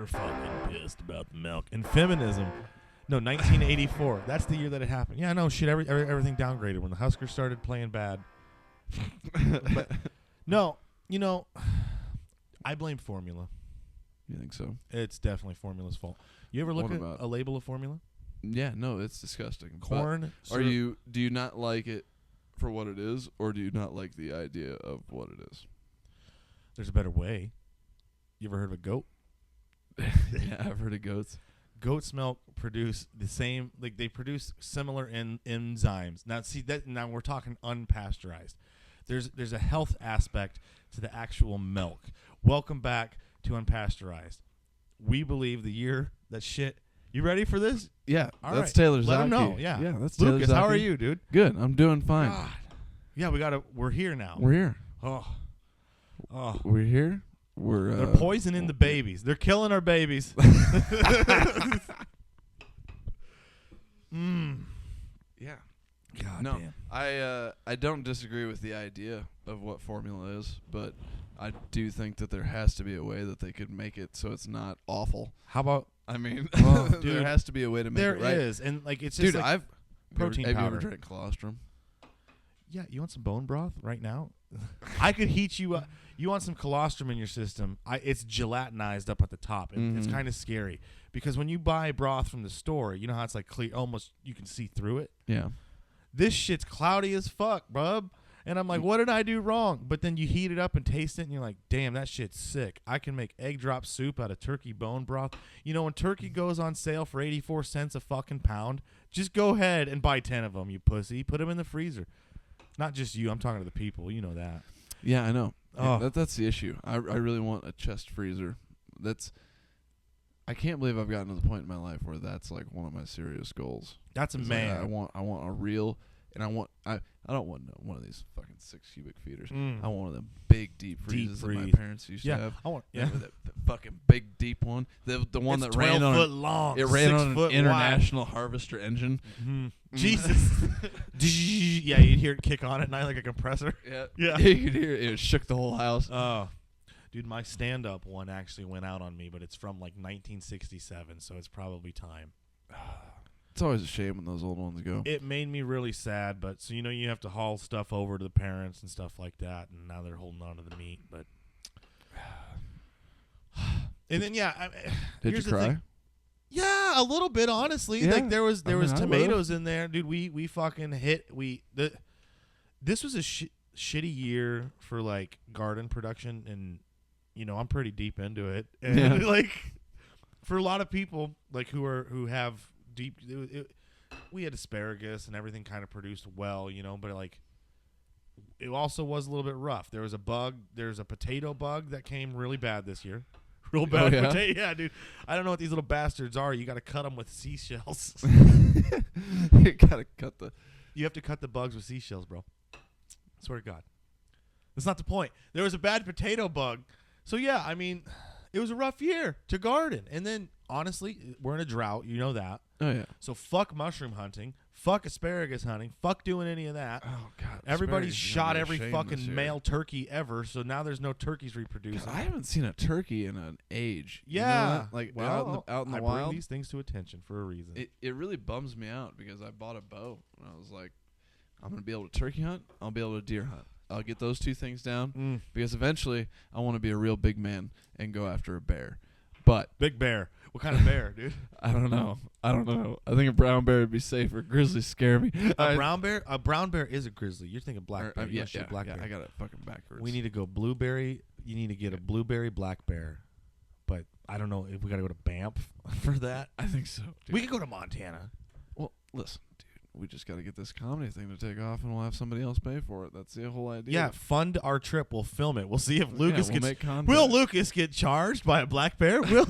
We're fucking pissed about the milk. And feminism. No, 1984. That's the year that it happened. Yeah, I know. Shit, everything downgraded when the Huskers started playing bad. But, no, I blame formula. You think so? It's definitely formula's fault. You ever look at a label of formula? Yeah, no, it's disgusting. Corn. Do you not like it for what it is, or do you not like the idea of what it is? There's a better way. You ever heard of a goat? Yeah, I've heard of goats. Goat's milk produce the same, like they produce similar enzymes. Now we're talking unpasteurized. There's a health aspect to the actual milk. Welcome back to Unpasteurized. We believe the year that shit. You ready for this? Yeah, all that's right. Taylor Zaki. Let him know. Yeah, that's Taylor Lucas. Zaki. How are you, dude? Good. I'm doing fine. God. Yeah, we're here now. We're here. Oh. We're here. They're poisoning the babies. They're killing our babies. Yeah. God no, damn. I don't disagree with the idea of what formula is, but I do think that there has to be a way that they could make it so it's not awful. How about? I mean, dude, there has to be a way to make it right. There is, and like it's just dude, like protein have powder. you ever drank colostrum? Yeah, you want some bone broth right now? I could heat you up. You want some colostrum in your system? It's gelatinized up at the top. It's kind of scary because when you buy broth from the store, you know how it's like clear, almost you can see through it. Yeah. This shit's cloudy as fuck, bub. And I'm like, what did I do wrong? But then you heat it up and taste it, and you're like, damn, that shit's sick. I can make egg drop soup out of turkey bone broth. You know, when turkey goes on sale for 84 cents a fucking pound, just go ahead and buy 10 of them, you pussy. Put them in the freezer. Not just you. I'm talking to the people. You know that. Yeah, I know. Oh. Yeah, that's the issue. I really want a chest freezer. I can't believe I've gotten to the point in my life where that's like one of my serious goals. That's a It's man. Like I want a real, and I don't want one of these fucking 6 cubic feeders. I want one of them big deep freezers that my parents used to have. I want the fucking big deep one. The one it's that ran on 12 foot long. It ran 6 on foot an International Harvester engine. Mm-hmm. Jesus. Yeah, you'd hear it kick on at night like a compressor. Yeah. You could hear it. It shook the whole house. Oh. Dude, my stand-up one actually went out on me, but it's from like 1967, so it's probably time. It's always a shame when those old ones go. It made me really sad, but so you have to haul stuff over to the parents and stuff like that, and now they're holding on to the meat. But and then did you cry? Thing. Yeah, a little bit, honestly. Yeah. Like there was tomatoes in there, dude. We fucking hit this was a shitty year for like garden production, and I'm pretty deep into it, and like for a lot of people like who have deep. We had asparagus and everything kind of produced well, but like it also was a little bit rough. There was a bug. There's a potato bug that came really bad this year. Real bad potato. Yeah, dude. I don't know what these little bastards are. You got to cut them with seashells. You gotta cut You have to cut the bugs with seashells, bro. Swear to God. That's not the point. There was a bad potato bug. So yeah, I mean, it was a rough year to garden. And then honestly, we're in a drought. You know that. Oh yeah. So fuck mushroom hunting. Fuck asparagus hunting. Fuck doing any of that. Oh God. Everybody shot every fucking male turkey ever. So now there's no turkeys reproducing. God, I haven't seen a turkey in an age. Yeah. You know that? Like out in the wild. I bring these things to attention for a reason. It really bums me out because I bought a bow and I was like, I'm gonna be able to turkey hunt. I'll be able to deer hunt. I'll get those 2 things down because eventually I want to be a real big man and go after a bear. But big bear. What kind of bear, dude? I don't know. I think a brown bear would be safer. Grizzlies scare me. A brown bear? A brown bear is a grizzly. You're thinking black bear. Black bear. I got it fucking backwards. We need to go blueberry. You need to get a blueberry black bear. But I don't know if we got to go to Banff for that. I think so. Dude. We could go to Montana. Well, listen, dude. We just got to get this comedy thing to take off, and we'll have somebody else pay for it. That's the whole idea. Yeah, fund our trip. We'll film it. We'll see if Lucas we'll gets. Will Lucas get charged by a black bear? Will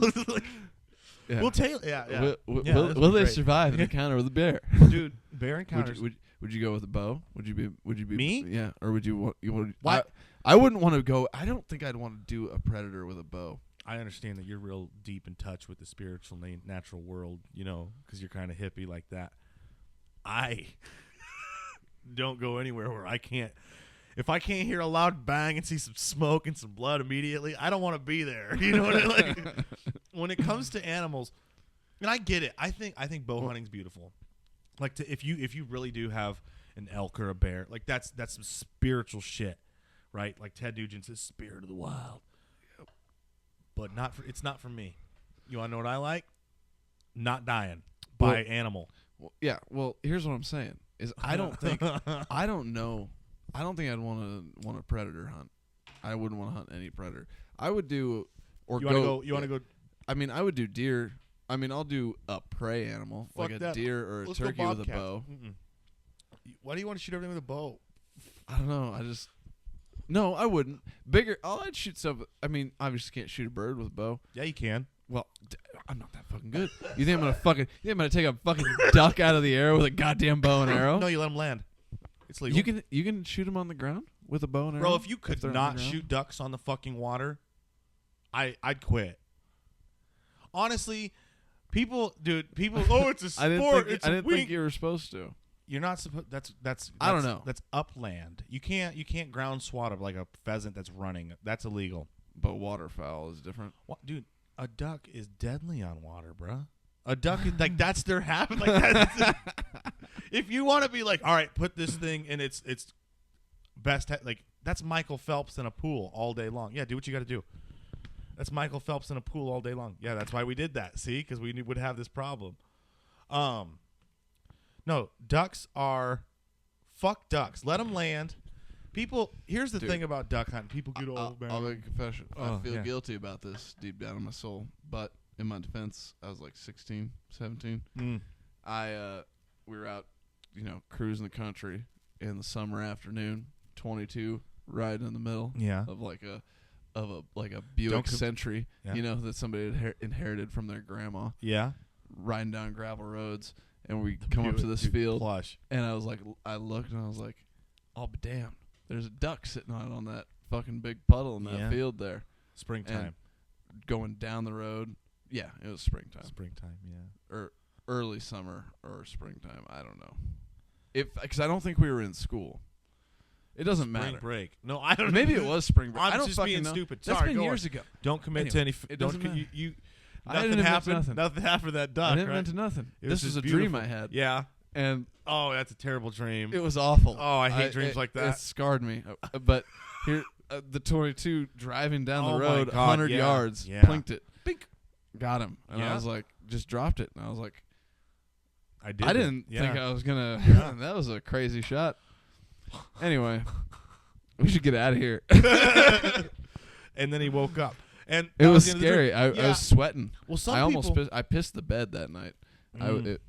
we'll tail. Yeah. Will they survive an encounter with a bear? Dude, bear encounters. Would you go with a bow? Would you be me? Yeah, or would you want? What? I wouldn't want to go. I don't think I'd want to do a predator with a bow. I understand that you're real deep in touch with the spiritual, natural world, because you're kind of hippie like that. I don't go anywhere where I can't. If I can't hear a loud bang and see some smoke and some blood immediately, I don't want to be there. You know what I mean? Like, when it comes to animals, and I get it. I think bow hunting's beautiful. Like if you really do have an elk or a bear, like that's some spiritual shit, right? Like Ted Nugent says, "Spirit of the wild." Yep. But it's not for me. You want to know what I like? Not dying by animal. Well, yeah. Well, here's what I'm saying: is I don't think I don't know. I don't think I'd want a predator hunt. I wouldn't want to hunt any predator. I would do or you go. You want to go? I mean, I would do deer. I mean, I'll do a prey animal like a deer or a turkey with a bow. Why do you want to shoot everything with a bow? I don't know. No, I wouldn't. Bigger. I'd shoot stuff. I mean, obviously can't shoot a bird with a bow. Yeah, you can. Well, I'm not that fucking good. You think I'm gonna take a fucking duck out of the air with a goddamn bow and arrow? No, you let them land. It's legal. You can shoot them on the ground with a bow and arrow. Bro, if you could not shoot ducks on the fucking water, I'd quit. Honestly, people. Oh, it's a sport. I didn't think you were supposed to. You're not supposed. That's. I don't know. That's upland. You can't ground swat like a pheasant that's running. That's illegal. But waterfowl is different. What, dude? A duck is deadly on water, bruh. A duck is like that's their habit. Like that's if you want to be like, all right, put this thing in its best. Like that's Michael Phelps in a pool all day long. Yeah, do what you got to do. That's Michael Phelps in a pool all day long. Yeah, that's why we did that. See, because we would have this problem. No, ducks are fuck ducks. Let them land. People, here's the thing about duck hunting. People get all I'll make a confession. Oh, I feel guilty about this deep down in my soul. But in my defense, I was like 16, 17. We were out, cruising the country in the summer afternoon, 22, riding in the middle of like a Buick Century, that somebody had inherited from their grandma. Yeah. Riding down gravel roads, and we come up to this field, plush. And I was like, I looked and I was like, I'll be damned. There's a duck sitting on that fucking big puddle in that field there. Springtime. And going down the road. Yeah, it was springtime. Springtime, yeah. Or early summer or springtime. I don't know. Because I don't think we were in school. It doesn't matter. Spring break. No, I don't know. Maybe it was spring break. I'm I don't just fucking being know. stupid. That's Sorry, been years ago. Don't commit to any. It doesn't matter. Nothing happened. Nothing happened to that duck. I didn't admit to nothing. This was a dream I had. Yeah. And that's a terrible dream. It was awful. Oh, I hate dreams like that. It scarred me. But here, the 22 driving down the road, God, 100 yards, plinked it. Bink. Got him. And I was like, just dropped it. And I was like, I didn't think I was going to. That was a crazy shot. Anyway, we should get out of here. And then he woke up. And it was scary. I was sweating. Well, I pissed the bed that night.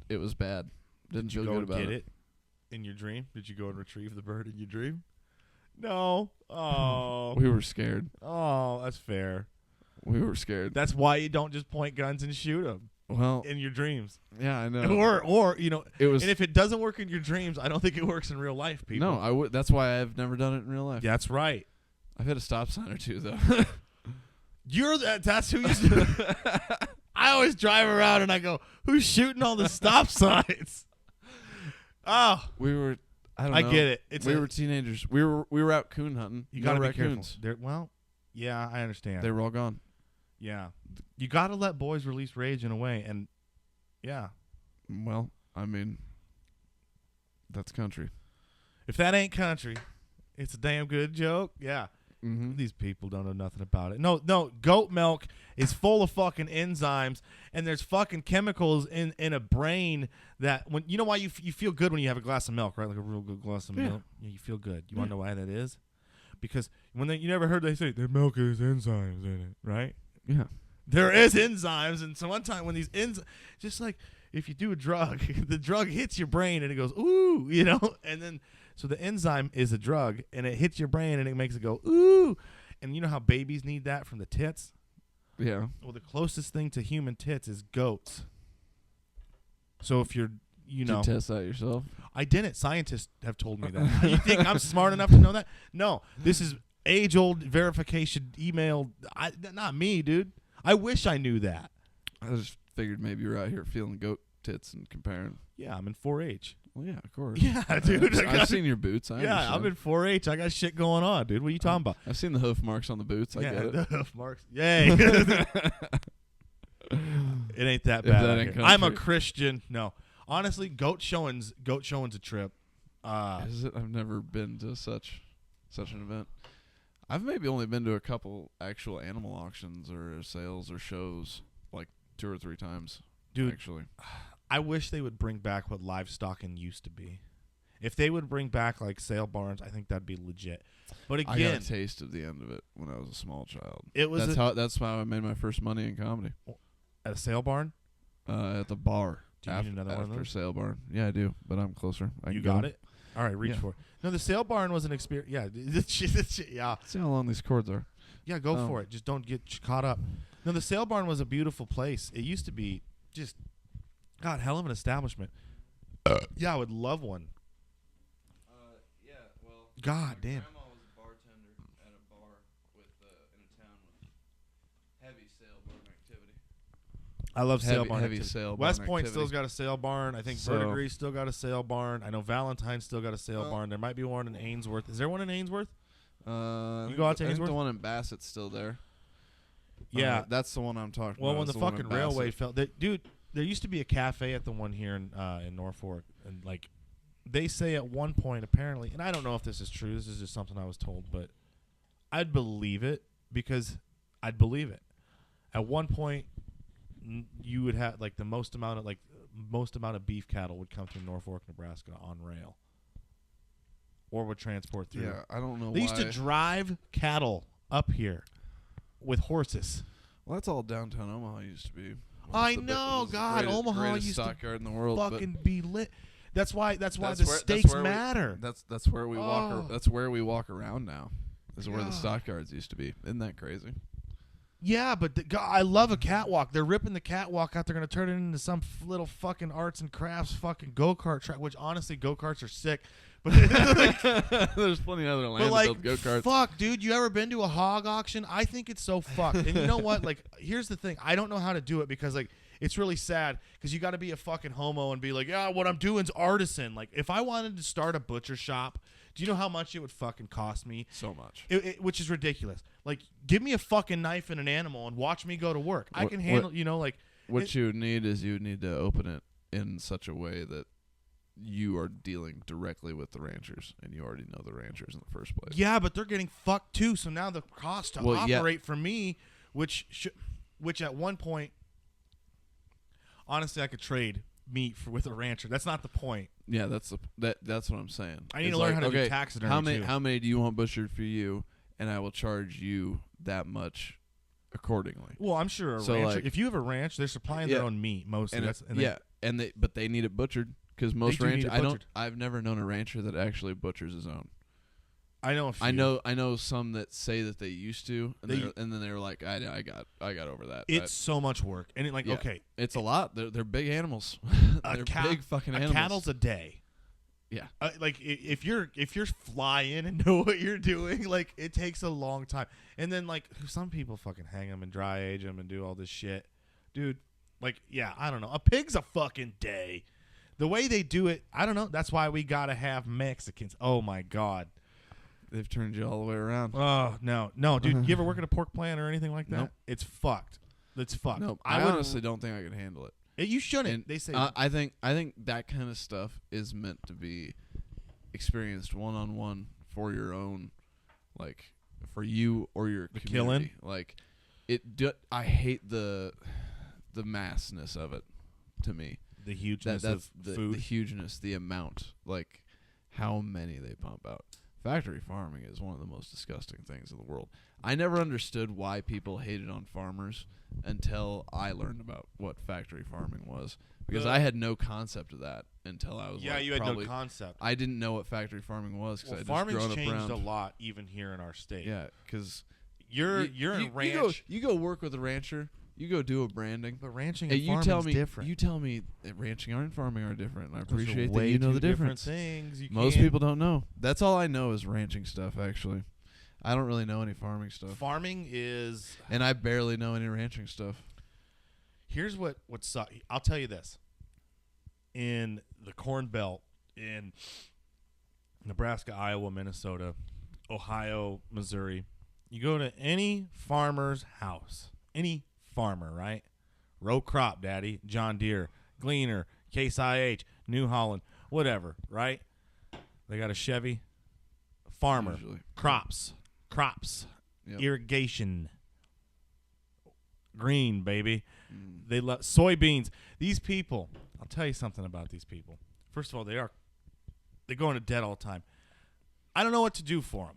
It was bad. Didn't feel good about it. Did you go get it in your dream? Did you go and retrieve the bird in your dream? No. Oh. We were scared. Oh, that's fair. We were scared. That's why you don't just point guns and shoot them. Well, in your dreams. Yeah, I know. Or it was. And if it doesn't work in your dreams, I don't think it works in real life, people. No, I would. That's why I've never done it in real life. Yeah, that's right. I've hit a stop sign or two though. That's who you. I always drive around and I go, "Who's shooting all the stop signs?" Oh, we were. I get it. We were teenagers. We were out coon hunting. You gotta be careful. Yeah, I understand. They were all gone. Yeah, you gotta let boys release rage in a way, and yeah. Well, I mean, that's country. If that ain't country, it's a damn good joke. Yeah. Mm-hmm. These people don't know nothing about it. No, goat milk is full of fucking enzymes, and there's fucking chemicals in a brain that when you know why you feel good when you have a glass of milk, right? Like a real good glass of milk. Yeah, you feel good. You want to know why that is? Because you never heard they say their milk has enzymes in it, right? Yeah. There is enzymes, and so one time when these enzymes, just like if you do a drug, the drug hits your brain and it goes ooh, and then. So the enzyme is a drug, and it hits your brain, and it makes it go, ooh. And you know how babies need that from the tits? Yeah. Well, the closest thing to human tits is goats. So if you're, Did you test that yourself? I didn't. Scientists have told me that. You think I'm smart enough to know that? No. This is age-old verification email. Not me, dude. I wish I knew that. I just figured maybe you're out here feeling goat tits and comparing. Yeah, I'm in 4-H. Well, yeah, of course. Yeah, dude. I've seen your boots. Yeah, I'm in 4-H. I got shit going on, dude. What are you talking about? I've seen the hoof marks on the boots. I get it. The hoof marks. Yay. It ain't that If bad. that out ain't here. I'm a country. Christian. No, honestly, goat showing's a trip. Is it? I've never been to such an event. I've maybe only been to a couple actual animal auctions or sales or shows, like 2 or 3 times. Dude, actually, I wish they would bring back what livestocking used to be. If they would bring back like sale barns, I think that'd be legit. But I again, got a taste of the end of it when I was a small child. it was That's how I made my first money in comedy. at a sale barn. At the bar. Do you need another one of After those? sale barn. Yeah, I do, but I'm closer. You got it. All right, reach Yeah. for it. No, the sale barn was an experience. Yeah, yeah, See how long these cords are. yeah. Go for it. Just don't get caught up. No, the sale barn was a beautiful place. It used to be just, God, hell of an establishment. Yeah, I would love one. Yeah, well. God damn. Grandma was a bartender at a bar in a town with heavy sale barn activity. I love sale barn. Heavy activity. sale barn West Point activity. still's got a sale barn. I think So- Verdigris still got a sale barn. I know Valentine's still got a sale barn. There might be one in Ainsworth. Is there one in Ainsworth? You go out to I think Ainsworth? the one in Bassett's still there. Yeah. That's the one I'm talking Well, about. when is the one in fucking railway Bassett. fell, dude, there used to be a cafe at the one here in Norfolk, and like they say at one point apparently, and I don't know if this is true. This is just something I was told, but I'd believe it because I'd believe it. At one point, you would have like the most amount of beef cattle would come through Norfolk, Nebraska on rail, or would transport through. Yeah, I don't know They why. used to drive cattle up here with horses. Well, that's all downtown Omaha used to be. I know, God, Omaha greatest used to stockyard in the world. fucking be lit. That's why the where- stakes where we- matter. That's where we walk. Oh. That's where we walk around now. Is where the God. stockyards used to be. Isn't that crazy? Yeah, but God, I love a catwalk. They're ripping the catwalk out. They're going to turn it into some little fucking arts and crafts fucking go-kart track, which honestly, go-karts are sick. But There's plenty of other land But to like, build go-karts. fuck, dude, you ever been to a hog auction? I think it's so fucked. And you know what? Like, here's the thing. I don't know how to do it because, like, it's really sad because you got to be a fucking homo and be like, yeah, what I'm doing's artisan. Like, if I wanted to start a butcher shop, do you know how much it would fucking cost me? So much. Which is ridiculous. Like, give me a fucking knife and an animal and watch me go to work. I can handle, like. What you would need is you would need to open it in such a way that you are dealing directly with the ranchers, and you already know the ranchers in the first place. Yeah, but they're getting fucked too. So now the cost to operate for me, which at one point, honestly, I could trade meat with a rancher. That's not the point. Yeah, that's what I'm saying. I need to learn how to do taxidermy too. How many do you want butchered for you, and I will charge you that much accordingly. Well, I'm sure a rancher. If you have a ranch, they're supplying their own meat mostly. But they need it butchered because most do need ranchers. it I've never known a rancher that actually butchers his own. I know a few. I know some that say that they used to, and then they're like, I got over that. It's so much work, and okay, it's a lot. They're big animals. They're big fucking animals. Cattle's a day. Yeah, like if you're flying and know what you're doing, like it takes a long time. And then like some people fucking hang them and dry age them and do all this shit, dude. Like I don't know. A pig's a fucking day. The way they do it, I don't know. That's why we gotta have Mexicans. Oh my god. They've turned you all the way around. Oh no, dude. You ever work at a pork plant or anything like that? Nope. It's fucked. It's fucked. No, I honestly don't think I could handle it. You shouldn't. And, they say. I think that kind of stuff is meant to be experienced one-on-one for your own, like for you or your community. Killing. Like I hate the massness of it. To me, the hugeness of food. The hugeness, the amount, like how many they pump out. Factory farming is one of the most disgusting things in the world. I never understood why people hated on farmers until I learned about what factory farming was, because I had no concept of that until I was you had no concept. I didn't know what factory farming was because farming's changed a lot even here in our state. Yeah, because you're in a ranch. You go work with a rancher. You go do a branding. But ranching and farming is different. You tell me that ranching and farming are different, and I Those appreciate are that way you know the two difference. Things. Most people don't know. That's all I know is ranching stuff, actually. I don't really know any farming stuff. Farming is... And I barely know any ranching stuff. Here's what sucks. I'll tell you this. In the Corn Belt, in Nebraska, Iowa, Minnesota, Ohio, Missouri, you go to any farmer's house, any farmer, right? Row crop, daddy. John Deere, Gleaner, Case IH, New Holland, whatever, right? They got a Chevy. Farmer, Usually. crops, Yep. irrigation, green, baby. They love soybeans. These people, I'll tell you something about these people. First of all, they go into debt all the time. I don't know what to do for them.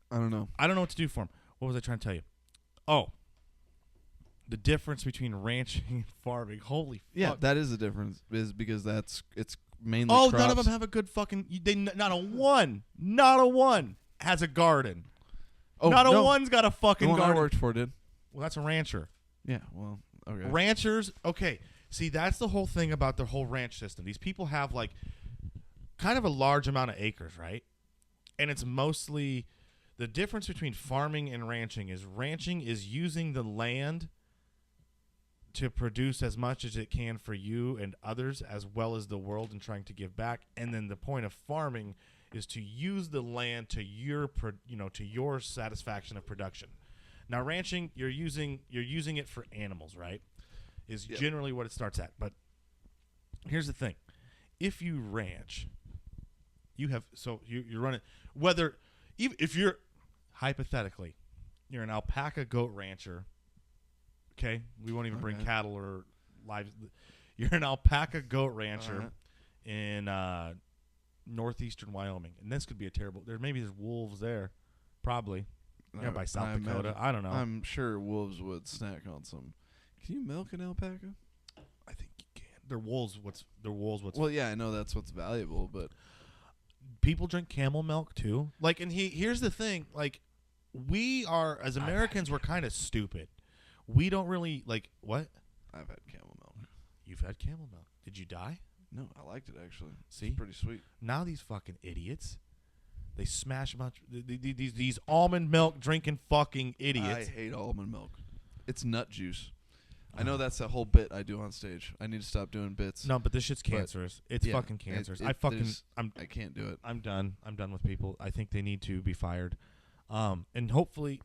I don't know. What was I trying to tell you? Oh, the difference between ranching and farming. Holy Yeah, fuck. that is the difference. Is because it's mainly. Oh, crops. none of them have a good fucking. Not a one has a garden. Oh, Not a no. one's got a fucking The one garden. I worked for did. Well, that's a rancher. Yeah. Well. Okay. Ranchers. Okay. See, that's the whole thing about the whole ranch system. These people have like kind of a large amount of acres, right? And it's mostly the difference between farming and ranching is using the land to produce as much as it can for you and others as well as the world and trying to give back. And then the point of farming is to use the land to your satisfaction of production. Now ranching, you're using it for animals, right? Is generally what it starts at. But here's the thing. If you ranch, you're running if you're hypothetically, you're an alpaca goat rancher. Okay, we won't even bring cattle or live. You're an alpaca goat rancher in northeastern Wyoming, and this could be a terrible. There's wolves there, probably. Yeah, by South Dakota. I don't know. I'm sure wolves would snack on some. Can you milk an alpaca? I think you can. They're wolves. Well, yeah, I know that's what's valuable, but people drink camel milk too. Like, and here's the thing. Like, we are as Americans, we're kind of stupid. We don't really like what? I've had camel milk. You've had camel milk. Did you die? No, I liked it actually. See, it's pretty sweet. Now these fucking idiots, they smash a bunch. These almond milk drinking fucking idiots. I hate almond milk. It's nut juice. I know that's that whole bit I do on stage. I need to stop doing bits. No, but this shit's cancerous. It's fucking cancerous. I can't do it. I'm done. I'm done with people. I think they need to be fired. And hopefully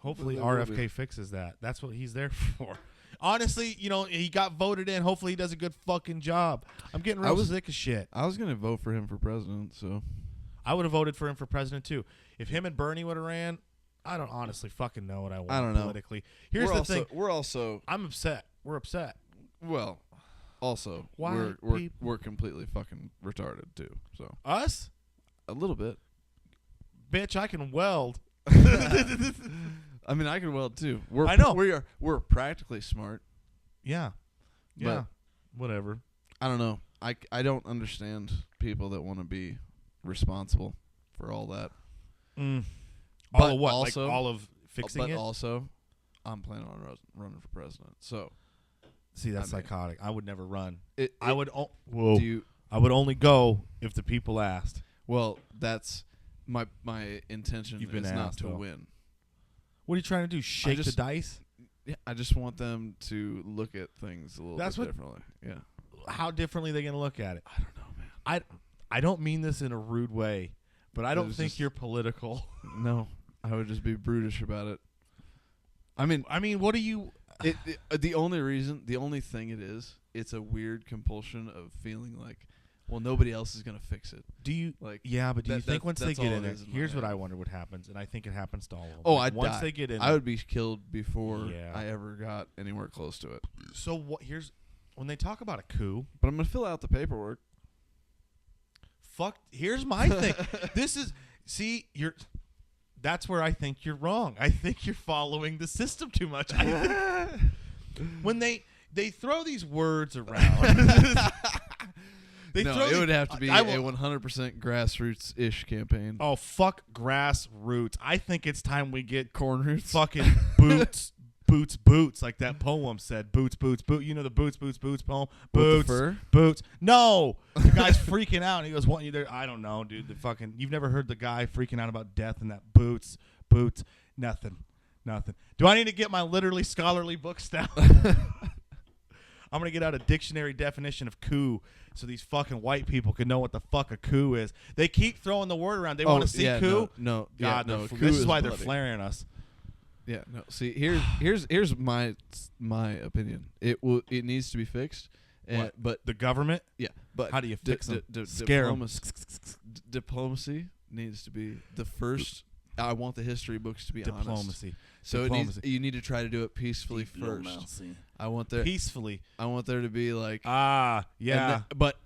RFK fixes that. That's what he's there for. Honestly, he got voted in. Hopefully he does a good fucking job. I'm getting real sick of shit. I was going to vote for him for president, so. I would have voted for him for president, too. If him and Bernie would have ran, I don't honestly fucking know what I want politically. Here's the thing. I'm upset. We're upset. Well, also, Why we're completely fucking retarded, too. So Us? A little bit. Bitch, I can weld. I mean, I can weld, too. I know. We're practically smart. Yeah. Yeah. Whatever. I don't know. I don't understand people that want to be responsible for all that. All of what? Also, like all of fixing it? But also, I'm planning on running for president. So, see, that's psychotic. I would never run. I would only go if the people asked. Well, that's my intention is not to win. What are you trying to do? Shake the dice? Yeah, I just want them to look at things a little bit differently. Yeah. How differently are they going to look at it? I don't know, man. I don't mean this in a rude way, but I don't think you're political. No, I would just be brutish about it. I mean, what do you? The only thing it's a weird compulsion of feeling like, well, nobody else is gonna fix it. Do you? Like, yeah, but do you think once they get in it? Here's what I wonder what happens, and I think it happens to all of them. Oh, once they get in, I would be killed before I ever got anywhere close to it. So what? Here's when they talk about a coup. But I'm gonna fill out the paperwork. Here's my thing. That's where I think you're wrong. I think you're following the system too much. When they throw these words around. It would have to be a 100% grassroots-ish campaign. Oh, fuck grassroots. I think it's time we get corn roots. Fucking boots, like that poem said. Boots. You know the boots poem? Boots. No! The guy's freaking out, and he goes, I don't know, dude. You've never heard the guy freaking out about death and that boots. Nothing. Do I need to get my literally scholarly books down? I'm going to get out a dictionary definition of coup so these fucking white people can know what the fuck a coup is. They keep throwing the word around. They want to see coup. No. God, no. This is why they're flaring us. Yeah, no. See, here's my opinion. It needs to be fixed. But the government? Yeah, but how do you fix them? Scare them. Diplomacy needs to be the first. I want the history books to be honest. So you need to try to do it peacefully first. I want there peacefully. I want there to be like yeah. But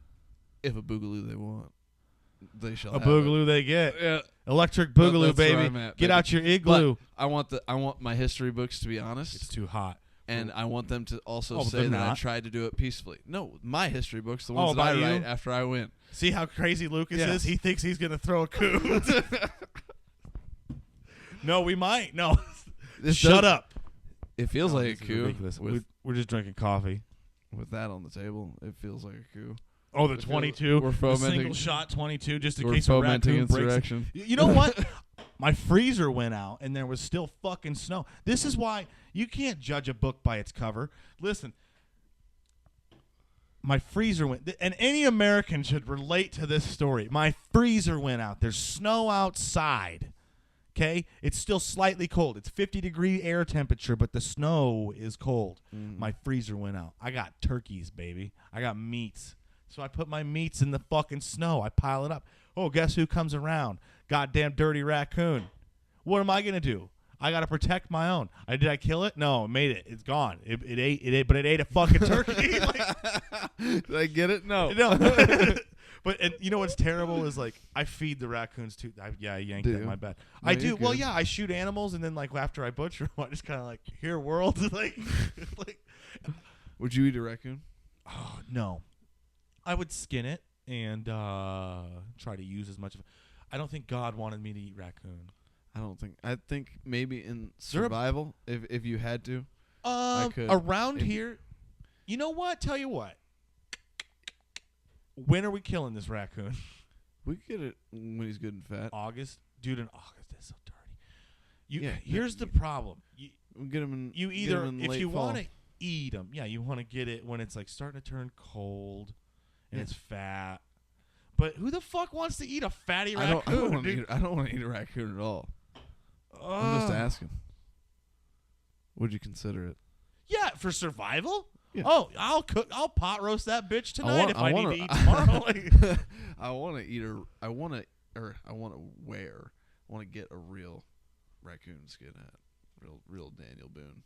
if a boogaloo they want, they shall have boogaloo it. they get. Yeah. Electric boogaloo, That's baby. where I'm at, Get baby. out your igloo. But I want my history books to be honest. It's too hot. And I want them to also they're say that I not. tried to do it peacefully. No, my history books, the ones that about I you? write after I win. See how crazy Lucas Yes. is? He thinks he's going to throw a coup. No, we might. No. Shut up. It feels like a this is coup. ridiculous. We're just drinking coffee. With that on the table, it feels like a coup. Oh, the 22. We're the fomenting. single shot 22 just in We're case a fomenting raccoon breaks. insurrection. You know what? My freezer went out and there was still fucking snow. This is why you can't judge a book by its cover. Listen. My freezer went, and any American should relate to this story. My freezer went out. There's snow outside. Okay? It's still slightly cold. It's 50-degree air temperature, but the snow is cold. My freezer went out. I got turkeys, baby. I got meats. So I put my meats in the fucking snow. I pile it up. Oh, guess who comes around? Goddamn dirty raccoon. What am I going to do? I got to protect my own. Did I kill it? No, it made it. It's gone. It ate, but it ate a fucking turkey. Did I get it? No. But and you know what's terrible is like I feed the raccoons too. I yanked Do that. you? My bad. No, I do. you're Well, good. yeah, I shoot animals and then like after I butcher them, I just kind of like here world like. Would you eat a raccoon? Oh no, I would skin it and try to use as much of it. I don't think God wanted me to eat raccoon. I think maybe in survival, if you had to. I could. Around here, you know what? Tell you what. When are we killing this raccoon? We could get it when he's good and fat. August, dude. In August, that's so dirty. Yeah, here's the problem. We'll get him in. You get either, him in if late you fall. want to eat them, yeah, you want to get it when it's like starting to turn cold and it's fat. But who the fuck wants to eat a fatty raccoon? I don't want to eat a raccoon at all. I'm just asking. Would you consider it? Yeah, for survival. Yeah. Oh, I'll cook. I'll pot roast that bitch tonight if I need to eat tomorrow. I want to eat I want to get a real raccoon skin hat. Real Daniel Boone.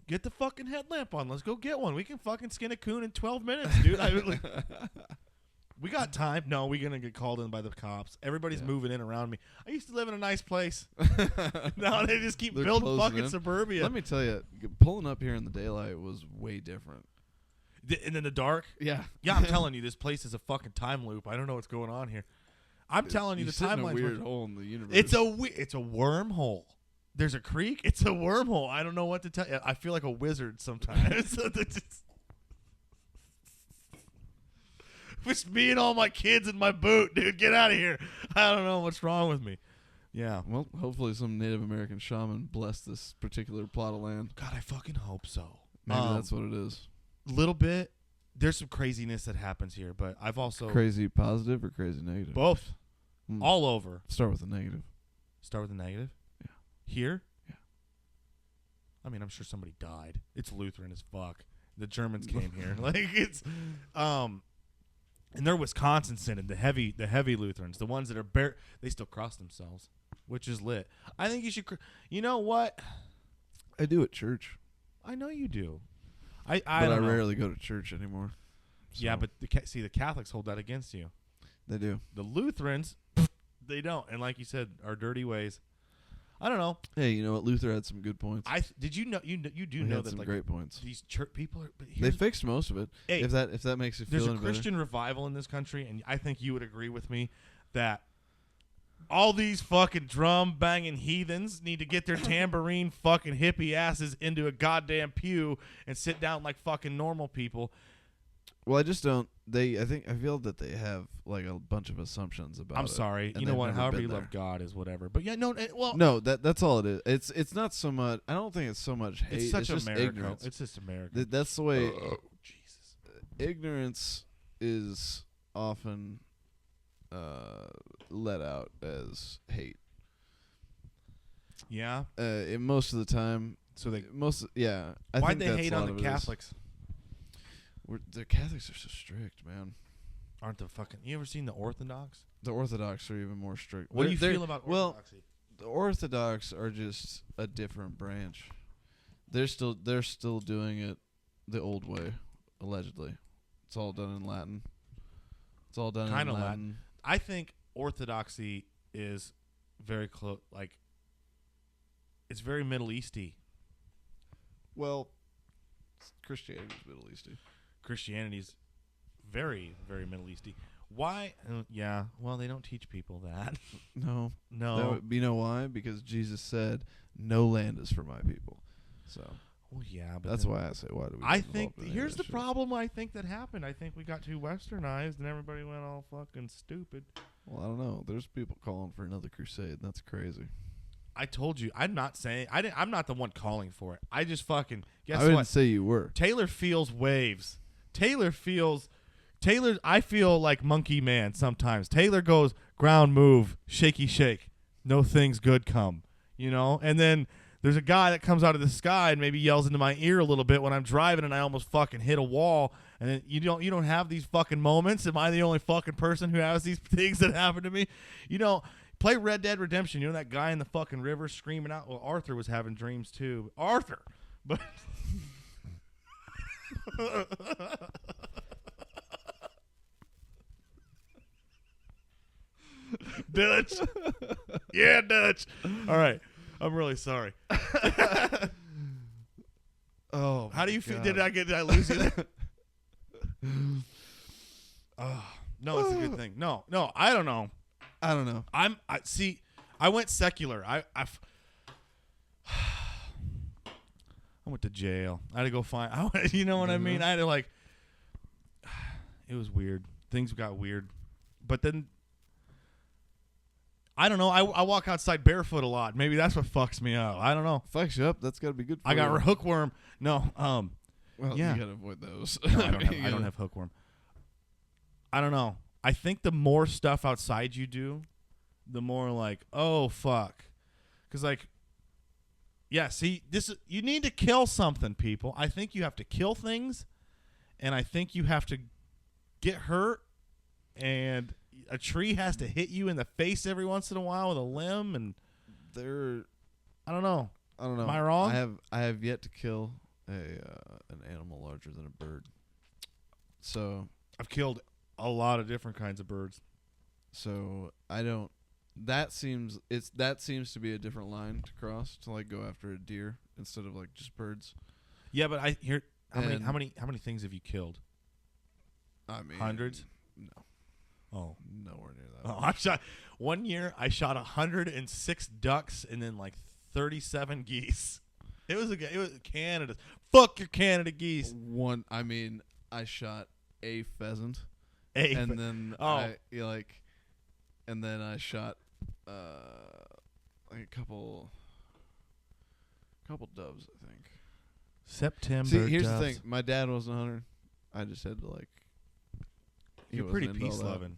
Get the fucking headlamp on. Let's go get one. We can fucking skin a coon in 12 minutes, dude. We got time. No, we're going to get called in by the cops. Everybody's moving in around me. I used to live in a nice place. Now they just keep building fucking suburbia. Let me tell you, pulling up here in the daylight was way different. And in the dark? Yeah. Yeah, I'm telling you, this place is a fucking time loop. I don't know what's going on here. I'm telling you, the timeline's a weird hole in the universe. It's a wormhole. There's a creek. It's a wormhole. I don't know what to tell you. I feel like a wizard sometimes. It's me and all my kids in my boot, dude. Get out of here. I don't know what's wrong with me. Yeah. Well, hopefully some Native American shaman blessed this particular plot of land. God, I fucking hope so. Maybe that's what it is. Little bit. There's some craziness that happens here, but I've also... Crazy positive or crazy negative? Both. All over. Start with the negative. Start with the negative? Yeah. Here? Yeah. I mean, I'm sure somebody died. It's Lutheran as fuck. The Germans came here. Like, it's... And they're Wisconsin Synod, the heavy Lutherans, the ones that are they still cross themselves, which is lit. I think you should. You know what? I do at church. I know you do. But I rarely go to church anymore. So. Yeah, but the Catholics hold that against you. They do. The Lutherans, they don't. And like you said, our dirty ways. I don't know. Hey, you know what? Luther had some good points. Did you know? You do he know had that some like great points. These church people are. They fixed most of it. Hey, if that makes you feel there's any a Christian revival in this country, and I think you would agree with me that all these fucking drum banging heathens need to get their tambourine fucking hippie asses into a goddamn pew and sit down like fucking normal people. Well, I just don't. I feel that they have like a bunch of assumptions about. I'm sorry. And You know what? never However been you there. love God is whatever. But yeah, no. Well, No, that's all it is. It's not so much. I don't think it's so much hate. it's such just America. ignorance. It's just America. That's the way. Jesus. Ignorance is often let out as hate. Yeah. Most of the time. So they I why'd think they that's hate a lot on of the it is. Catholics? The Catholics are so strict, man. Aren't the fucking? You ever seen the Orthodox? The Orthodox are even more strict. What do you feel about Orthodoxy? The Orthodox are just a different branch. They're still doing it the old way, allegedly. It's all done in Latin. It's all done Kinda in Latin. I think Orthodoxy is very close. Like, it's very Middle Easty. Well, Christianity is Middle Easty. Christianity's very, very Middle Easty. Why? Yeah. Well, they don't teach people that. No. No. You know why? Because Jesus said, "No land is for my people." So. Well, yeah, but that's why I say, why do we? I think here's the problem. I think that happened. I think we got too westernized, and everybody went all fucking stupid. Well, I don't know. There's people calling for another crusade. That's crazy. I told you. I'm not saying. I'm not the one calling for it. I just fucking guess I didn't what? say you were. Taylor feels waves. Taylor. I feel like Monkey Man sometimes. Taylor goes ground move, shaky shake, no things good come. And then there's a guy that comes out of the sky and maybe yells into my ear a little bit when I'm driving and I almost fucking hit a wall. And then you don't have these fucking moments. Am I the only fucking person who has these things that happen to me? Play Red Dead Redemption. You know that guy in the fucking river screaming out? Well, Arthur was having dreams too. Arthur. But Dutch. Yeah, Dutch. All right. I'm really sorry. Oh, how do you feel? Did I lose you there? No, it's a good thing. No, I don't know. I went secular. I went to jail. I had to go find. You know what I mean? I had to it was weird. Things got weird, but then I don't know. I walk outside barefoot a lot. Maybe that's what fucks me up. I don't know. Fucks you up. That's got to be good for I got you. hookworm. No. Well, yeah. you got to avoid those. No, I don't have hookworm. I don't know. I think the more stuff outside you do, the more oh, fuck. Because, you need to kill something, people. I think you have to kill things, and I think you have to get hurt, and a tree has to hit you in the face every once in a while with a limb, and I don't know. Am I wrong? I have yet to kill an animal larger than a bird. So I've killed a lot of different kinds of birds. So I don't. That seems to be a different line to cross, to go after a deer instead of just birds. Yeah, but how many things have you killed? I mean, hundreds? No. Oh, nowhere near that. Oh, one year I shot 106 ducks and then 37 geese. It was Canada. Fuck your Canada geese. I shot a pheasant. And then I shot a couple doves, I think. September. See, here's doves. the thing. My dad wasn't a hunter. I just had to You're pretty peace loving.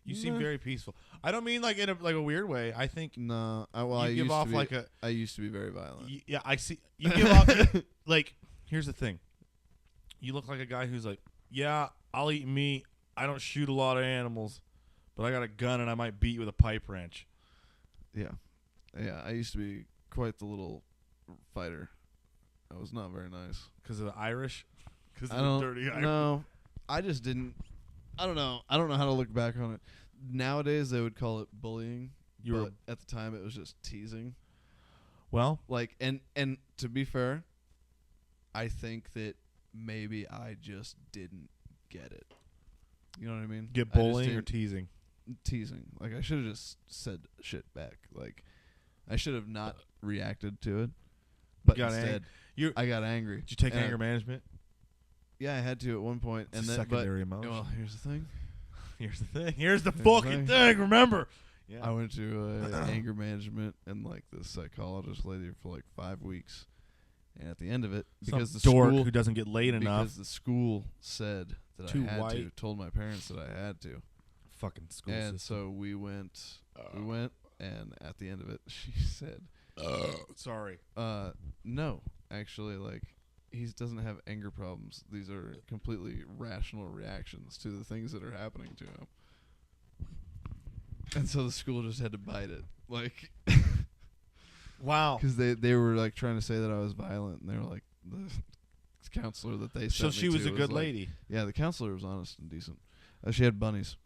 You seem very peaceful. I don't mean in a weird way. I think no. I give off I used to be very violent. Yeah, I see. You give off here's the thing. You look like a guy who's yeah, I'll eat meat. I don't shoot a lot of animals, but I got a gun and I might beat you with a pipe wrench. Yeah. I used to be quite the little fighter. I was not very nice. Because of the Irish? Because of the dirty Irish? No, I just didn't. I don't know. I don't know how to look back on it. Nowadays, they would call it bullying. But at the time, it was just teasing. Well, and to be fair, I think that maybe I just didn't get it. You know what I mean? Get bullying or teasing? Teasing. I should have just said shit back. I should have not reacted to it. But instead, I got angry. Did you take anger management? Yeah, I had to at one point. It's a secondary emotion. Well, here's the thing. Here's the fucking thing. Remember. Yeah. I went to anger management and the psychologist lady for 5 weeks. And at the end of it, because the dork school who doesn't get laid enough, because the school said that I had to, told my parents that I had to. Fucking school and system. so we went. And at the end of it, she said, Sorry. no, actually, like, he doesn't have anger problems. These are completely rational reactions to the things that are happening to him. And so the school just had to bite it. Like, wow. because they were, like, trying to say that I was violent, and they were like, the counselor that they So sent me she was to a good like, lady. Yeah, the counselor was honest and decent. She had bunnies.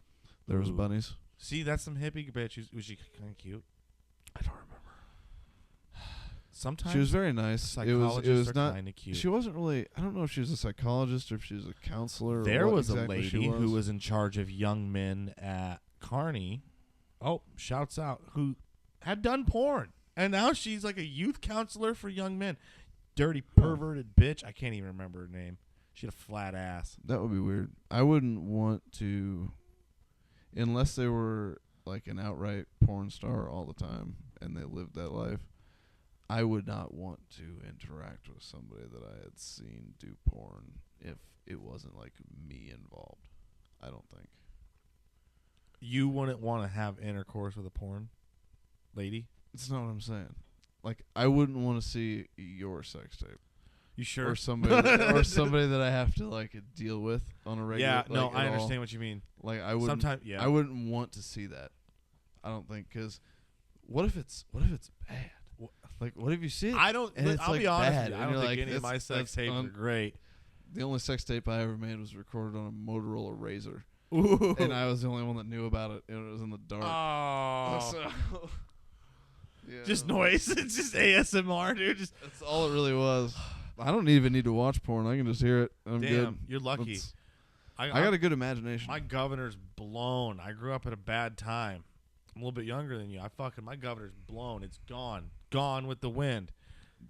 There was Ooh. bunnies. See, that's some hippie bitch. Was she kind of cute? I don't remember. Sometimes She was very nice. It was are not kind of cute. She wasn't really. I don't know if she was a psychologist or if she was a counselor. There or what was exactly a lady she who was in charge of young men at Kearney. Oh, shouts out, who had done porn, and now she's like a youth counselor for young men. Dirty perverted bitch. I can't even remember her name. She had a flat ass. That would be weird. I wouldn't want to, unless they were like an outright porn star all the time and they lived that life. I would not want to interact with somebody that I had seen do porn if it wasn't like me involved. I don't think. You wouldn't want to have intercourse with a porn lady? It's not what I'm saying. Like, I wouldn't want to see your sex tape. You sure? Or somebody that I have to like deal with on a regular. Yeah, no, like, I understand what you mean. Like, I wouldn't. Sometimes, yeah. I wouldn't want to see that. I don't think, because what if it's bad? Like, what if you see it? I don't. and it's I'll like be honest bad, with you. I and don't you're think like, any of my sex tapes are great. The only sex tape I ever made was recorded on a Motorola Razor, Ooh. and I was the only one that knew about it, and it was in the dark. Oh. So, yeah. Just noise. It's just ASMR, dude. Just That's all it really was. I don't even need to watch porn. I can just hear it. I'm damn, good. you're lucky. I got a good imagination. My governor's blown. I grew up at a bad time. I'm a little bit younger than you. My governor's blown. It's gone with the wind.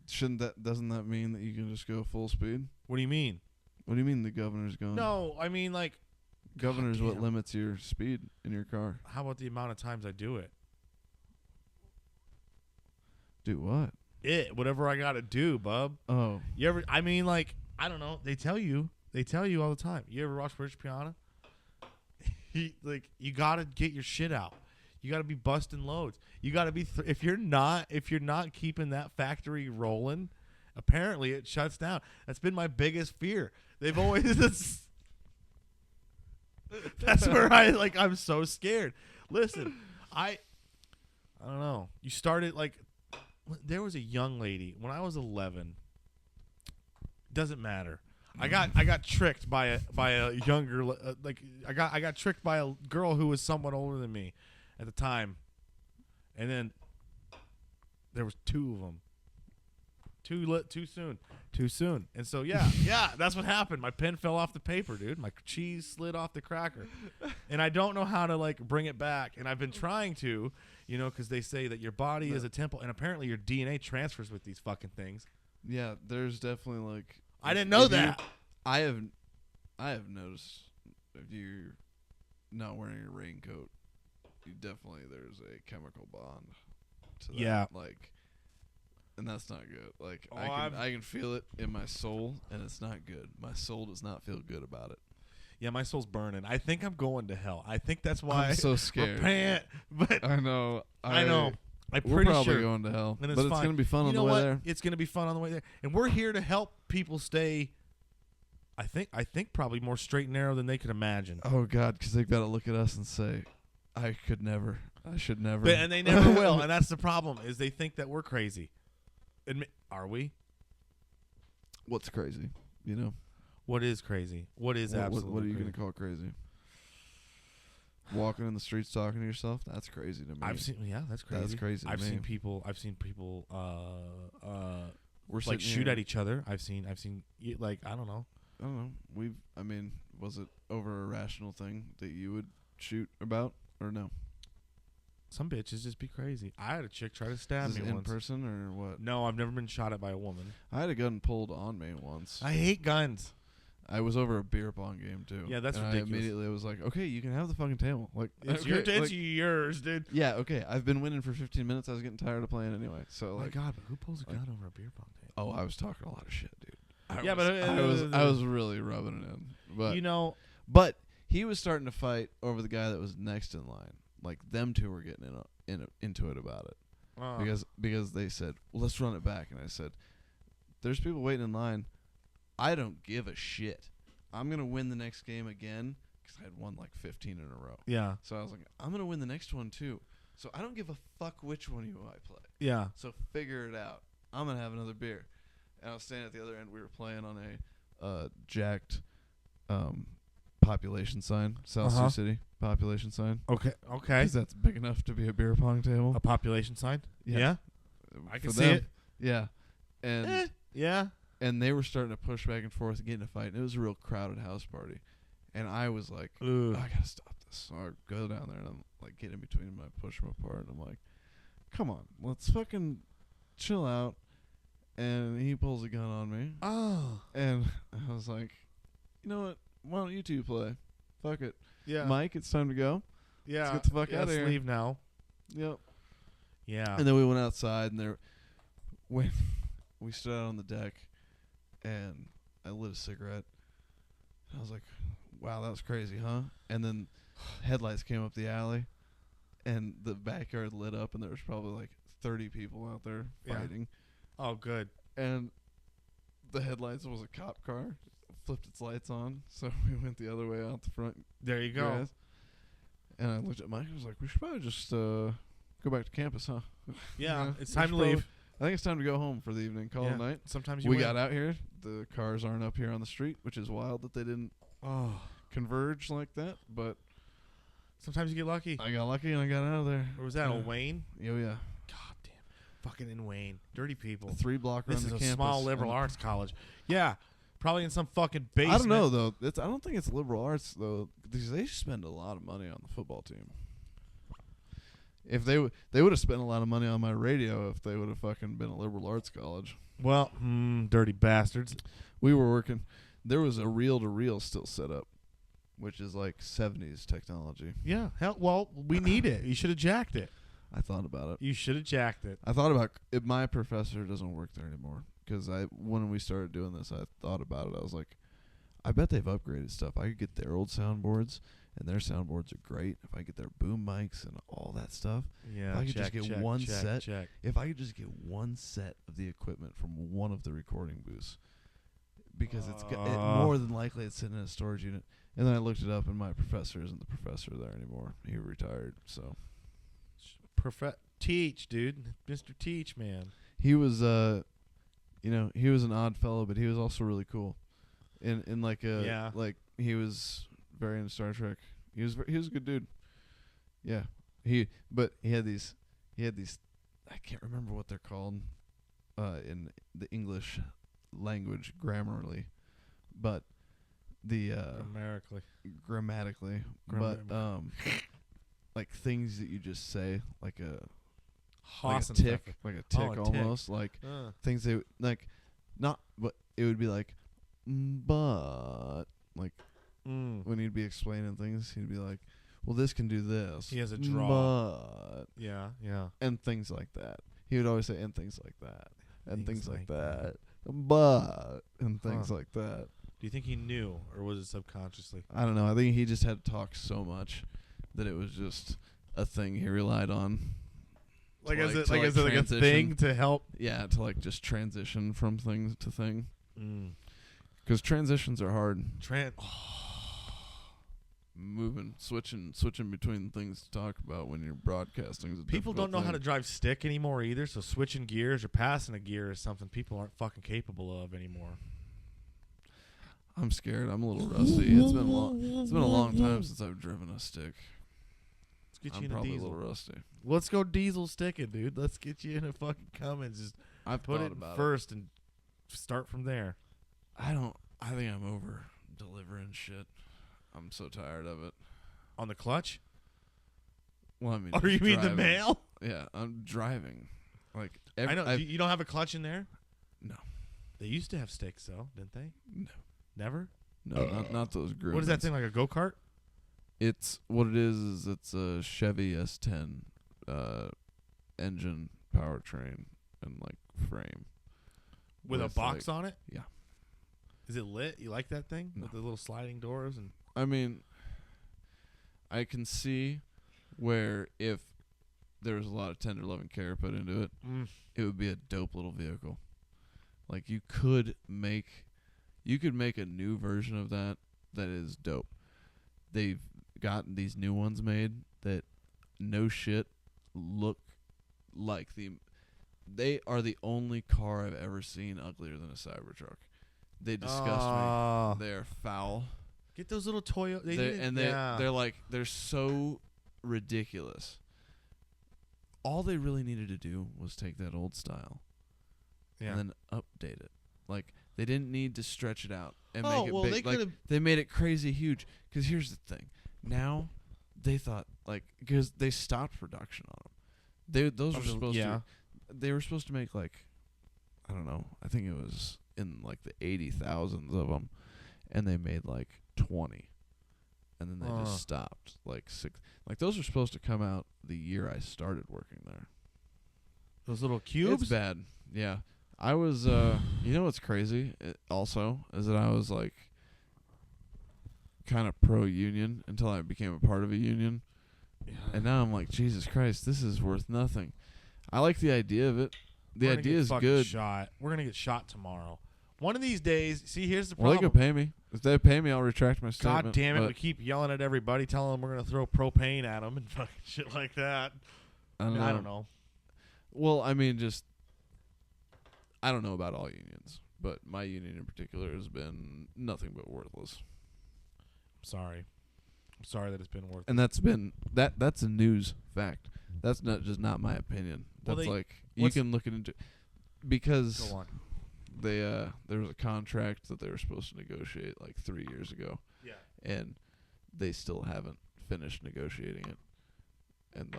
Doesn't that mean that you can just go full speed? What do you mean? What do you mean the governor's gone? No, I mean like Governor's what damn. limits your speed in your car. How about the amount of times I do it? Do what? Whatever I gotta do, bub. Oh. You ever? I mean, like, I don't know. They tell you all the time. You ever watch Rich Piana? You gotta get your shit out. You gotta be busting loads. You gotta be. If you're not keeping that factory rolling, apparently it shuts down. That's been my biggest fear. They've always. That's where I'm so scared. Listen, I don't know. You started like. There was a young lady when I was 11. Doesn't matter. I got tricked by a younger I got tricked by a girl who was somewhat older than me at the time, and then there was two of them. Too soon. And so yeah, that's what happened. My pen fell off the paper, dude. My cheese slid off the cracker, and I don't know how to like bring it back. And I've been trying to, because they say that your body is a temple, and apparently your DNA transfers with these fucking things. Yeah, there's definitely like. I didn't know that. I have noticed if you're not wearing a raincoat, there's a chemical bond to that. Yeah. Like. And that's not good. Like, Oh, I can feel it in my soul, and it's not good. My soul does not feel good about it. Yeah, my soul's burning. I think I'm going to hell. I think that's why I'm so scared. Repent, but I know. I know. I'm We're pretty probably sure. going to hell, And but it's going to be fun on the way there. It's going to be fun on the way there, and we're here to help people stay. I think probably more straight and narrow than they could imagine. Oh God, because they've got to look at us and say, "I could never. I should never." And they never will, and that's the problem. Is they think that we're crazy. Are we? What's crazy? What is crazy? What is absolutely? What are you crazy? going to call crazy? Walking in the streets talking to yourself? That's crazy to me. That's crazy. That's crazy. I've to seen me. people. We're like sitting shoot here- at each other. I've seen like I don't know. I don't know. Was it over a rational thing that you would shoot about or no? Some bitches just be crazy. I had a chick try to stab Is me it in once. person or what? No, I've never been shot at by a woman. I had a gun pulled on me once. I hate guns. I was over a beer pong game too. Yeah, that's and ridiculous. I immediately was like, okay, you can have the fucking table. Like, It's okay, yours, dude. yeah, okay. I've been winning for 15 minutes. I was getting tired of playing anyway. So Oh my like, God, but who pulls a gun over a beer pong table? oh, I was talking a lot of shit, dude. I I was really rubbing it in. But but he was starting to fight over the guy that was next in line. Like them two were getting into it about it. Because they said, well, let's run it back. And I said, there's people waiting in line. I don't give a shit. I'm going to win the next game again because I had won like 15 in a row. Yeah. So I was like, I'm going to win the next one too. So I don't give a fuck which one of you I play. Yeah. So figure it out. I'm going to have another beer. And I was standing at the other end. We were playing on a jacked population sign, South Sioux City population sign. Okay. Because that's big enough to be a beer pong table. A population sign? Yeah. I can see it. Yeah. And yeah. And they were starting to push back and forth and get in a fight. And it was a real crowded house party. And I was like, I got to stop this. So I go down there and I'm like, get in between them. I push them apart. And I'm like, come on, let's fucking chill out. And he pulls a gun on me. Oh. And I was like, you know what? Why don't you two play? Fuck it. Yeah. Mike, it's time to go. Yeah. Let's get the fuck out of here. Let's leave now. Yep. Yeah. And then we went outside, and when we stood out on the deck, and I lit a cigarette. And I was like, wow, that was crazy, huh? And then headlights came up the alley, and the backyard lit up, and there was probably like 30 people out there fighting. Oh, good. And the headlights was a cop car. Flipped its lights on, so we went the other way out the front. There you go. Grass. And I looked at Mike. I was like, we should probably just go back to campus, huh? Yeah, it's time to leave. I think it's time to go home for the evening. Call it a night. Sometimes we got out here. The cars aren't up here on the street, which is wild that they didn't converge like that. But sometimes you get lucky. I got lucky and I got out of there. Or was that old Wayne? Oh, yeah. God damn. Fucking in Wayne. Dirty people. 3 block around the campus. This is a small liberal arts college. Yeah. Probably in some fucking basement. I don't know, though. I don't think it's liberal arts, though, because they spend a lot of money on the football team. If they would have spent a lot of money on my radio if they would have fucking been a liberal arts college. Well, dirty bastards. We were working. There was a reel-to-reel still set up, which is like 70s technology. Yeah. Hell, well, we need it. You should have jacked it. I thought about it. You should have jacked it. I thought about it. My professor doesn't work there anymore. Because when we started doing this, I thought about it. I was like, I bet they've upgraded stuff. I could get their old soundboards, and their soundboards are great. If I get their boom mics and all that stuff, yeah. If I could just get one set. If I could just get one set of the equipment from one of the recording booths, because it's more than likely it's sitting in a storage unit. And then I looked it up, and my professor isn't the professor there anymore. He retired. So, Teach, dude, Mr. Teach, man. He was he was an odd fellow, but he was also really cool. In like like he was very into Star Trek. He was a good dude. Yeah. He had these I can't remember what they're called in the English language grammarly, but the grammatically, but like things that you just say like a tick, almost like things they like, not, but it would be like, but like when he'd be explaining things, he'd be like, well, this can do this. He has a draw. But yeah, and things like that. He would always say, and things like that, and things like that, but and things like that. Do you think he knew, or was it subconsciously? I don't know. I think he just had to talk so much that it was just a thing he relied on. Like is it like a thing to help? Yeah, to like just transition from thing to thing. Because transitions are hard. Switching between things to talk about when you're broadcasting is a people don't know thing. how to drive stick anymore either. So switching gears or passing a gear is something people aren't fucking capable of anymore. I'm scared. I'm a little rusty. It's been a long time since I've driven a stick. Let's get you I'm in a probably diesel. A little rusty. Let's go diesel sticking, dude. Let's get you in a fucking Cummins. Just put it first and start from there. I think I'm over delivering shit. I'm so tired of it. On the clutch? Well, I mean, or you mean the mail? Yeah, I'm driving. Like I know. You don't have a clutch in there? No. They used to have sticks, though, didn't they? No. Never? No, not those grooves. What is that thing, like a go-kart? It's what it is it's a Chevy S10 engine, powertrain, and like frame. With a box on it? Yeah. Is it lit? You like that thing? No. With the little sliding doors? And I mean, I can see where if there was a lot of tender love and care put into it, it would be a dope little vehicle. Like you could make a new version of that is dope. They've gotten these new ones made that no shit look like they are the only car I've ever seen uglier than a Cybertruck. They disgust me. They're foul. Get those little Toyota. They're so ridiculous. All they really needed to do was take that old style and then update it. Like, they didn't need to stretch it out and make it big. They made it crazy huge. Because here's the thing. Now, they thought, because they stopped production on them. They were supposed to make, I don't know, I think it was in, the 80,000s of them. And they made, 20. And then they just stopped. 6. Those were supposed to come out the year I started working there. Those little cubes? It's bad. Yeah. I was, you know what's crazy also is that I was, kind of pro-union until I became a part of a union. Yeah. And now I'm like, Jesus Christ, this is worth nothing. I like the idea of it. The idea is good. We're going to get shot tomorrow. One of these days, see, here's the problem. Well, they could pay me. If they pay me, I'll retract my statement. God damn it, we keep yelling at everybody, telling them we're going to throw propane at them and fucking shit like that. I don't know. Well, I mean, I don't know about all unions, but my union in particular has been nothing but worthless. I'm sorry that it's been worthless. And that's a news fact. That's not my opinion. That's you can look into because go on. There was a contract that they were supposed to negotiate 3 years ago. Yeah. And they still haven't finished negotiating it. And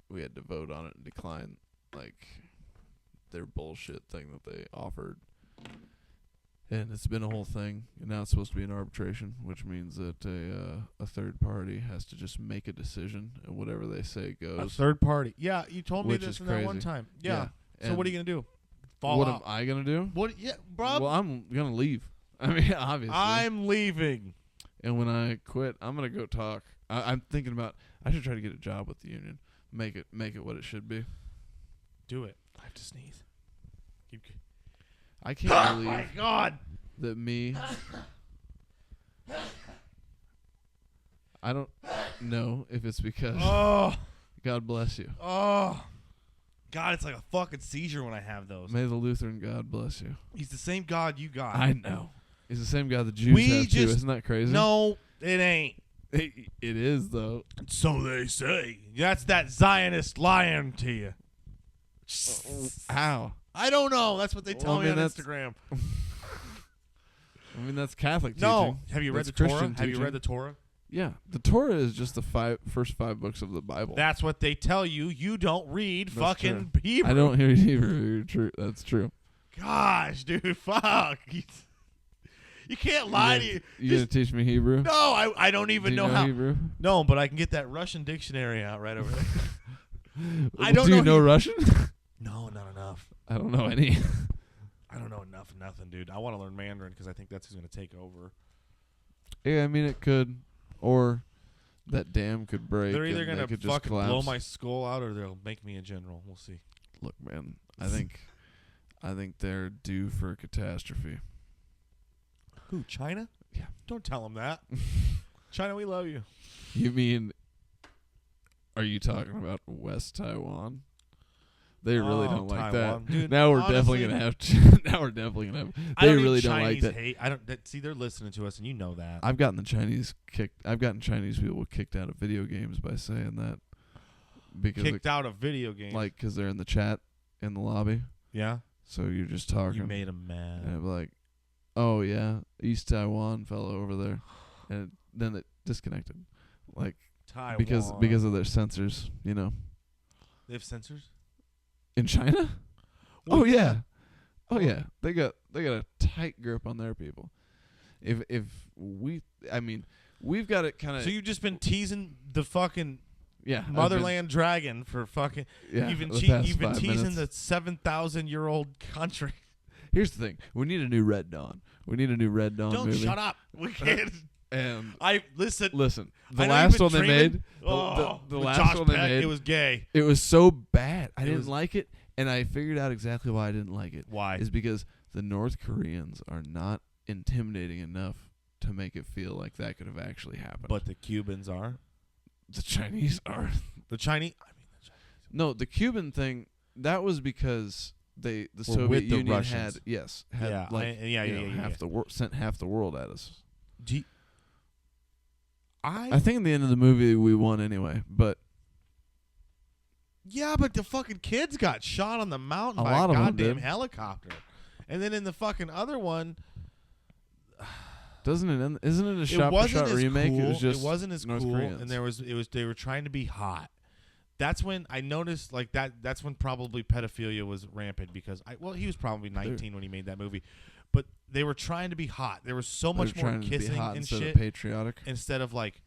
we had to vote on it and decline their bullshit thing that they offered. And it's been a whole thing. And now it's supposed to be an arbitration, which means that a third party has to just make a decision, and whatever they say goes. A third party. Yeah, you told me this in that one time. Yeah. So what are you going to do? What am I going to do? What? Yeah, bro. Well, I'm going to leave. I mean, obviously. I'm leaving. And when I quit, I'm going to go talk. I'm thinking about, I should try to get a job with the union. Make it what it should be. Do it. I have to sneeze. I can't believe my God. That me. I don't know if it's because. Oh. God bless you. Oh. God, it's like a fucking seizure when I have those. May the Lutheran God bless you. He's the same God you got. I know. He's the same God the Jews have too. Isn't that crazy? No, it ain't. It is, though. So they say. That's that Zionist lying to you. How? I don't know. That's what they tell me on Instagram. I mean, that's Catholic teaching. No. Have you read the Christian Torah? teaching. Have you read the Torah? Yeah. The Torah is just the first 5 books of the Bible. That's what they tell you. You don't read fucking Hebrew. I don't hear Hebrew. True. That's true. Gosh, dude. Fuck. You can't lie to you. You going to teach me Hebrew? No, I don't even know how. Hebrew? No, but I can get that Russian dictionary out right over there. Do you know Russian? No, not enough. I don't know any. I don't know enough of nothing, dude. I want to learn Mandarin because I think that's who's going to take over. Yeah, I mean, it could. Or that dam could break. They're either going to fucking collapse. blow my skull out or they'll make me a general. We'll see. Look, man, I think they're due for a catastrophe. Who, China? Yeah. Don't tell them that. China, we love you. You mean, are you talking about West Taiwan? They really don't like Taiwan. that. Dude, now we're definitely gonna have. Now we're definitely gonna have. They really don't like that. Hate. See, they're listening to us, and you know that. I've gotten Chinese people kicked out of video games by saying that. Because kicked out of video games, because they're in the chat in the lobby. Yeah. So you're just talking. You made them mad. And I'm like, oh yeah, East Taiwan fella over there, and then it disconnected, Taiwan. because of their sensors, you know. They have sensors in China. Oh yeah, they got a tight grip on their people. We've got it kind of. So you've just been teasing the fucking motherland dragon for fucking. You've been teasing the 7,000-year-old country. Here's the thing: we need a new Red Dawn. We need a new Red Dawn movie. Don't shut up. We can't. And I listen. The I know last you've one been they dreaming. made, the With last Josh one they Peck, made, it was gay. it was so bad. I It didn't was- like it, and I figured out exactly why I didn't like it. Why? Is because the North Koreans are not intimidating enough to make it feel like that could have actually happened. But the Cubans are. The Chinese are. The Chinese. No, the Cuban thing, that was because the We're Soviet with the Union Russians. had Yeah, like yeah, you know, half the sent half the world at us. I think in the end of the movie we won anyway, but yeah, but the fucking kids got shot on the mountain A by lot a of 'em goddamn did. helicopter, and then in the fucking other one, doesn't it end, isn't it a it shot for wasn't shot as remake? cool. It was just wasn't as North cool, Koreans. and they were trying to be hot. That's when I noticed like that's when probably pedophilia was rampant because he was probably 19 when he made that movie, but they were trying to be hot. There was so much more trying to be kissing hot and instead shit of patriotic. instead of like.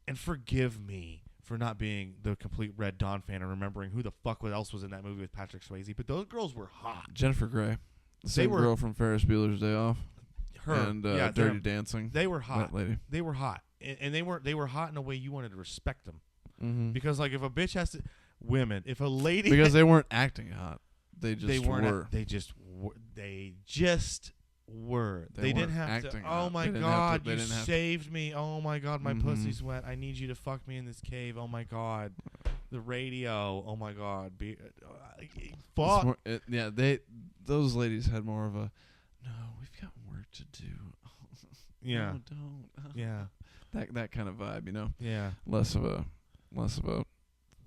And forgive me for not being the complete Red Dawn fan and remembering who the fuck else was in that movie with Patrick Swayze, but those girls were hot. Jennifer Grey, the same girl from Ferris Bueller's Day Off, Her and Dirty Dancing. They were hot. That lady. They were hot, and they were hot in a way you wanted to respect them. Mm-hmm. Because like if a bitch has to, if a lady because they weren't acting hot, they just were. They just were. They didn't weren't have acting to. hot. Oh my They didn't have God, to- you they didn't have to- saved me. Oh my God, my Mhm. pussy's wet. I need you to fuck me in this cave. Oh my God, the radio. Oh my God, It's fuck. more- those ladies had more of a. No, we've got work to do. Yeah, No, don't. yeah, That kind of vibe, you know. yeah. Less of a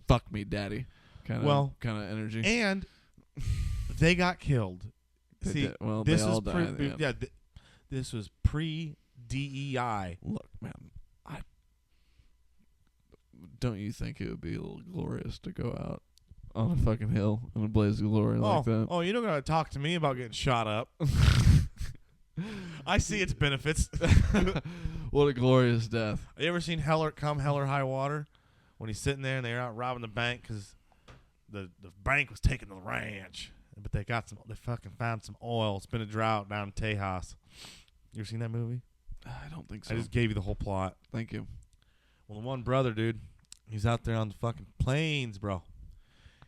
fuck me daddy kind of energy. And they got killed. See, they this all is died in the end. this was pre-DEI. Look, man, don't you think it would be a little glorious to go out on a fucking hill in a blaze of glory like that? Oh, you don't gotta talk to me about getting shot up. I see its benefits. What a glorious death! You ever seen Hell or High Water? When he's sitting there and they're out robbing the bank because the bank was taken to the ranch, but they fucking found some oil. It's been a drought down in Tejas. You ever seen that movie? I don't think so. I just gave you the whole plot. Thank you. Well, the one brother, dude, he's out there on the fucking plains, bro.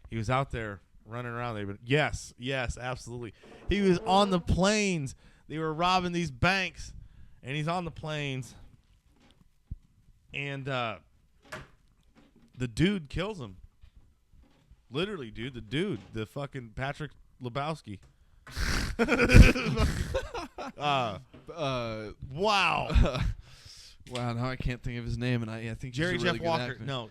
He was out there running around there. But yes, absolutely. He was on the plains. They were robbing these banks, and he's on the plains. And the dude kills him. Literally, dude. The fucking Patrick Lebowski. Wow. Wow, now I can't think of his name, and I think Jerry he's a really Jeff good Walker. actor. No,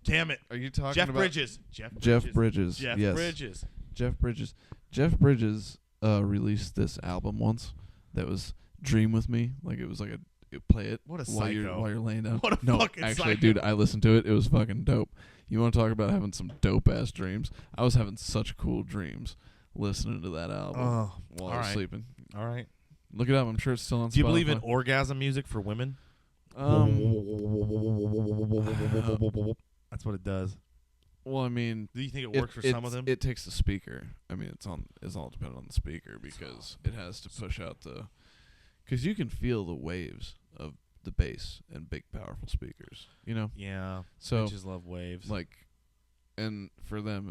damn it. Are you talking Jeff about Bridges. Jeff Bridges? Jeff Yes. Bridges. Jeff Bridges. Jeff Bridges released this album once that was "Dream with Me." Like it was like play it What a while psycho. you're laying down. What a no, fucking actually, psycho. dude, I listened to it. It was fucking dope. You want to talk about having some dope ass dreams? I was having such cool dreams listening to that album while I was sleeping. All right. Look it up. I'm sure it's still on Spotify. Do you believe in orgasm music for women? That's what it does. Well, I mean, Do you think it works for some of them? It takes the speaker. I mean, it's all dependent on the speaker because it has to push out because you can feel the waves of the bass and big powerful speakers. You know. Yeah. So bitches love waves. like, and for them,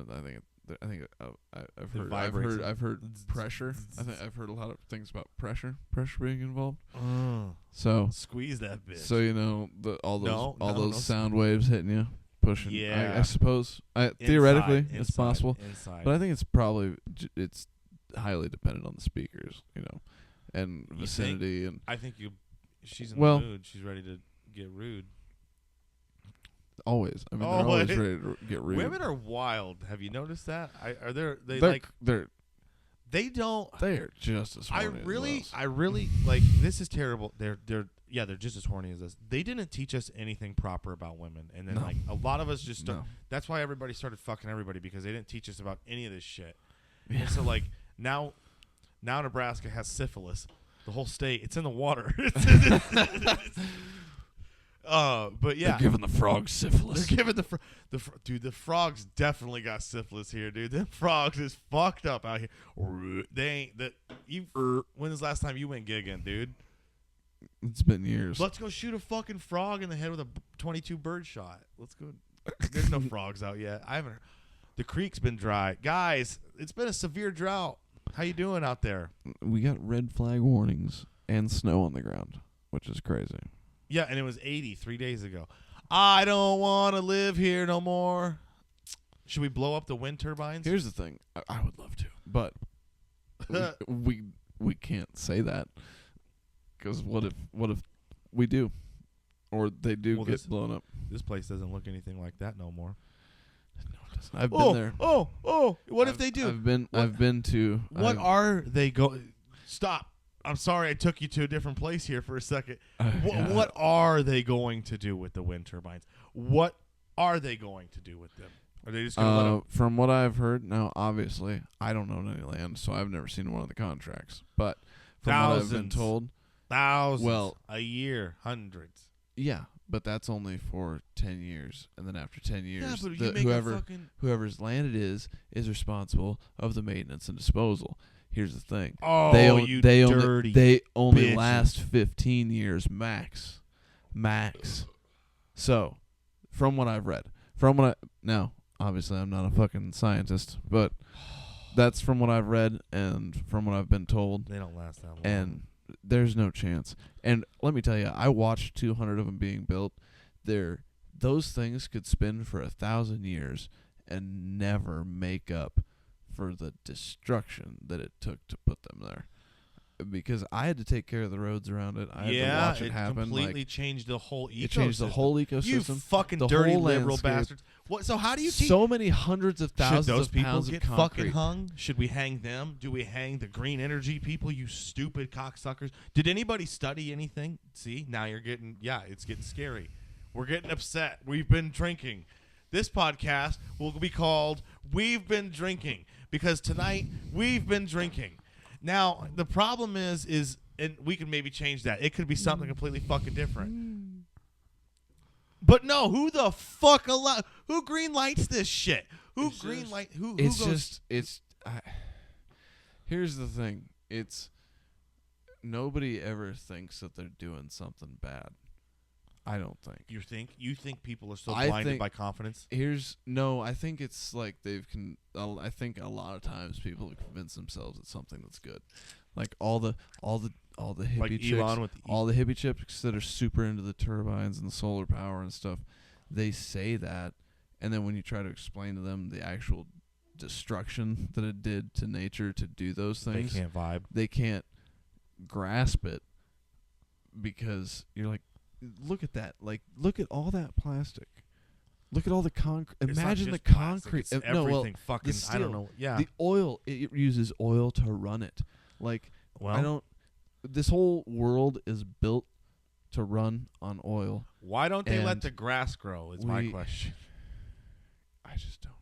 I've heard vibrates I've heard pressure. I think I've heard a lot of things about pressure being involved. So Squeeze that bitch. So you know all those no sound waves hitting you, pushing. Yeah. I suppose theoretically it's inside, possible, Inside. but I think it's probably it's highly dependent on the speakers, you know, and You vicinity and. I think she's in Well- the mood. She's ready to get rude. Always. I mean, they're always ready to get rude. Women are wild. Have you noticed that? They don't. They're just as horny as us. I really like. This is terrible. They're just as horny as us. They didn't teach us anything proper about women, and then No. like a lot of us just. No. That's why everybody started fucking everybody because they didn't teach us about any of this shit. Yeah. And so like now Nebraska has syphilis. The whole state. It's in the water. But yeah, They're giving the frogs syphilis. they're giving dude. The frogs definitely got syphilis here, dude. The frogs is fucked up out here. They ain't that. When was the last time you went gigging, dude? It's been years. Let's go shoot a fucking frog in the head with a 22 bird shot. Let's go. There's no frogs out yet. I haven't. The creek's been dry, guys. It's been a severe drought. How you doing out there? We got red flag warnings and snow on the ground, which is crazy. Yeah, and it was 80 3 days ago. I don't want to live here no more. Should we blow up the wind turbines? Here's the thing. I would love to, but we can't say that because what if we do, or they do get blown up? This place doesn't look anything like that no more. No, it doesn't. I've been there. What if they do? I've been to. What are they going? Stop. I'm sorry I took you to a different place here for a second. What are they going to do with the wind turbines? What are they going to do with them? Are they just going to let them? From what I've heard, now obviously I don't own any land, so I've never seen one of the contracts. But from what I've been told, thousands a year, hundreds. Yeah, but that's only for 10 years, and then after 10 years, but you make whoever's land it is responsible of the maintenance and disposal. Here's the thing: Oh, they dirty only bitches. last 15 years max. So, from what I've read, now obviously I'm not a fucking scientist, but that's from what I've read and from what I've been told. They don't last that long. And there's no chance. And let me tell you, I watched 200 of them being built. Those things could spin for 1,000 years and never make up for the destruction that it took to put them there. Because I had to take care of the roads around it. I had to watch it happen. Completely changed the whole ecosystem. It changed the whole ecosystem. You fucking the dirty whole liberal landscape. bastards. What? So how do you teach? So many hundreds of thousands Should those of people pounds get of concrete. fucking hung? Should we hang them? Do we hang the green energy people? You stupid cocksuckers. Did anybody study anything? See, now you're getting. Yeah, it's getting scary. We're getting upset. We've been drinking. This podcast will be called "We've Been Drinking" because tonight we've been drinking. Now the problem is, and we can maybe change that. It could be something completely fucking different. But no, who the fuck who green lights this shit? Who It's green just- light? Who It's goes? just here's the thing. It's nobody ever thinks that they're doing something bad. I don't think. You think people are so I blinded think- by confidence? I think it's like I think a lot of times people convince themselves it's something that's good. Like all the hippie Like chicks, Elon with all the hippie chicks that are super into the turbines and the solar power and stuff, they say that, and then when you try to explain to them the actual destruction that it did to nature to do those things, They can't vibe. they can't grasp it because you're like, look at that, like look at all that plastic, look at all the concrete. Imagine the concrete. It's everything fucking. the I don't steel, know. Yeah. the oil. It uses oil to run it. Like Well, this whole world is built to run on oil. why don't they let and the grass grow? Is my question. I just don't.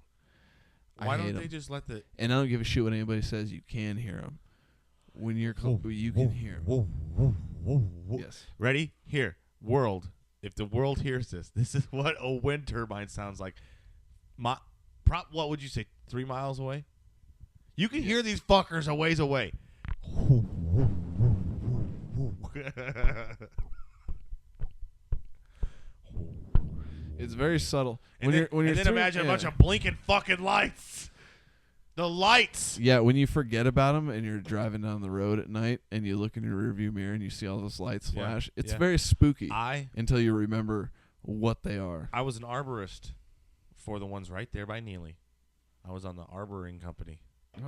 Why don't hate they 'em. just let the? And I don't give a shit what anybody says. You can hear them when you're you can hear 'em. Yes. Ready? Here, world. If the world hears this is what a wind turbine sounds like. What would you say? 3 miles away? You can hear these fuckers a ways away. It's very subtle. And then imagine a bunch of blinking fucking lights. The lights. Yeah, when you forget about them and you're driving down the road at night and you look in your rearview mirror and you see all those lights Yeah, flash, it's yeah. very spooky I until you remember what they are. was an arborist for the ones right there by Neely. I was on the arboring company.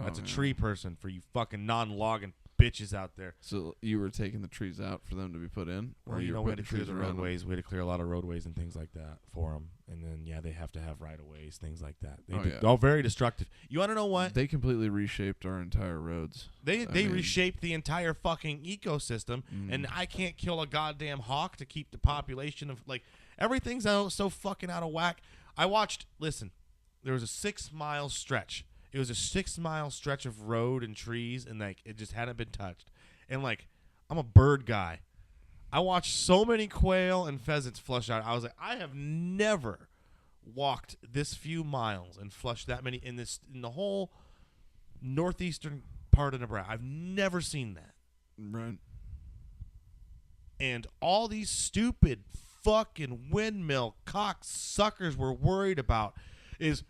That's a tree person for you fucking non-logging bitches out there. So you were taking the trees out for them to be put in? Well, you were we had to putting clear the trees around them? roadways. We had to clear a lot of roadways and things like that for them. And then, yeah, they have to have right-of-ways, things like that. Oh, yeah. Very destructive. You want to know what? They completely reshaped our entire roads. They I mean- reshaped the entire fucking ecosystem, and I can't kill a goddamn hawk to keep the population of, like, everything's so fucking out of whack. Listen, there was a 6-mile stretch. It was a 6-mile stretch of road and trees, and, like, it just hadn't been touched. And, like, I'm a bird guy. I watched so many quail and pheasants flush out. I was like, I have never walked this few miles and flushed that many in the whole northeastern part of Nebraska. I've never seen that. Right. And all these stupid fucking windmill cocksuckers were worried about is,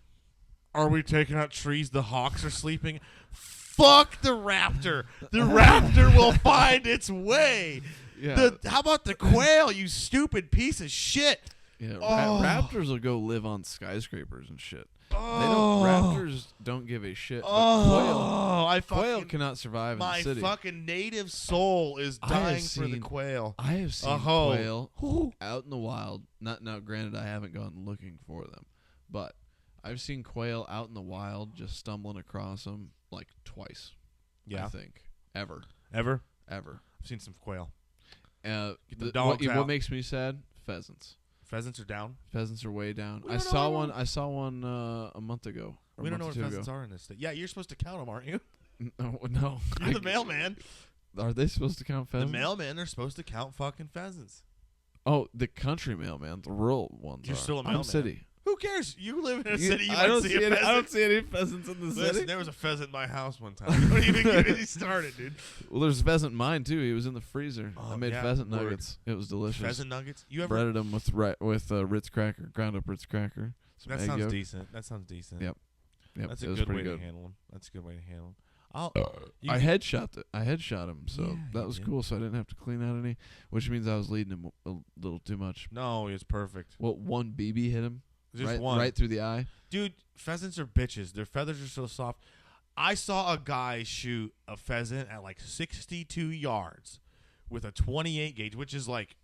are we taking out trees? The hawks are sleeping. Fuck the raptor. The raptor will find its way. Yeah. How about the quail, you stupid piece of shit? Yeah, raptors will go live on skyscrapers and shit. Oh. Raptors don't give a shit. But quail cannot survive in the city. My fucking native soul is dying for the quail. I have seen quail out in the wild. Now, granted, I haven't gone looking for them, but I've seen quail out in the wild just stumbling across them like twice. Yeah, I think ever. I've seen some quail. Get the dogs out. What makes me sad? Pheasants. Pheasants are down. Pheasants are way down. I saw one a month ago. We don't know what pheasants are in this state. Yeah, you're supposed to count them, aren't you? No. You're the mailman. Are they supposed to count pheasants? The mailmen are supposed to count fucking pheasants. Oh, the country mailman, the rural ones. You're still a mailman. I'm city. Who cares? You live in a city. You I don't see any pheasants in the city. There was a pheasant in my house one time. Don't even get me started, dude. Well, there's a pheasant in mine too. He was in the freezer. I made pheasant word. nuggets. It was delicious. Pheasant nuggets. You ever breaded them with Ritz cracker, ground up Ritz cracker. That sounds decent. That sounds decent. Yep. That's a good way to handle them. That's a good way to handle them. I headshot him, so that was cool. So I didn't have to clean out any, which means I was leading him a little too much. No, he was perfect. Well, one BB hit him. Just one. Right through the eye. Dude, pheasants are bitches. Their feathers are so soft. I saw a guy shoot a pheasant at like 62 yards with a 28 gauge, which is like,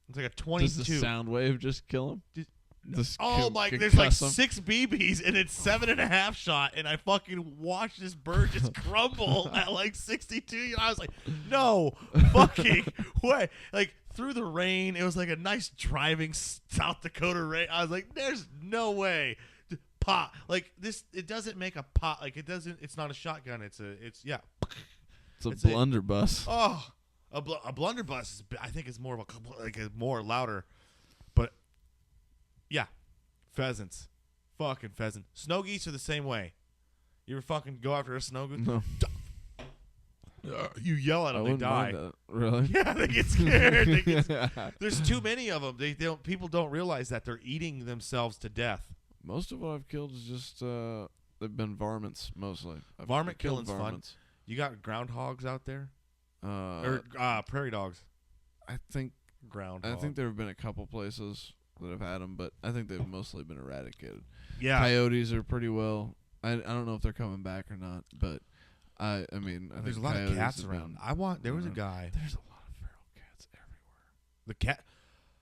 it's like a 22. Does the sound wave just kill him? There's like 6 BBs and it's 7.5 shot, and I fucking watched this bird just crumble at like 62. I was like, no fucking way. Like, through the rain, it was like a nice driving South Dakota rain. I was like, there's no way. Pop. Like, this, it doesn't make a pop. Like, it's not a shotgun. It's a blunderbuss. A blunderbuss is, I think, is more of a more louder. But yeah, pheasants, fucking pheasant. Snow geese are the same way. You ever fucking go after a snow goose? No. You yell at them, they die. Really? Yeah, they get scared. There's too many of them. People don't realize that they're eating themselves to death. Most of what I've killed is just they've been varmints mostly. Varmint killing's fun. You got groundhogs out there, or prairie dogs. I think groundhog. I think there have been a couple places that have had them, but I think they've mostly been eradicated. Yeah, coyotes are pretty well. I don't know if they're coming back or not, but I mean, I there's a think lot of cats around. There was a guy. There's a lot of feral cats everywhere. The cat.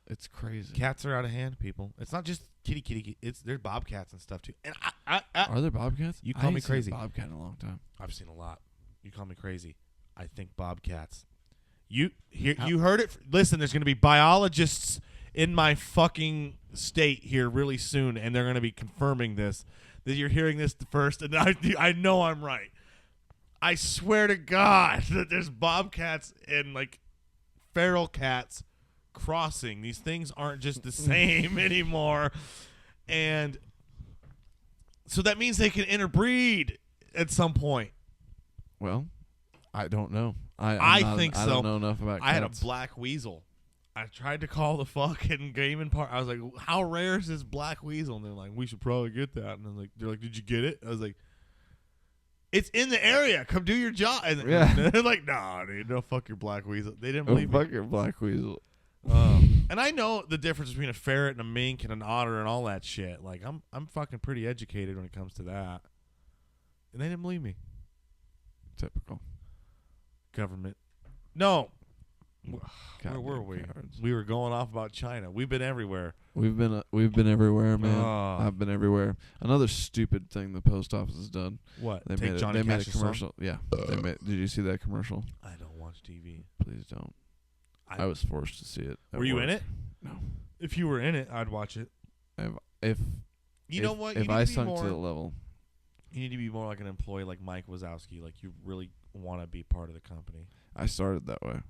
It's crazy. Cats are out of hand, people. It's not just kitty. There's bobcats and stuff too. And are there bobcats? You call me crazy. I haven't seen a bobcat in a long time. I've seen a lot. You call me crazy. I think bobcats. You heard it. Listen, there's going to be biologists in my fucking state here really soon, and they're going to be confirming this. That you're hearing this first, and I know I'm right. I swear to God that there's bobcats and like feral cats crossing. These things aren't just the same anymore, and so that means they can interbreed at some point. Well, I don't know. I think so. I don't know enough about cats. I had a black weasel. I tried to call the fucking game and park. I was like, how rare is this black weasel? And they're like, we should probably get that. And they're like, did you get it? I was like, it's in the area. Come do your job. And they're like, nah, dude, no, fuck your black weasel. They didn't believe me. Fuck your black weasel. And I know the difference between a ferret and a mink and an otter and all that shit. Like, I'm fucking pretty educated when it comes to that. And they didn't believe me. Typical. Government. No. Where were we? Cards. We were going off about China. We've been everywhere. We've been everywhere, man. I've been everywhere. Another stupid thing the post office has done. What? They made a commercial. Yeah. Did you see that commercial? I don't watch TV. Please don't. I was forced to see it. Were you in it? No. If you were in it, I'd watch it. If I sunk to the level, you need to be more like an employee, like Mike Wazowski. Like, you really want to be part of the company. I started that way.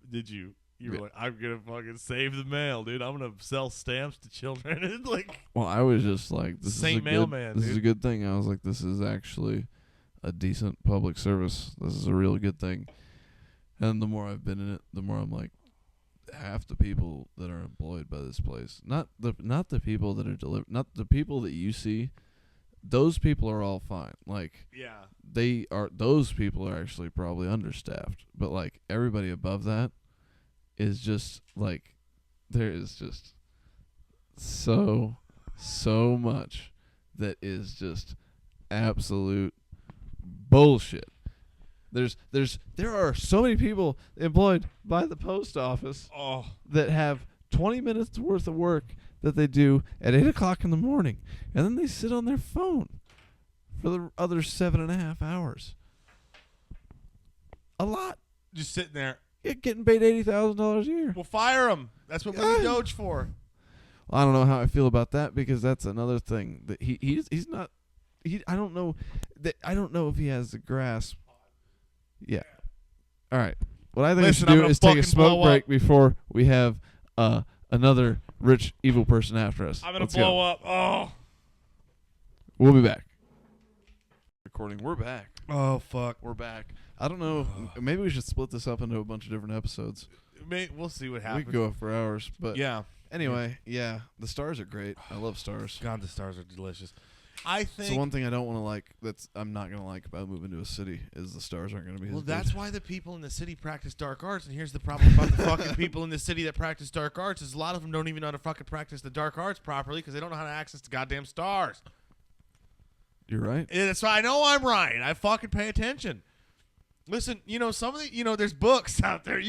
Did you? You were like, I'm gonna fucking save the mail, dude. I'm gonna sell stamps to children. And like, well, I was just like, this mailman. This is a good thing. I was like, this is actually a decent public service. This is a real good thing. And the more I've been in it, the more I'm like, half the people that are employed by this place, not the people that are not the people that you see, those people are all fine. Like, Yeah. those people are actually probably understaffed. But like everybody above that is just like, there is just so much that is just absolute bullshit. There are so many people employed by the post office that have 20 minutes worth of work that they do at 8 o'clock in the morning, and then they sit on their phone for the other 7.5 hours. A lot. Just sitting there. You're getting paid $80,000 a year. We'll fire him. That's what we need Doge for. I don't know how I feel about that, because that's another thing that he's not. I don't know if he has the grasp. Yeah. All right. What I think we should do is take a smoke break before we have another rich evil person after us. I'm gonna blow up. Oh. We'll be back. Recording. We're back. Oh fuck. We're back. I don't know. Maybe we should split this up into a bunch of different episodes. We'll see what happens. We could go for hours, but yeah. Anyway, yeah, the stars are great. I love stars. God, the stars are delicious. I think. So one thing I don't want to like, I'm not gonna like about moving to a city, is the stars aren't gonna be. Well, as that's good. why the people in the city practice dark arts. And here's the problem about the fucking people in the city that practice dark arts is a lot of them don't even know how to fucking practice the dark arts properly because they don't know how to access the goddamn stars. You're right. And that's why I know I'm right. I fucking pay attention. Listen, some of the, there's books out there.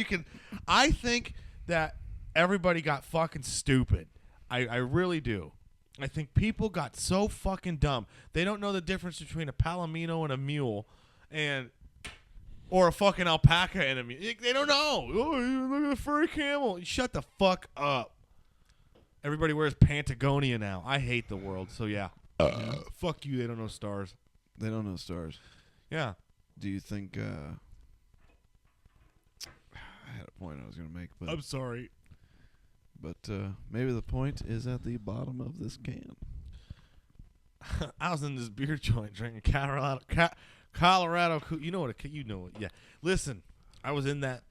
I think that everybody got fucking stupid. I really do. I think people got so fucking dumb. They don't know the difference between a palomino and a mule, or a fucking alpaca and a mule. They don't know. Oh, look at the furry camel. Shut the fuck up. Everybody wears Patagonia now. I hate the world. So yeah. Fuck you. They don't know stars. They don't know stars. Yeah. Do you think? I had a point I was gonna make, but I'm sorry. But maybe the point is at the bottom of this can. I was in this beer joint drinking Colorado. You know what? Yeah. Listen, I was in that.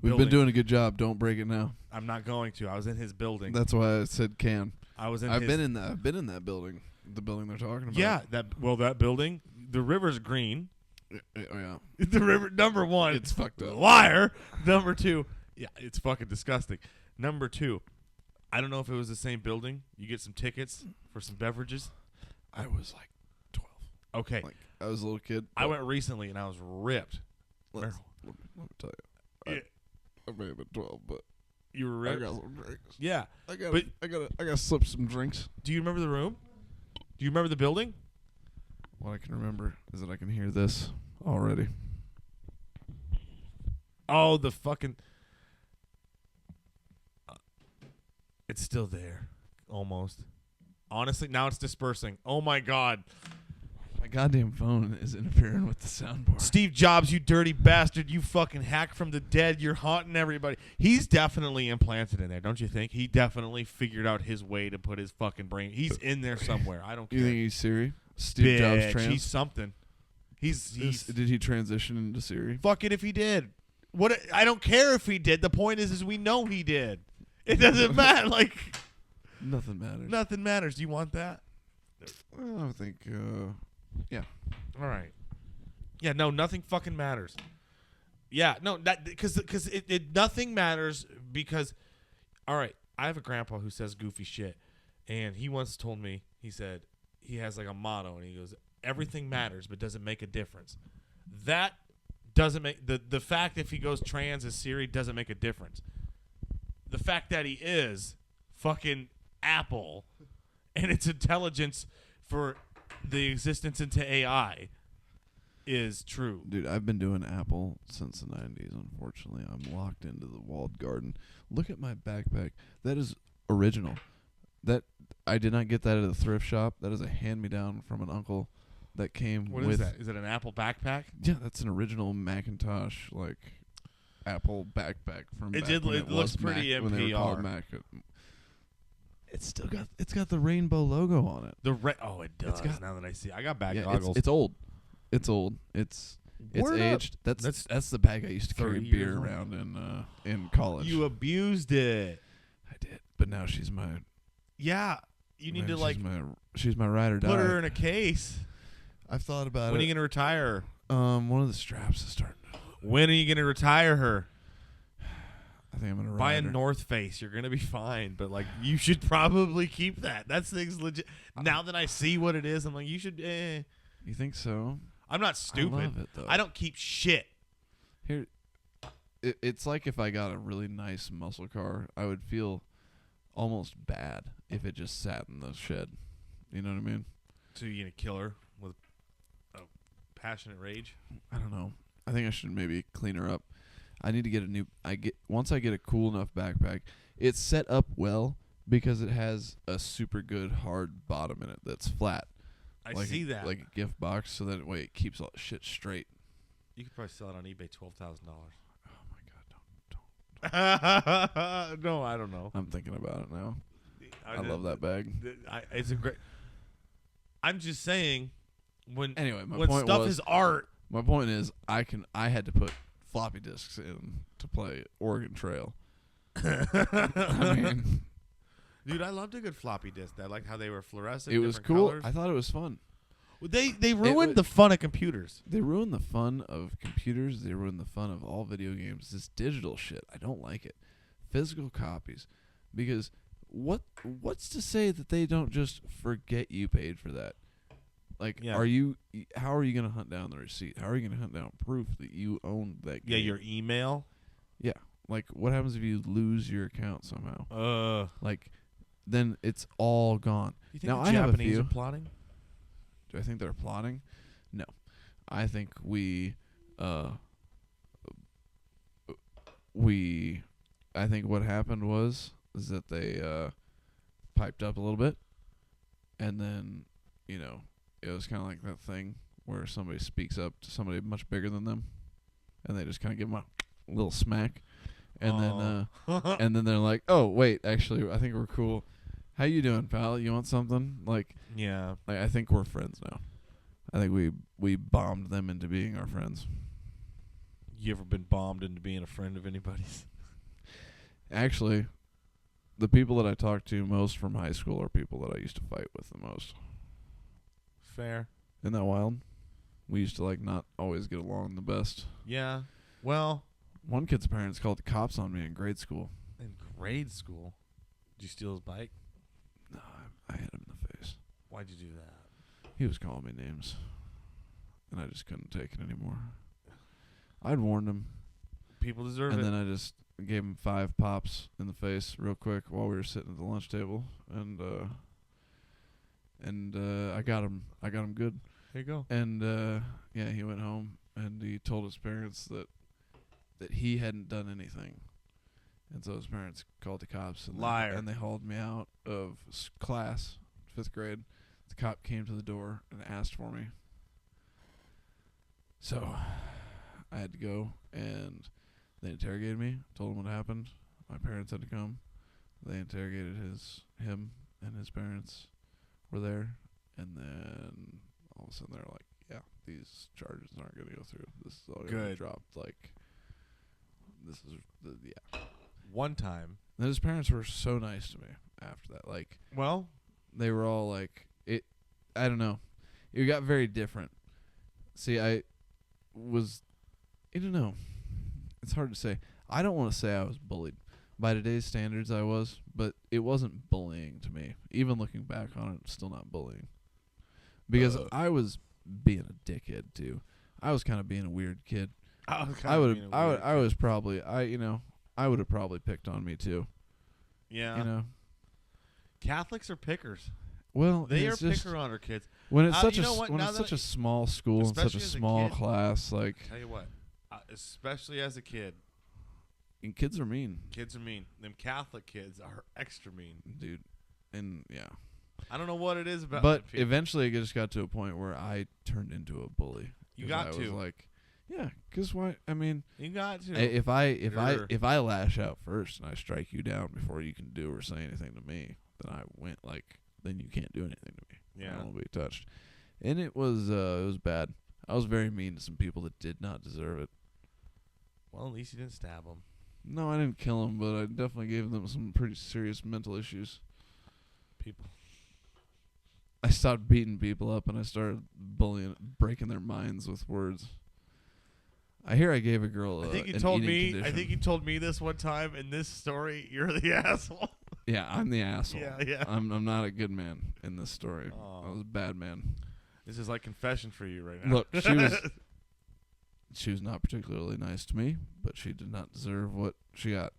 We've been doing a good job. Don't break it now. I'm not going to. I was in his building. That's why I said can. I've been in that building. The building they're talking about. Yeah. That building. The river's green. Oh yeah. The river. Number one. It's fucked up. Liar. Number two. Yeah. It's fucking disgusting. Number two. I don't know if it was the same building. You get some tickets for some beverages. I was like 12. Okay. Like, I was a little kid. I went recently and I was ripped. Let me tell you. I may have been 12, but you were ripped. I got some drinks. Yeah. I got to slip some drinks. Do you remember the room? Do you remember the building? What I can remember is that I can hear this already. Oh, the fucking... It's still there. Almost. Honestly, now it's dispersing. Oh, my God. My goddamn phone is interfering with the soundboard. Steve Jobs, you dirty bastard. You fucking hack from the dead. You're haunting everybody. He's definitely implanted in there, don't you think? He definitely figured out his way to put his fucking brain. He's in there somewhere. I don't care. You think he's Siri? Steve Jobs trans? He's something. He's Did he transition into Siri? Fuck it if he did. What? I don't care if he did. The point is we know he did. It doesn't matter. Like nothing matters. Nothing matters. Do you want that? I think, yeah. All right. Yeah. No. Nothing fucking matters. Yeah. No. That because it nothing matters because. All right. I have a grandpa who says goofy shit, and he once told me. He said he has like a motto, and he goes, "Everything matters, but doesn't make a difference." That doesn't make the fact if he goes trans as Siri doesn't make a difference. The fact that he is fucking Apple and its intelligence for the existence into AI is true. Dude, I've been doing Apple since the 90s, unfortunately. I'm locked into the walled garden. Look at my backpack. That is original. That I did not get that at a thrift shop. That is a hand-me-down from an uncle that came with... What is that? Is it an Apple backpack? Yeah, that's an original Macintosh, like... Apple backpack from it did. It looks pretty Mac, when they were called NPR. Mac. It's got the rainbow logo on it. Oh, it does. Now that I see, I got back yeah, goggles. It's old. It's old. It's It's Word up. aged. That's the bag I used to carry 30 beer years old. around in college. You abused it. I did, but now she's my. Yeah, you need to She's my ride or die. put her in a case. I've thought about When it. are you gonna retire her? One of the straps is starting. When are you gonna retire her? I think I'm gonna Buy a ride her. North Face. You're gonna be fine. But like, you should probably keep that. That's thing's legit. Now that I see what it is, I'm like, you should. You think so? I'm not stupid. I love it though. I don't keep shit. Here, it's like if I got a really nice muscle car, I would feel almost bad if it just sat in the shed. You know what I mean? So you're gonna kill her with a passionate rage? I don't know. I think I should maybe clean her up. I need to get a new. Once I get a cool enough backpack, it's set up well because it has a super good hard bottom in it that's flat. I see that. Like a gift box, so that way it keeps all shit straight. You could probably sell it on eBay, $12,000. Oh my god, don't. No, I don't know. I'm thinking about it now. I love that bag. It's a great. I'm just saying, when point stuff was, is art. My point is, I had to put floppy disks in to play Oregon Trail. I mean, dude, I loved a good floppy disk. I liked how they were fluorescent. It was cool. Colors. I thought it was fun. They ruined the fun of computers. They ruined the fun of computers. They ruined the fun of all video games. This digital shit, I don't like it. Physical copies, because what's to say that they don't just forget you paid for that? Like, how are you going to hunt down the receipt? How are you going to hunt down proof that you owned that game? Yeah, your email. Yeah. Like, what happens if you lose your account somehow? Like, then it's all gone. You think now, the I have a Japanese few. are plotting? Do I think they're plotting? No. I think I think what happened is that they piped up a little bit, and then, it was kind of like that thing where somebody speaks up to somebody much bigger than them, and they just kind of give them a little smack, and then they're like, "Oh, wait, actually, I think we're cool. How you doing, pal? You want something?" Like, yeah. like, I think we're friends now. I think we bombed them into being our friends. You ever been bombed into being a friend of anybody's? Actually, the people that I talk to most from high school are people that I used to fight with the most. Fair. Isn't that wild? We used to, not always get along the best. Yeah. Well, one kid's parents called the cops on me in grade school. In grade school? Did you steal his bike? No, I hit him in the face. Why'd you do that? He was calling me names, and I just couldn't take it anymore. I'd warned him. People deserve and it. then I just gave him 5 pops in the face real quick while we were sitting at the lunch table, and I got him good. There you go. And yeah, he went home and he told his parents that he hadn't done anything, and so his parents called the cops. And Liar. And they hauled me out of class, 5th grade. The cop came to the door and asked for me. So I had to go, and they interrogated me, told them what happened. My parents had to come. They interrogated him, and his parents were there. And then all of a sudden they're like, yeah, these charges aren't going to go through. This is all going to be dropped. Like, this is, yeah. One time. And his parents were so nice to me after that. Like, well, they were all like, I don't know. It got very different. See, I don't know. It's hard to say. I don't want to say I was bullied. By today's standards, I was, but it wasn't bullying to me. Even looking back on it, it's still not bullying. Because I was being a dickhead too. I was kind of being a weird kid. I would have probably picked on me too. Yeah. Catholics are pickers. Well, they are picker on our kids. When it's such a small school and such a small class, like, tell you what, especially as a kid, and kids are mean. Kids are mean. Them Catholic kids are extra mean, dude. And yeah, I don't know what it is about. But eventually, it just got to a point where I turned into a bully. You got to. I was like, yeah, because why? I mean, you got to. If I lash out first and I strike you down before you can do or say anything to me, then you can't do anything to me. Yeah, I won't be touched. And it was bad. I was very mean to some people that did not deserve it. Well, at least you didn't stab them. No, I didn't kill them, but I definitely gave them some pretty serious mental issues. People. I stopped beating people up and I started breaking their minds with words. I hear I gave a girl I think you an told eating me. condition. I think you told me this one time in this story. You're the asshole. Yeah, I'm the asshole. Yeah. I'm not a good man in this story. Oh. I was a bad man. This is like confession for you right now. Look, she was not particularly nice to me, but she did not deserve what she got,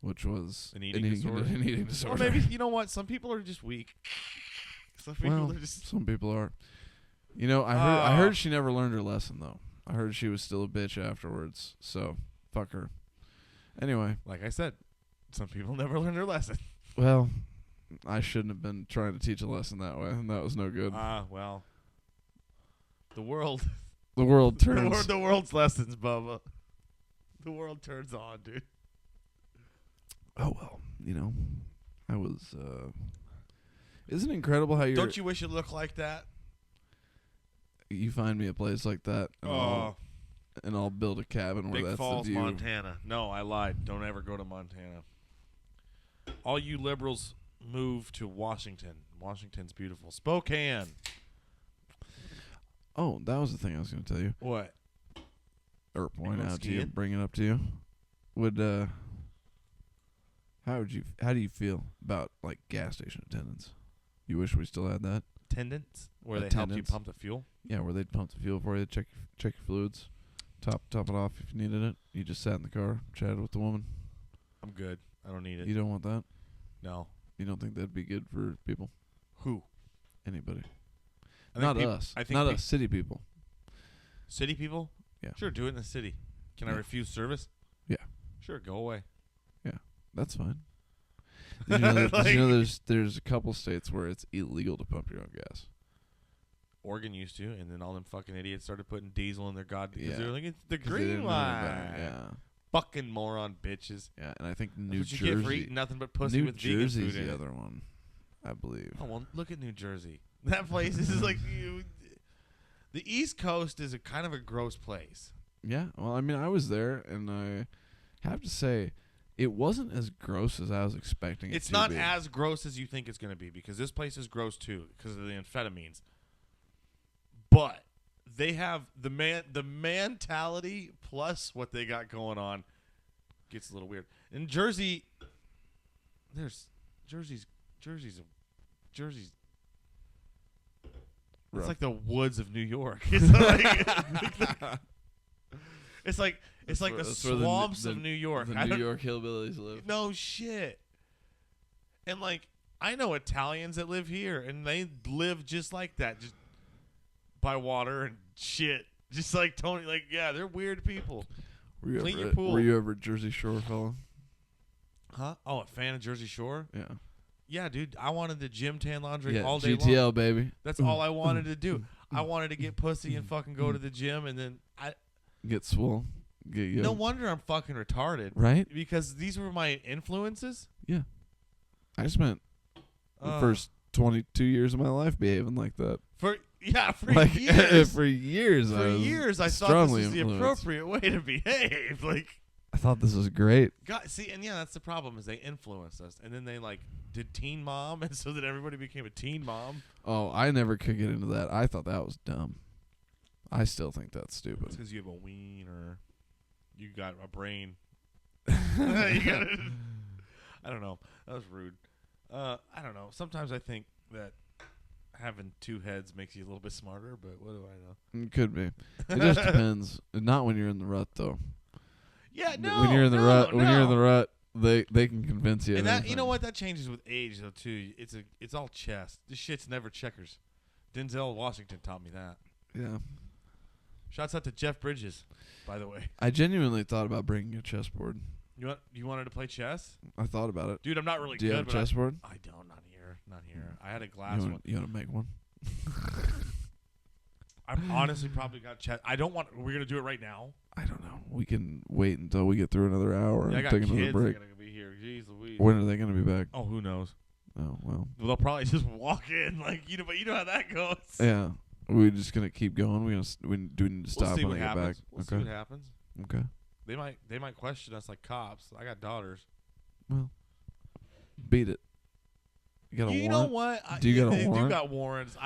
which was An eating disorder. An eating disorder. Or maybe, you know what? Some people are just weak. Some people are just... Some people are. You know, I heard she never learned her lesson, though. I heard she was still a bitch afterwards, so fuck her. Anyway. Like I said, some people never learn their lesson. Well, I shouldn't have been trying to teach a lesson that way, and that was no good. Well. The world... The world turns... the world's lessons, Bubba. The world turns on, dude. Oh, well, you know, I was... Isn't it incredible how you're... Don't you wish it looked like that? You find me a place like that, and I'll build a cabin where Big that's Falls, the view. Montana. No, I lied. Don't ever go to Montana. All you liberals move to Washington. Washington's beautiful. Spokane. Oh, that was the thing I was going to tell you. What? Or point Go out to you, skiing? bring it up to you. How do you feel about like gas station attendants? You wish we still had that? Attendants? Where they helped you pump the fuel? Yeah, where they'd pump the fuel for you, check your fluids, top it off if you needed it. You just sat in the car, chatted with the woman. I'm good. I don't need it. You don't want that? No. You don't think that'd be good for people? Who? Anybody. I Not think us. I think Not us, city people. City people? Yeah. Sure, do it in the city. Can I Yeah. refuse service? Yeah. Sure, go away. Yeah, that's fine. Did you know, did you know there's a couple states where it's illegal to pump your own gas? Oregon used to, and then all them fucking idiots started putting diesel in their because Yeah. they're like, it's the 'Cause they green didn't know any better. line. Yeah. Fucking moron bitches. Yeah, and I think That's New what you get for Jersey. eating nothing but pussy New with Jersey's vegan food in the it. other one, I believe. Oh, well, look at New Jersey. That place is like the East Coast is a kind of a gross place. Yeah, well, I mean, I was there, and I have to say, it wasn't as gross as I was expecting it It's to not be. as gross as you think it's going to be because this place is gross too because of the amphetamines. But they have the mentality plus what they got going on gets a little weird. In Jersey, Jersey's Rough. It's like the woods of New York. It's like it's like the That's where swamps of New York. The New York hillbillies live. No shit. And like I know Italians that live here, and they live just like that, just by water and shit. Just like Tony, like yeah, they're weird people. Clean your pool. Were you ever a Jersey Shore fella? Huh? Oh, a fan of Jersey Shore? Yeah. Yeah, dude. I wanted the gym tan laundry Yeah, all day GTL, long. baby. That's all I wanted to do. I wanted to get pussy and fucking go to the gym, and then Get swole. Get yo. no wonder I'm fucking retarded. Right? Because these were my influences. Yeah. I spent the first 22 years of my life behaving like that. For Like, years. for years. For years, I thought this strongly was the influenced. appropriate way to behave. Like, I thought this was great. God, see, and yeah, that's the problem is they influenced us, and then they like did Teen Mom, and so that everybody became a Teen Mom. Oh, I never could get into that. I thought that was dumb. I still think that's It's stupid. because you have a wiener, you got a brain. I don't know. That was rude. I don't know. Sometimes I think that having two heads makes you a little bit smarter, but what do I know? It could be. It just depends. Not when you're in the rut, though. Yeah, no. When you're in the no, rut, they can convince you. And of that, anything. you know what? That changes with age, though, too. It's all chess. This shit's never checkers. Denzel Washington taught me that. Yeah. Shouts out to Jeff Bridges, by the way. I genuinely thought about bringing a chessboard. You wanted to play chess? I thought about it. Dude, I'm not really Do you good. have a but chessboard? I don't. Not here. Not here. I had a glass one. You want to make one? I've honestly probably got chess. I don't want. We're gonna do it right now. I don't know. We can wait until we get through another hour Yeah, I and got take kids another that are break. gonna be here. Jeez Louise. When are they going to be back? Oh, who knows? Oh, well. They'll probably just walk in, like but you know how that goes. Yeah. Are we just gonna keep going? We do need to stop see when what I get happens. back. We'll see what happens. Okay. They might question us like cops. I got daughters. Well, beat it. You got a warrant? You know what? Do you got a they warrant? do got warrants.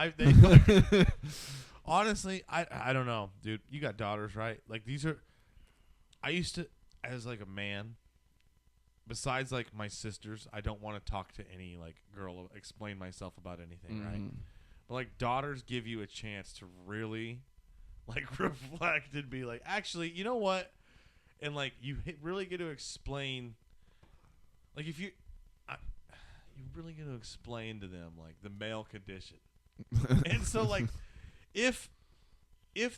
Honestly, I don't know, dude. You got daughters, right? Like these are. I used to, as like a man. Besides like my sisters, I don't want to talk to any like girl, explain myself about anything, right? But like daughters give you a chance to really, like reflect and be like, actually, you know what? And like you really get to explain. Like if you really get to explain to them like the male condition, and so like if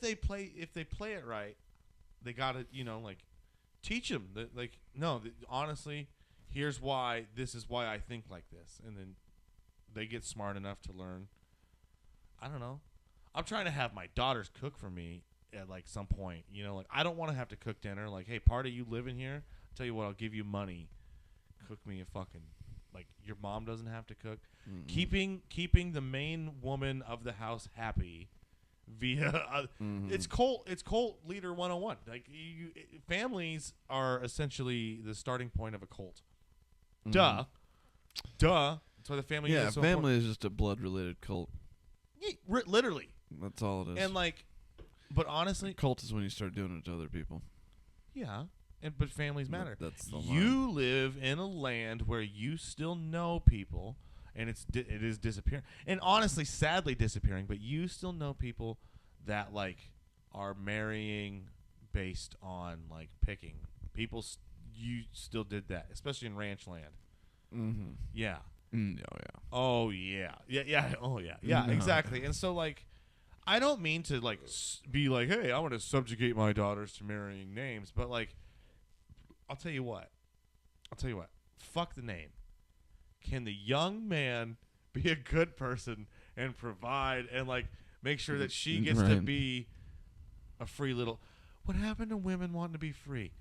they play it right, they gotta like teach them that like no, honestly, here's why. This is why I think like this, and then they get smart enough to learn. I don't know. I'm trying to have my daughters cook for me at like some point. Like I don't want to have to cook dinner. Like, hey, party, you live in here? I'll tell you what, I'll give you money. Cook me a fucking like your mom doesn't have to cook. Keeping the main woman of the house happy via it's cult leader 101. Like families are essentially the starting point of a cult. Duh. That's why the family is so family important. is just a blood related cult. Yeah, literally. That's all it is. And like, but honestly, cult is when you start doing it to other people. Yeah. But families matter. That's the line. You live in a land where you still know people, and it is disappearing. And honestly, sadly disappearing, but you still know people that, like, are marrying based on, like, picking. You still did that, especially in ranch land. Mm-hmm. Yeah. Oh, yeah. Yeah. Oh, yeah. Yeah, exactly. And so, like, I don't mean to, like, be like, hey, I want to subjugate my daughters to marrying names, but, like, I'll tell you what. Fuck the name. Can the young man be a good person and provide and like make sure that she gets to be a free little? What happened to women wanting to be free?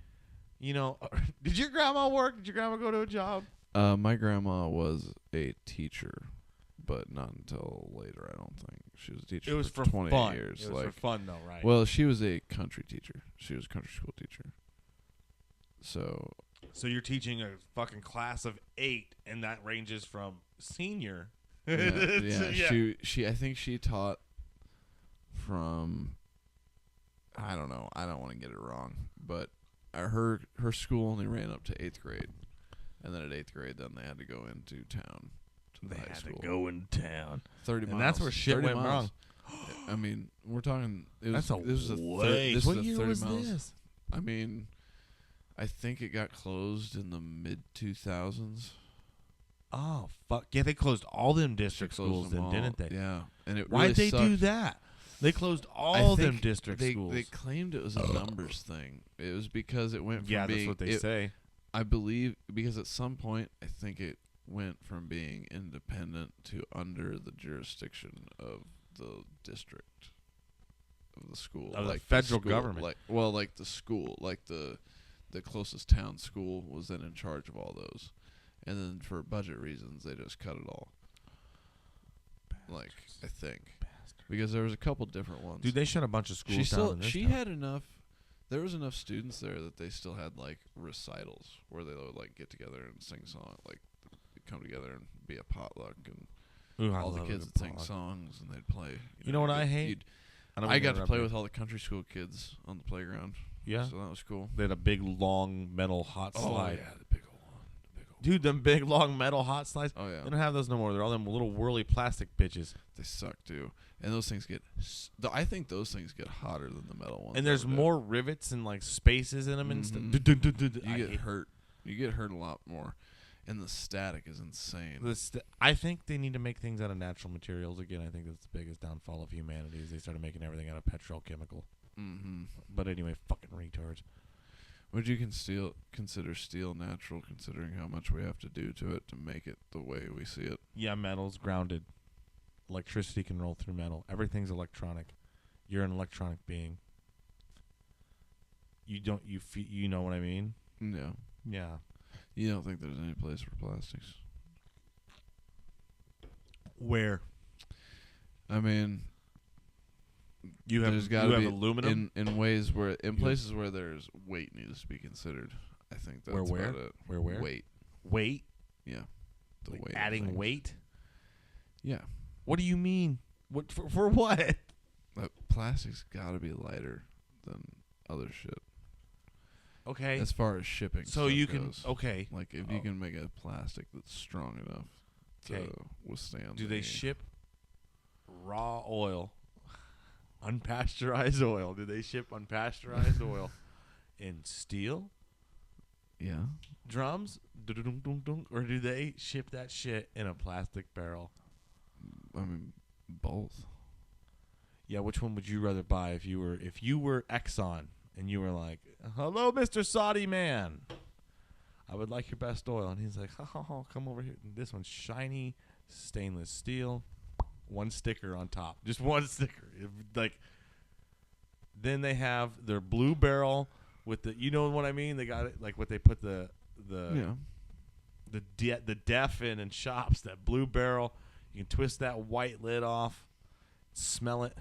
Did your grandma work? Did your grandma go to a job? My grandma was a teacher, but not until later. I don't think she was a teacher. It was for 20 fun. years. It was for fun, though, right? Well, she was a country teacher. She was a country school teacher. So you're teaching a fucking class of 8, and that ranges from senior. Yeah. She I think she taught from, I don't know. I don't want to get it wrong, but her school only ran up to 8th grade, and then at 8th grade, then they had to go into town to the high school. They had to go in town. 30 miles. And that's where shit went wrong. I mean, we're talking. That's a ways. What year was 30 miles. this? I mean, I think it got closed in the mid 2000s. Oh fuck! Yeah, they closed all them district schools, then, didn't they? Yeah, and it Why'd really they do that? They closed all them district schools. They claimed it was a numbers thing. It was because it went from being. That's what they say. I believe because at some point I think it went from being independent to under the jurisdiction of the district of the school, of like the federal school, government. Like the school, like the closest town school was then in charge of all those, and then for budget reasons they just cut it all. Like I think because there was a couple different ones. Dude, they shut a bunch of schools down. She had enough. There was enough students there that they still had like recitals where they would like get together and sing songs, like come together and be a potluck and all the kids would sing songs and they'd play. You know what I hate? I got to play with all the country school kids on the playground. Yeah, so that was cool. They had a big long metal hot slide. Oh yeah, the big old one. Dude, them big long metal hot slides. Oh yeah, they don't have those no more. They're all them little whirly plastic bitches. They suck too. And those things get. I think those things get hotter than the metal ones. And there's more rivets and like spaces in them and stuff. You get hurt. You get hurt a lot more, and the static is insane. I think they need to make things out of natural materials again. I think that's the biggest downfall of humanity is they started making everything out of petrochemical. Mm-hmm. But anyway, fucking retards. Would you consider steel natural, considering how much we have to do to it to make it the way we see it? Yeah, metal's grounded. Electricity can roll through metal. Everything's electronic. You're an electronic being. You know what I mean? Yeah. Yeah. You don't think there's any place for plastics? Where? I mean, there's got to be aluminum in ways where places where there's weight needs to be considered. I think that's where? about it. Where? Weight? Yeah. The Like weight. adding weight? Yeah. What do you mean? What for what? Plastic's got to be lighter than other shit. Okay. As far as shipping. So you can goes. okay. Like if you can make a plastic that's strong enough to withstand. Do they ship raw oil? Unpasteurized oil. Do they ship unpasteurized oil in steel? Yeah. Drums? Or do they ship that shit in a plastic barrel? I mean, both. Yeah, which one would you rather buy if you were Exxon and you were like, "Hello, Mr. Saudi man. I would like your best oil." And he's like, "Oh, come over here. This one's shiny stainless steel. One sticker on top. Just one sticker." Then they have their blue barrel with the, you know what I mean? They got it like what they put the deaf in shops, that blue barrel. You can twist that white lid off, smell it.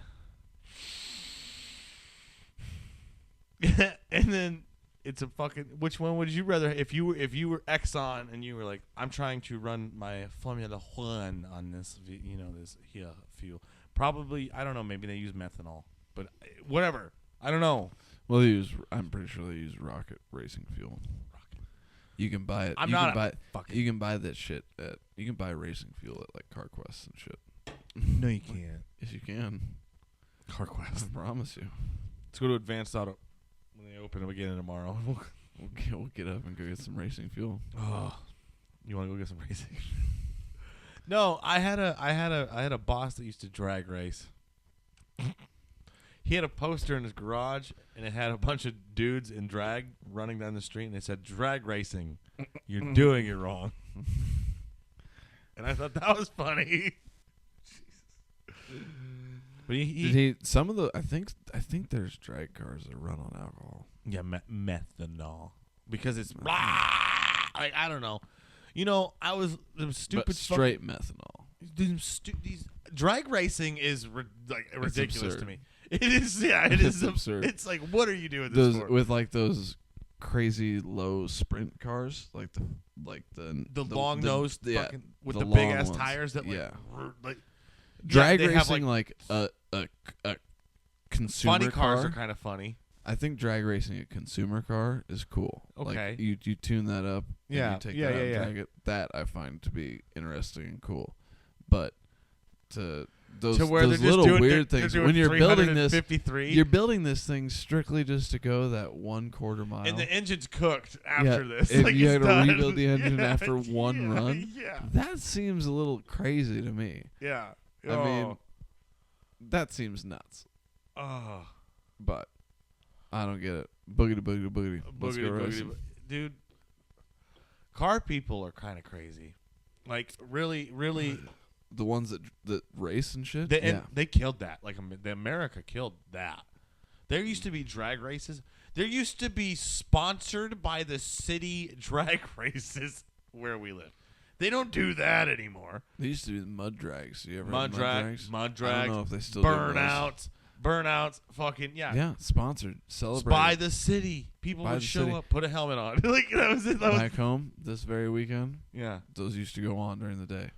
And then it's a fucking, which one would you rather, if you were Exxon and you were like, "I'm trying to run my Formula One on this, this here fuel." Probably, I don't know, maybe they use methanol, but whatever. I don't know. Well, I'm pretty sure they use rocket racing fuel. You can buy it. You can buy that shit you can buy racing fuel at like CarQuest and shit. No, you can't. Yes, you can. CarQuest. I promise you. Let's go to Advanced Auto when they open them again tomorrow. We'll get up and go get some racing fuel. Oh, you want to go get some racing? No, I had a boss that used to drag race. He had a poster in his garage, and it had a bunch of dudes in drag running down the street, and it said, "Drag racing, you're doing it wrong." And I thought that was funny. But I think there's drag cars that run on alcohol. Yeah, methanol, because it's I don't know. I was stupid. But straight methanol. These drag racing is ridiculous to me. It is. Yeah, it is absurd. It's like, what are you doing this for? With like those crazy low sprint cars, like the long nosed, fucking with the big ass tires that drag racing, like a consumer funny cars car. Are kind of funny. I think drag racing a consumer car is cool. Okay, like you tune that up. Yeah, and you take that out and drag it. That I find to be interesting and cool, but to those little weird things when you're building this, you're building this thing strictly just to go that 1/4 mile. And the engine's cooked after this. If like you had to done. rebuild the engine after one run. Yeah, that seems a little crazy to me. Yeah, I mean, that seems nuts. Oh, but I don't get it. Boogity boogity boogity. Let's go racing. Dude. Car people are kind of crazy. Like really, really. The ones that race and shit? They killed that. Like, the America killed that. There used to be drag races. There used to be sponsored by the city drag races where we live. They don't do that anymore. They used to be the mud drags. You ever mud drags? Mud drags. I don't know if they still Burnouts. Fucking, yeah. Yeah, sponsored. Celebrated. By the city. People would show up, put a helmet on. Like, that was it. Back home this very weekend? Yeah. Those used to go on during the day.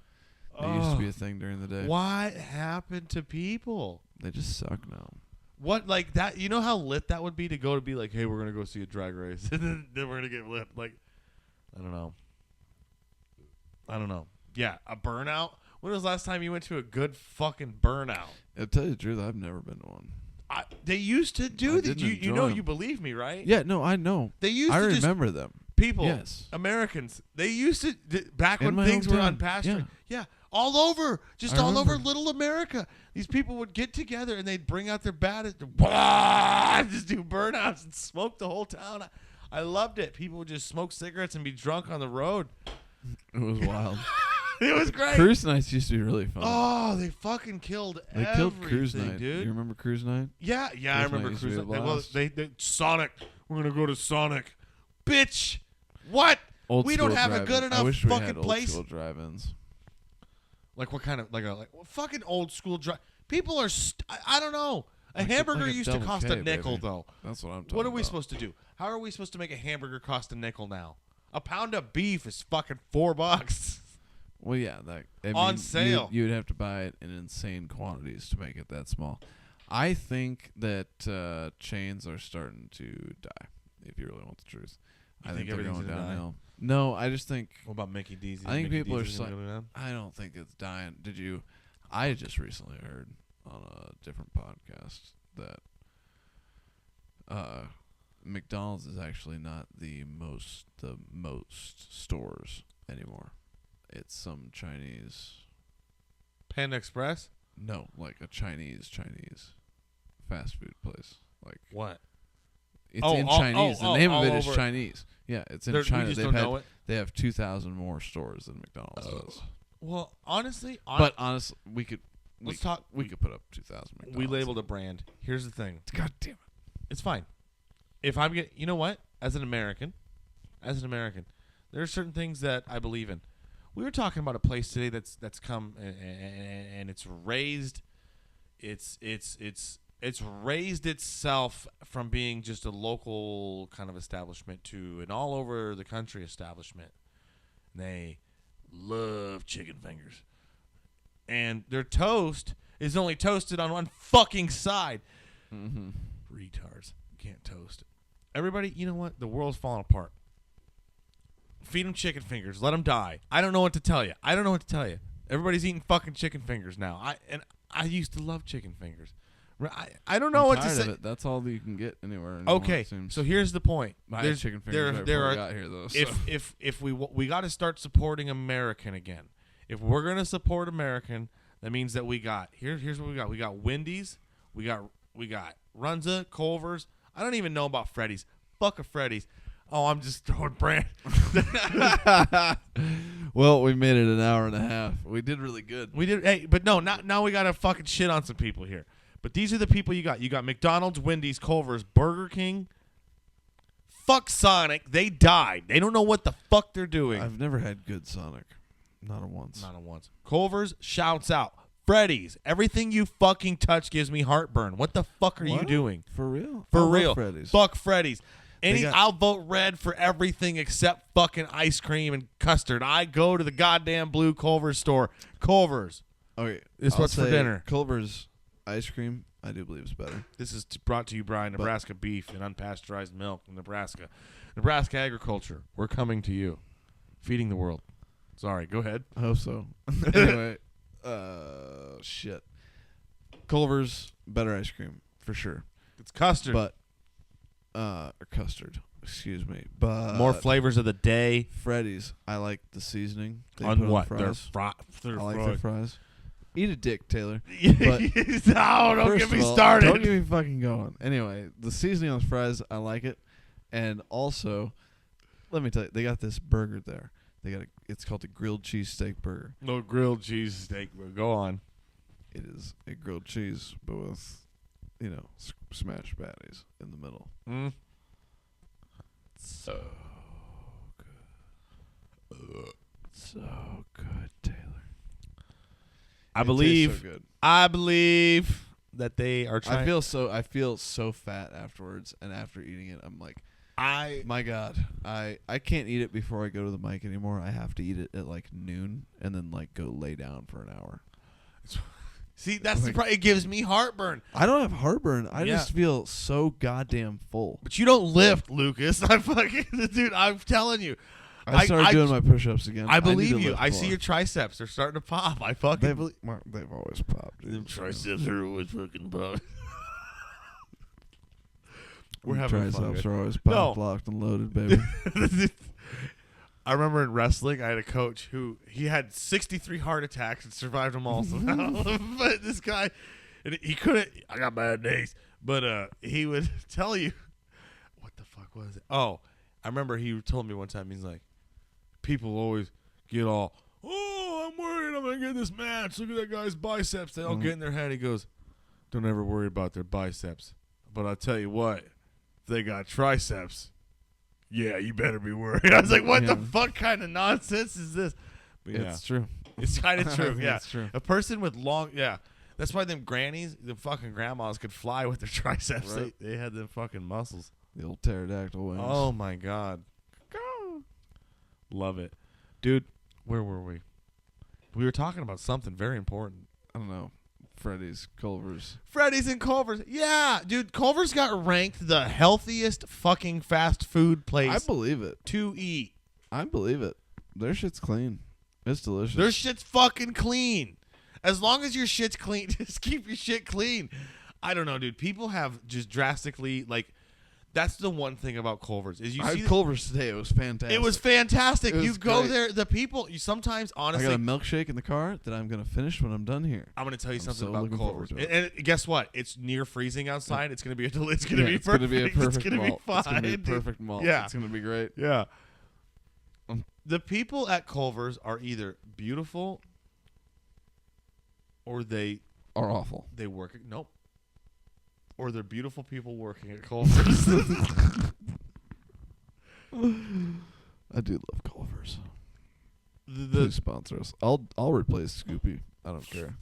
It used to be a thing during the day. What happened to people? They just suck now. What, like that? You know how lit that would be to be like, "Hey, we're gonna go see a drag race," and then we're gonna get lit. Like, I don't know. Yeah, a burnout. When was the last time you went to a good fucking burnout? I'll tell you the truth, I've never been to one. They used to do that. You know, you believe me, right? Yeah, no, I know. They used. I to remember them. People, yes, Americans. They used to back when things were unpasteurized. Yeah. All over, all over little America. These people would get together and they'd bring out their baddest, just do burnouts and smoke the whole town. I loved it. People would just smoke cigarettes and be drunk on the road. It was wild. It was great. Cruise nights used to be really fun. Oh, they fucking killed everything. They killed Cruise Night, dude. You remember Cruise Night? Yeah, I remember Cruise Night. Well, they Sonic. We're gonna go to Sonic, bitch. What? We don't have a good enough fucking place. Old school drive-ins. Like what kind of like fucking old school drive? People are I don't know. A hamburger like a used to double cost K, a nickel, baby. though. That's what I'm talking What are we about. supposed to do? How are we supposed to make a hamburger cost a nickel now? A pound of beef is fucking $4. Well, yeah, On sale. You'd have to buy it in insane quantities to make it that small. I think that chains are starting to die. If you really want the truth, I think they're going downhill. No, I just think. What about Mickey D's? I think people are. I don't think it's dying. Did you? I just recently heard on a different podcast that McDonald's is actually not the most stores anymore. It's some Chinese. Panda Express? No, like a Chinese fast food place. Like what? It's in Chinese. The name of it is Chinese. Yeah, it's in China. They have 2,000 more stores than McDonald's does. Well, honestly, we could We could put up 2,000 McDonald's. We labeled a brand. Here's the thing. God damn it. It's fine. If I'm getting, you know what? As an American, there are certain things that I believe in. We were talking about a place today that's come and it's raised. It's raised itself from being just a local kind of establishment to an all over the country establishment. And they love chicken fingers. And their toast is only toasted on one fucking side. Mm-hmm. Retards. Can't toast. Everybody, you know what? The world's falling apart. Feed them chicken fingers. Let them die. I don't know what to tell you. Everybody's eating fucking chicken fingers now. I used to love chicken fingers. I don't know what to say. Of it. That's all that you can get anywhere. Anymore, okay, so here's the point. There's chicken fingers there got here though. So. If we got to start supporting American again. If we're gonna support American, that means that we got here's what we got. We got Wendy's. We got Runza, Culver's. I don't even know about Freddy's. Fuck a Freddy's. Oh, I'm just throwing brand. Well, we made it an hour and a half. We did really good. We did. Hey, but no, now we gotta fucking shit on some people here. But these are the people you got. You got McDonald's, Wendy's, Culver's, Burger King. Fuck Sonic. They died. They don't know what the fuck they're doing. I've never had good Sonic. Not a once. Culver's shouts out. Freddy's. Everything you fucking touch gives me heartburn. What the fuck are you doing? For real? For real. Freddy's. Fuck Freddy's. I'll vote red for everything except fucking ice cream and custard. I go to the goddamn blue Culver's store. Culver's. Okay. This what's for dinner. Culver's ice cream, I do believe is better. This is brought to you by Nebraska beef and unpasteurized milk in Nebraska. Nebraska agriculture. We're coming to you. Feeding the world. Sorry, go ahead. I hope so. Anyway, shit. Culver's, better ice cream, for sure. It's custard. But, or custard, excuse me. But more flavors of the day. Freddy's, I like the seasoning. On what? Their fries. I like their fries. Eat a dick, Taylor. But no, don't get me started. Don't get me fucking going. Anyway, the seasoning on the fries, I like it. And also, let me tell you, they got this burger there. It's called the grilled cheese steak burger. No grilled cheese steak, but go on. It is a grilled cheese, but with, smashed patties in the middle. Mm. So good. So good, Taylor. I believe that they are trying. I feel so fat afterwards, and after eating it, I'm like, my God, I can't eat it before I go to the mic anymore. I have to eat it at like noon, and then like go lay down for an hour. See, that's the problem. It gives me heartburn. I don't have heartburn. I just feel so goddamn full. But you don't lift, Lucas. Dude, I'm telling you. I started doing my push-ups again. I believe you. I see your triceps. They're starting to pop. I fucking believe. They've always popped. Them triceps are always fucking popped. We're having fun. Triceps are always popped, locked, and loaded, baby. I remember in wrestling, I had a coach who he had 63 heart attacks and survived them all somehow. But this guy, he couldn't. I got bad days, but he would tell you, what the fuck was it? Oh, I remember he told me one time. He's like, people always get all, oh, I'm worried I'm gonna get this match. Look at that guy's biceps. They all get in their head. He goes, don't ever worry about their biceps. But I'll tell you what, if they got triceps, yeah, you better be worried. I was like, what the fuck kind of nonsense is this? But it's true. It's kind of true. Yeah, it's true. A person with long, That's why them grannies, the fucking grandmas could fly with their triceps. Right. They had them fucking muscles. The old pterodactyl wings. Oh my god. Love it. Dude, where were we? We were talking about something very important. I don't know. Freddy's, Culver's. Freddy's and Culver's. Yeah, dude, Culver's got ranked the healthiest fucking fast food place I believe it. to eat. I believe it. Their shit's clean. It's delicious. Their shit's fucking clean. As long as your shit's clean, just keep your shit clean. I don't know, dude. People have just drastically, like, that's the one thing about Culver's is you I see had Culver's today. It was fantastic. it was fantastic. It was You go great. there, the people, you sometimes, I honestly, got a milkshake in the car that I'm going to finish when I'm done here. I'm going to tell you I'm something so about looking Culver's. forward to And guess what? It's near freezing outside. It's going to be it's going to be it's perfect. gonna be a perfect It's going to be malt. fine. It's going to be a dude. perfect malt. Yeah. It's going to be great. Yeah. The people at Culver's are either beautiful or they Are awful. work at, nope. Or they're beautiful people working at Culver's. I do love Culver's. the Please sponsor us. I'll replace Scoopy. I don't care.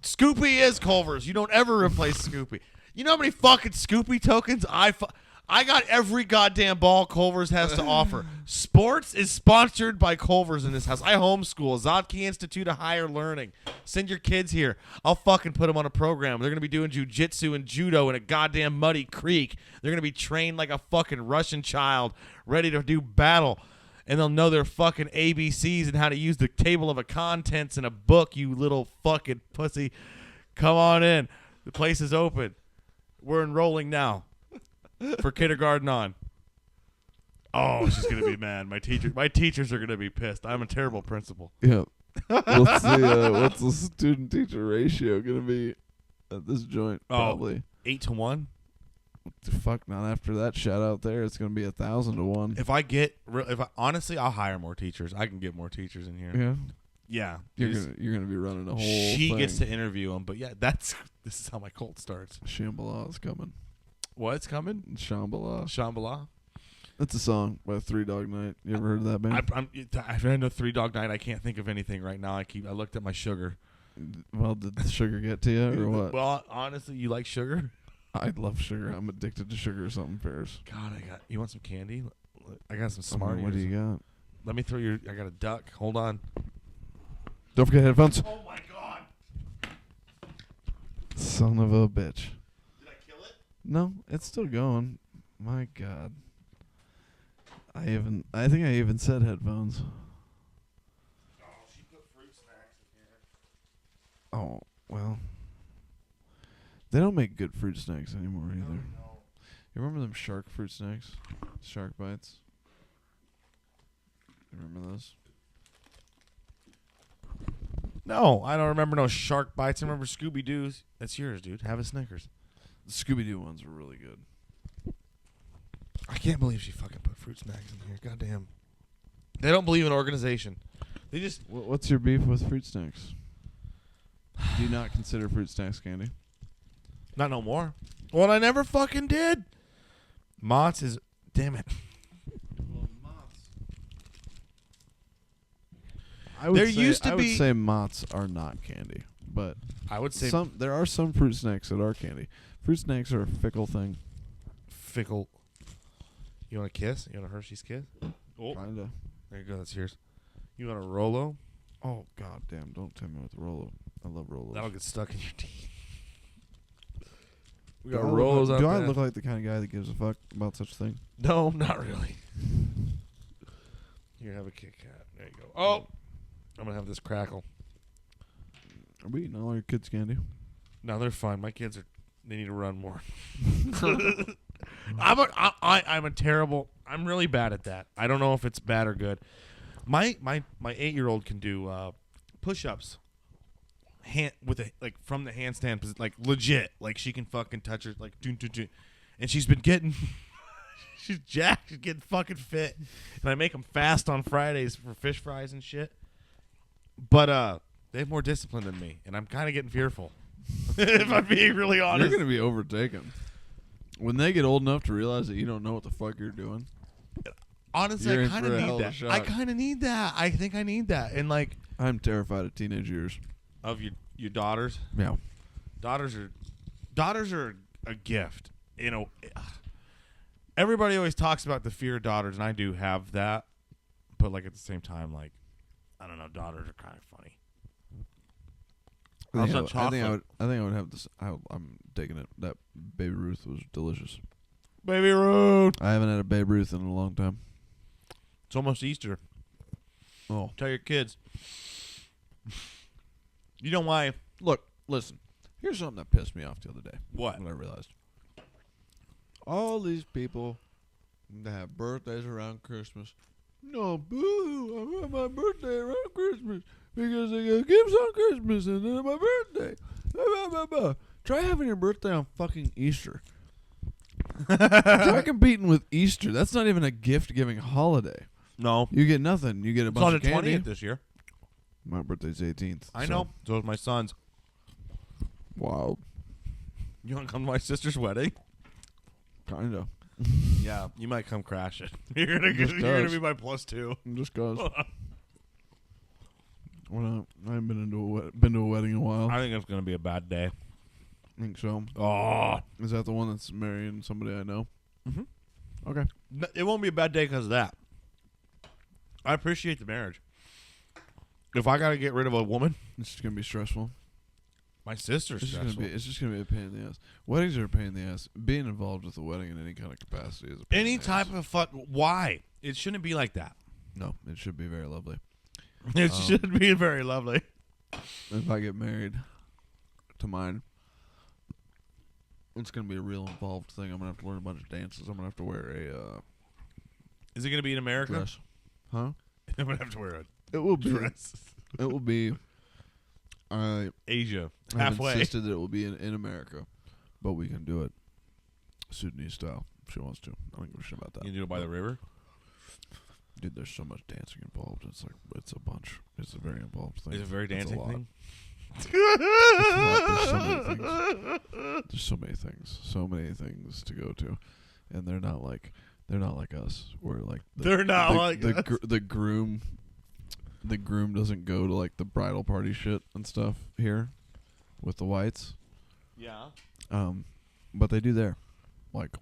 Scoopy is Culver's. You don't ever replace Scoopy. You know how many fucking Scoopy tokens I got every goddamn ball Culver's has to offer. Sports is sponsored by Culver's in this house. I homeschool. Zotke Institute of Higher Learning. Send your kids here. I'll fucking put them on a program. They're going to be doing jujitsu and judo in a goddamn muddy creek. They're going to be trained like a fucking Russian child, ready to do battle. And they'll know their fucking ABCs and how to use the table of contents in a book, you little fucking pussy. Come on in. The place is open. We're enrolling now. For kindergarten on. Oh, she's gonna be mad. My teachers are gonna be pissed. I'm a terrible principal. Yeah. What's the student teacher ratio gonna be at this joint? Probably 8 to 1. What the fuck? Not after that shout out there. It's gonna be 1,000 to 1. Honestly, I'll hire more teachers. I can get more teachers in here. Yeah. Yeah. You're gonna be running a whole. She thing. gets to interview them, but yeah, this is how my cult starts. Shambhala is coming. What's coming? Shambhala. Shambhala. That's a song by 3 Dog Night. You ever heard of that band? I know 3 Dog Night. I can't think of anything right now. I looked at my sugar. Well, did the sugar get to you or what? Well, honestly, you like sugar? I love sugar. I'm addicted to sugar or something, Ferris. God, you want some candy? I got some I mean, Smarties. what do you got? Let me throw I got a duck. Hold on. Don't forget headphones. Oh my God. Son of a bitch. Did I kill it? No, it's still going. My God. I think I even said headphones. Oh, she put fruit snacks in here. Oh, well. They don't make good fruit snacks anymore either. No. You remember them shark fruit snacks? Shark bites? You remember those? No, I don't remember no shark bites. I remember Scooby Doo's. That's yours, dude. Have a Snickers. The Scooby-Doo ones were really good. I can't believe she fucking put fruit snacks in here. Goddamn. They don't believe in organization. They just. What's your beef with fruit snacks? Do you not consider fruit snacks candy? Not no more. Well, I never fucking did. Mott's is. Damn it. I would There say, used to I be- would say Mott's are not candy, but I would say there are some fruit snacks that are candy. Fruit snacks are a fickle thing. fickle. You want a kiss? You want a Hershey's kiss? Oh, Kinda. there you go. That's yours. You want a Rolo? Oh god damn! Don't tell me with Rolo. I love Rolos. That'll get stuck in your teeth. We Do got I look Rolos like- out Do there. I look like the kind of guy that gives a fuck about such a thing? No, not really. Here, have a Kit Kat. There you go. Oh, I'm gonna have this crackle. Are we eating all our kids' candy? No, they're fine. My kids they need to run more. I'm a terrible. I'm really bad at that. I don't know if it's bad or good. My 8-year-old can do push-ups, from the handstand, like legit. Like she can fucking touch her like dun, dun, dun. And she's been getting. She's jacked. She's getting fucking fit. And I make them fast on Fridays for fish fries and shit. But they have more discipline than me, and I'm kind of getting fearful. If I'm being really honest. You're gonna be overtaken when they get old enough to realize that you don't know what the fuck you're doing. Honestly, You're I in kind for of a hell need of a that. shock. I kind of need that. I think I need that. And like I'm terrified of teenage years. of your daughters. Yeah. Daughters are a gift. You know, everybody always talks about the fear of daughters, and I do have that. But like at the same time, like I don't know, daughters are kind of funny. I think I would have this. I'm taking it. That Baby Ruth was delicious. Baby Ruth. I haven't had a Babe Ruth in a long time. It's almost Easter. Oh, Tell your kids. You know why? look, listen. Here's something that pissed me off the other day. What? When I realized all these people that have birthdays around Christmas. No, boo! I have my birthday around Christmas because they got gifts on Christmas and then my birthday. Blah, blah, blah, blah. Try having your birthday on fucking Easter. Try competing with Easter. That's not even a gift-giving holiday. No. You get nothing. You get a It's bunch on of the candy. 20th this year. My birthday's 18th. I know. So is my son's. Wild. You want to come to my sister's wedding? Kinda. Yeah, you might come crash it. You're gonna be my +2. Just cause. Well, I haven't been to a wedding in a while. I think it's gonna be a bad day. I think so. Oh, Is that the one that's marrying somebody I know? Mm-hmm. Okay. It won't be a bad day because of that. I appreciate the marriage. If I gotta get rid of a woman, It's just gonna be stressful. my sister's stressful. It's just gonna be a pain in the ass. Weddings are a pain in the ass. Being involved with a wedding in any kind of capacity is a pain Any in the type ass. of fuck. Why? It shouldn't be like that. No, it should be very lovely. It should be very lovely. If I get married to mine, it's gonna be a real involved thing. I'm gonna have to learn a bunch of dances. I'm gonna have to wear a Is it gonna be in America? dress. Huh? I'm gonna have to wear It will a dress. It will be. Asia, I've halfway. insisted that it will be in America, but we can do it Sudanese style if she wants to. I don't give a shit about that. You can do it by the river. Dude, there's so much dancing involved. It's a bunch. It's a very involved thing. Is it a very It's dancing lot. thing? There's so many things. So many things to go to, and they're not like us. We're like They're not like us. The groom. The groom doesn't go to like the bridal party shit and stuff here with the whites. Yeah. But they do there. Like,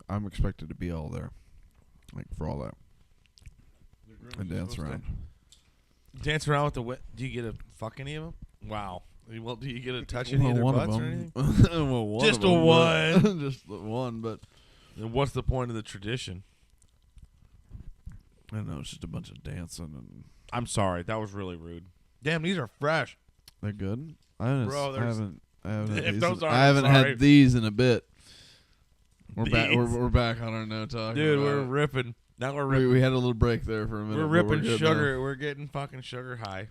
I'm expected to be all there, like for all that, and dance around. Dance around with the do you get to fuck any of them? Wow. Well, do you get to touch any of their one butts of or them. anything? Well, one Just of a them, one. but just the one, but And what's the point of the tradition? I don't know. It's just a bunch of dancing, and I'm sorry, that was really rude. Damn, these are fresh. they're good. I haven't. Bro, I haven't. Had if these those in- aren't, I haven't sorry. had these in a bit. We're back. These? We're back on our no talk. Dude, we're ripping. Now we're ripping. We had a little break there for a minute. We're but ripping good sugar. We're getting fucking sugar high.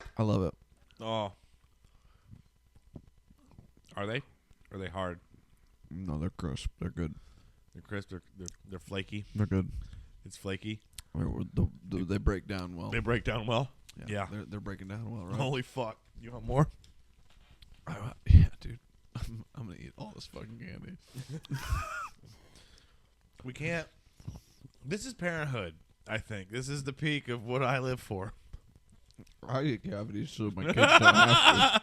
now. I love it. Oh. Are they? Are they hard? No, they're crisp. They're good. They're crisp. They're flaky. They're good. It's flaky. They break down well. They break down well. Yeah. They're breaking down well, right? Holy fuck! You want more? Yeah, dude. I'm gonna eat all this fucking candy. We can't. This is parenthood. I think this is the peak of what I live for. I eat cavities so my kids don't have to.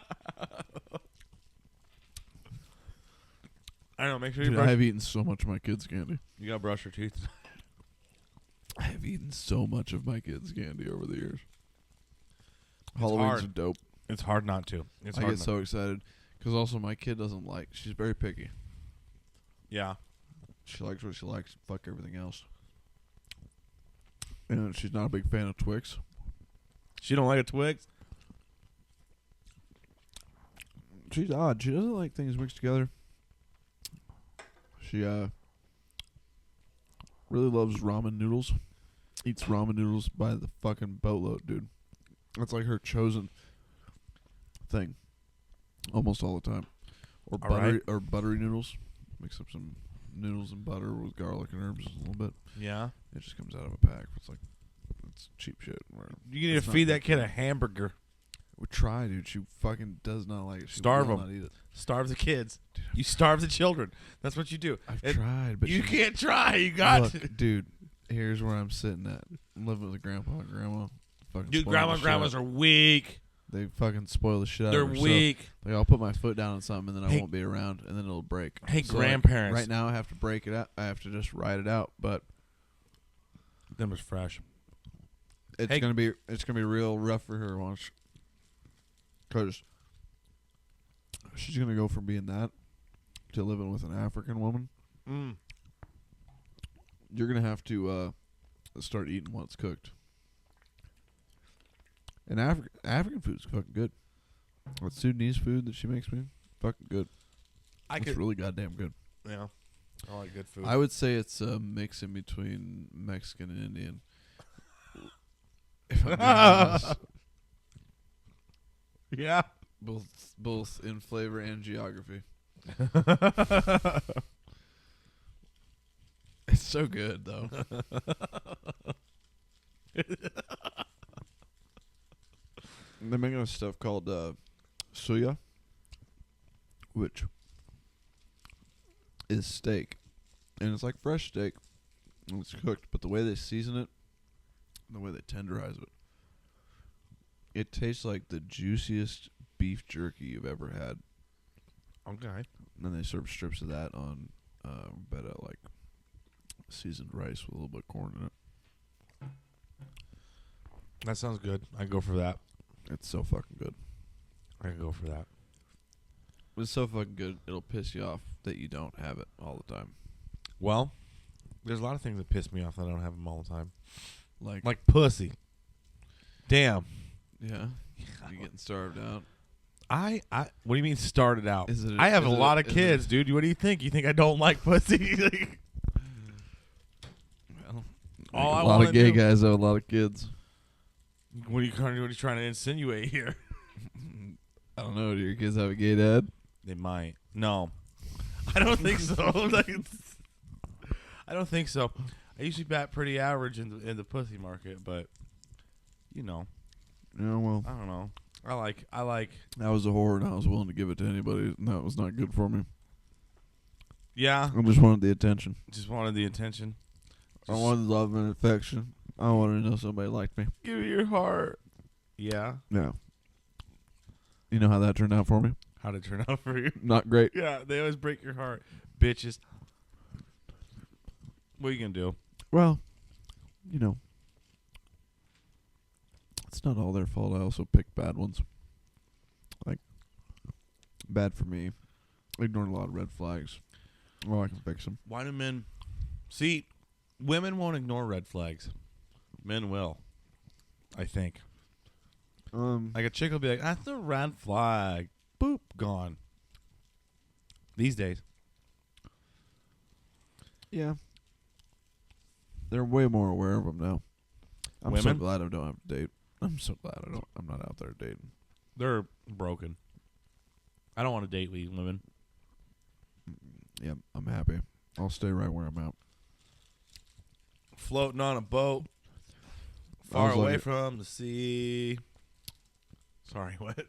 I don't know. Make sure you Dude, brush. I have eaten so much of my kids' candy. You gotta brush your teeth. I have eaten so much of my kids' candy over the years. It's Halloween's hard. dope. It's hard not to. It's I hard get not. so excited because also my kid doesn't like. She's very picky. Yeah. She likes what she likes. Fuck everything else. And she's not a big fan of Twix. She don't like a Twix. She's odd. She doesn't like things mixed together. She really loves ramen noodles. Eats ramen noodles by the fucking boatload, dude. That's like her chosen thing. Almost all the time. Or All buttery right. or buttery noodles. Mix up some noodles and butter with garlic and herbs a little bit. Yeah. It just comes out of a pack. It's cheap shit. You need It's to not feed good that kid for a hamburger. We try, dude. She fucking does not like it. She Starve will 'em. not eat it. Starve the kids. You starve the children. That's what you do. I've It- tried, but You she- can't try. You got to. Look, dude. Here's where I'm sitting at. I'm living with a grandpa and grandma. Fucking Dude, spoiling grandma the and shit grandmas out- are weak. They fucking spoil the shit out They're of her. weak. So, like, I'll put my foot down on something, and then I Hey. won't be around, and then it'll break. Hey, So, grandparents. right now, I have to break it out. I have to just ride it out, but Them was fresh. it's gonna be real rough for her once, because she's gonna go from being that to living with an African woman. Mm. You're gonna have to start eating what's cooked. And African food's fucking good. What Sudanese food that she makes me, fucking good. It's really goddamn good. Yeah, I like good food. I would say it's a mix in between Mexican and Indian. If I'm being honest. Yeah. Both in flavor and geography. It's so good though. They're making a stuff called suya, which is steak, and it's like fresh steak, and it's cooked. But the way they season it, the way they tenderize it, it tastes like the juiciest beef jerky you've ever had. Okay. And then they serve strips of that on better like seasoned rice with a little bit of corn in it. That sounds good. I go for that. It's so fucking good. I can go for that. It's so fucking good, it'll piss you off that you don't have it all the time. Well, there's a lot of things that piss me off that I don't have them all the time. Like pussy. Damn. yeah, you getting starved out. What do you mean started out? I have a is lot it- of kids, dude. What do you think? You think I don't like pussy? Well, All I a lot wanna of gay do- guys have a lot of kids. What are you trying to insinuate here? I don't know. Do your kids have a gay dad? They might. No. I don't think so. I don't think so. I usually bat pretty average in the pussy market, but you know. Yeah, well, I don't know. I like I was a whore and I was willing to give it to anybody, and that was not good for me. yeah. I just wanted the attention. Just wanted the attention. I wanted love and affection. I wanted to know somebody liked me. Give me your heart. Yeah. Yeah. You know how that turned out for me? How'd it turn out for you? Not great. Yeah, they always break your heart. Bitches. What are you going to do? Well, you know, it's not all their fault. I also picked bad ones. Like, bad for me. Ignored a lot of red flags. Well, I can fix them. Why do men... See, women won't ignore red flags. Men will. I think. Like a chick will be like, that's a red flag. Boop, gone. These days. Yeah. They're way more aware of them now. I'm so Women? glad I don't have to date. I'm so glad I'm not out there dating. They're broken. I don't want to date these women. Yeah, I'm happy. I'll stay right where I'm at. Floating on a boat. I Far was away like- from the sea. Sorry, what?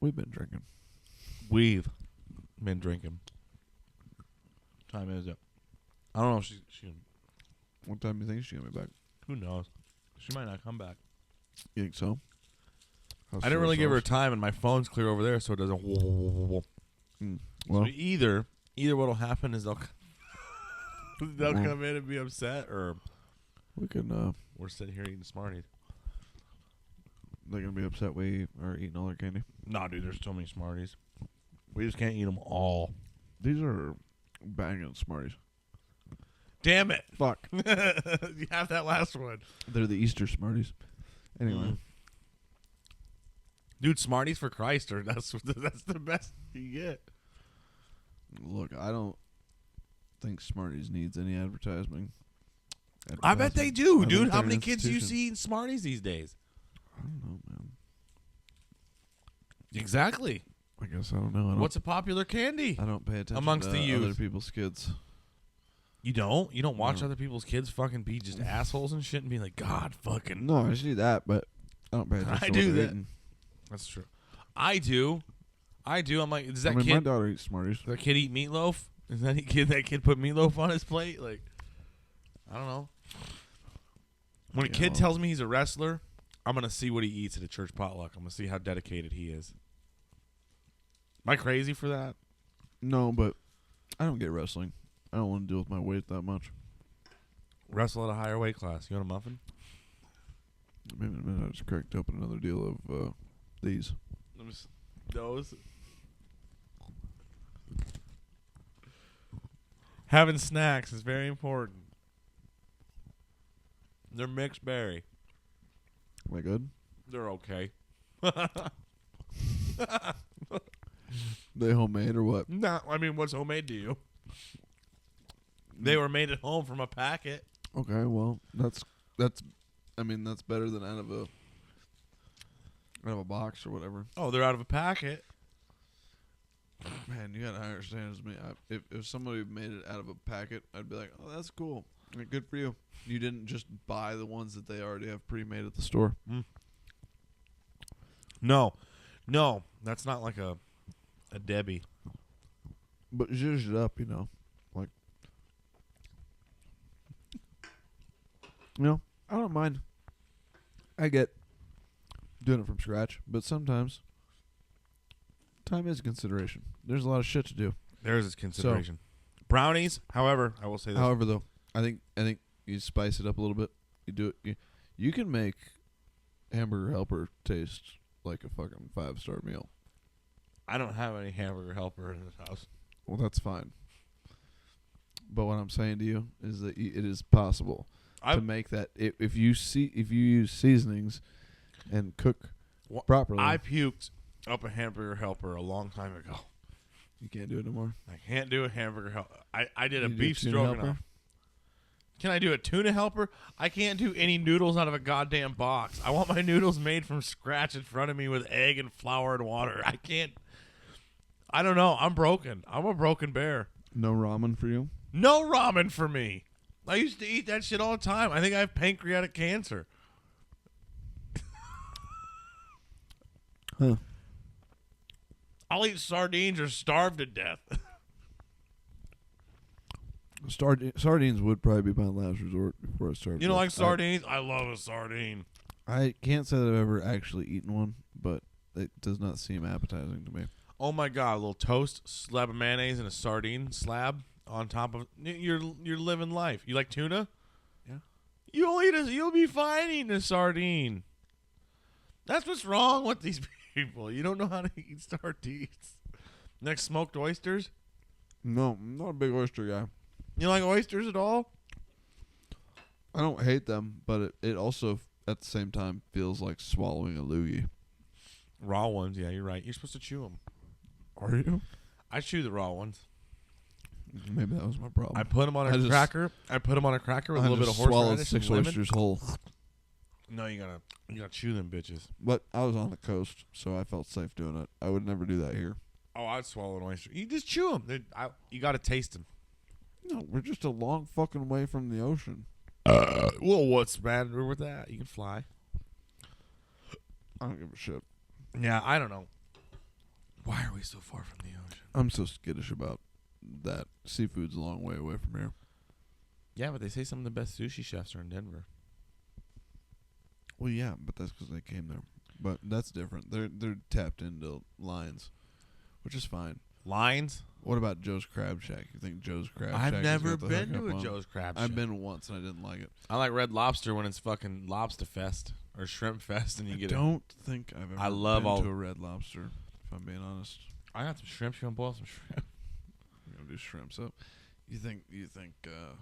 We've been drinking. We've been drinking. What time is it? I don't know if she What time do you think she's gonna be back? who knows? She might not come back. You think so? I didn't really give her time, and my phone's clear over there, so it doesn't. Well, So either what'll happen is they'll Well. come in and be upset, or we can. we're sitting here eating Smarties. They're gonna be upset we are eating all their candy. Nah, dude, there's so many Smarties. We just can't eat them all. These are banging Smarties. Damn it! Fuck. You have that last one. They're the Easter Smarties. Anyway, Dude, Smarties for Christ, or that's the best you get. look, I don't think Smarties needs any advertising. I bet they do, I dude. think How they're many an kids do you institution. see eating Smarties these days? I don't know, man. Exactly. I guess I don't know. What's a popular candy? I don't pay attention amongst to the youth? other people's kids. You don't? You don't watch No. other people's kids fucking be just assholes and shit and be like, God fucking. No, I see that, but I don't pay attention. I to do what they're that. eating. That's true. I do. I'm like, does I that mean, my kid daughter eats Smarties. that kid eat meatloaf? Is that kid put meatloaf on his plate? Like, I don't know. When a kid Yeah. tells me he's a wrestler, I'm gonna see what he eats at a church potluck. I'm gonna see how dedicated he is. Am I crazy for that? No, but I don't get wrestling. I don't want to deal with my weight that much. Wrestle at a higher weight class. You want a muffin? Maybe in a minute I just cracked open another deal of these. Those. Having snacks is very important. They're mixed berry. Am I good? They're okay. They homemade or what? No, I mean, what's homemade to you? They were made at home from a packet. Okay, well, that's better than out of a box or whatever. Oh, they're out of a packet. Man, you gotta understand as me. If somebody made it out of a packet, I'd be like, oh, that's cool. Like, good for you. You didn't just buy the ones that they already have pre-made at the store. Mm. No, that's not like a Debbie. But zhuzh it up, you know. Like, you know, I don't mind. I get doing it from scratch, but sometimes time is a consideration. There's a lot of shit to do. There's its consideration. Brownies, however, I will say this. However, though, I think you spice it up a little bit. You do it. You can make Hamburger Helper taste like a fucking 5-star meal. I don't have any Hamburger Helper in this house. Well, that's fine. But what I'm saying to you is that it is possible to make that if you use seasonings and cook properly. I puked up a Hamburger Helper a long time ago. You can't do it anymore. I can't do a Hamburger Helper. I did a You beef do tuna stroganoff. helper? Can I do a tuna helper? I can't do any noodles out of a goddamn box. I want my noodles made from scratch in front of me with egg and flour and water. I can't. I don't know. I'm broken. I'm a broken bear. No ramen for you? No ramen for me. I used to eat that shit all the time. I think I have pancreatic cancer. Huh. I'll eat sardines or starve to death. Sardines would probably be my last resort before I start. You don't like sardines? I love a sardine. I can't say that I've ever actually eaten one, but it does not seem appetizing to me. Oh my god, a little toast, slab of mayonnaise, and a sardine slab on top of you're living life. You like tuna? Yeah. You'll be fine eating a sardine. That's what's wrong with these people. You don't know how to eat sardines. Next, smoked oysters. No, I'm not a big oyster guy. You like oysters at all? I don't hate them, but it also at the same time feels like swallowing a loogie. Raw ones, yeah, you're right. You're supposed to chew them. Are you? I chew the raw ones. Maybe that was my problem. I put them on a cracker. I put them on a cracker with a little bit of horseradish and 6 lemon. oysters whole. No, you gotta chew them bitches. But I was on the coast, so I felt safe doing it. I would never do that here. Oh, I'd swallow an oyster. You just chew them. You gotta taste them. No, we're just a long fucking way from the ocean. Well, what's the matter with that? You can fly. I don't give a shit. Yeah, I don't know. Why are we so far from the ocean? I'm so skittish about that. Seafood's a long way away from here. Yeah, but they say some of the best sushi chefs are in Denver. Well, yeah, but that's because they came there. But that's different. They're tapped into lines, which is fine. Lines? What about Joe's Crab Shack? You think Joe's Crab Shack? I've never has got the been hookup to a on? Joe's Crab Shack. I've been once and I didn't like it. I like Red Lobster when it's fucking Lobster Fest or Shrimp Fest, and you get. I don't think I've ever. I love been all to a Red Lobster. If I'm being honest, I got some shrimp. You want to boil some shrimp? I'm gonna do shrimps up. You think the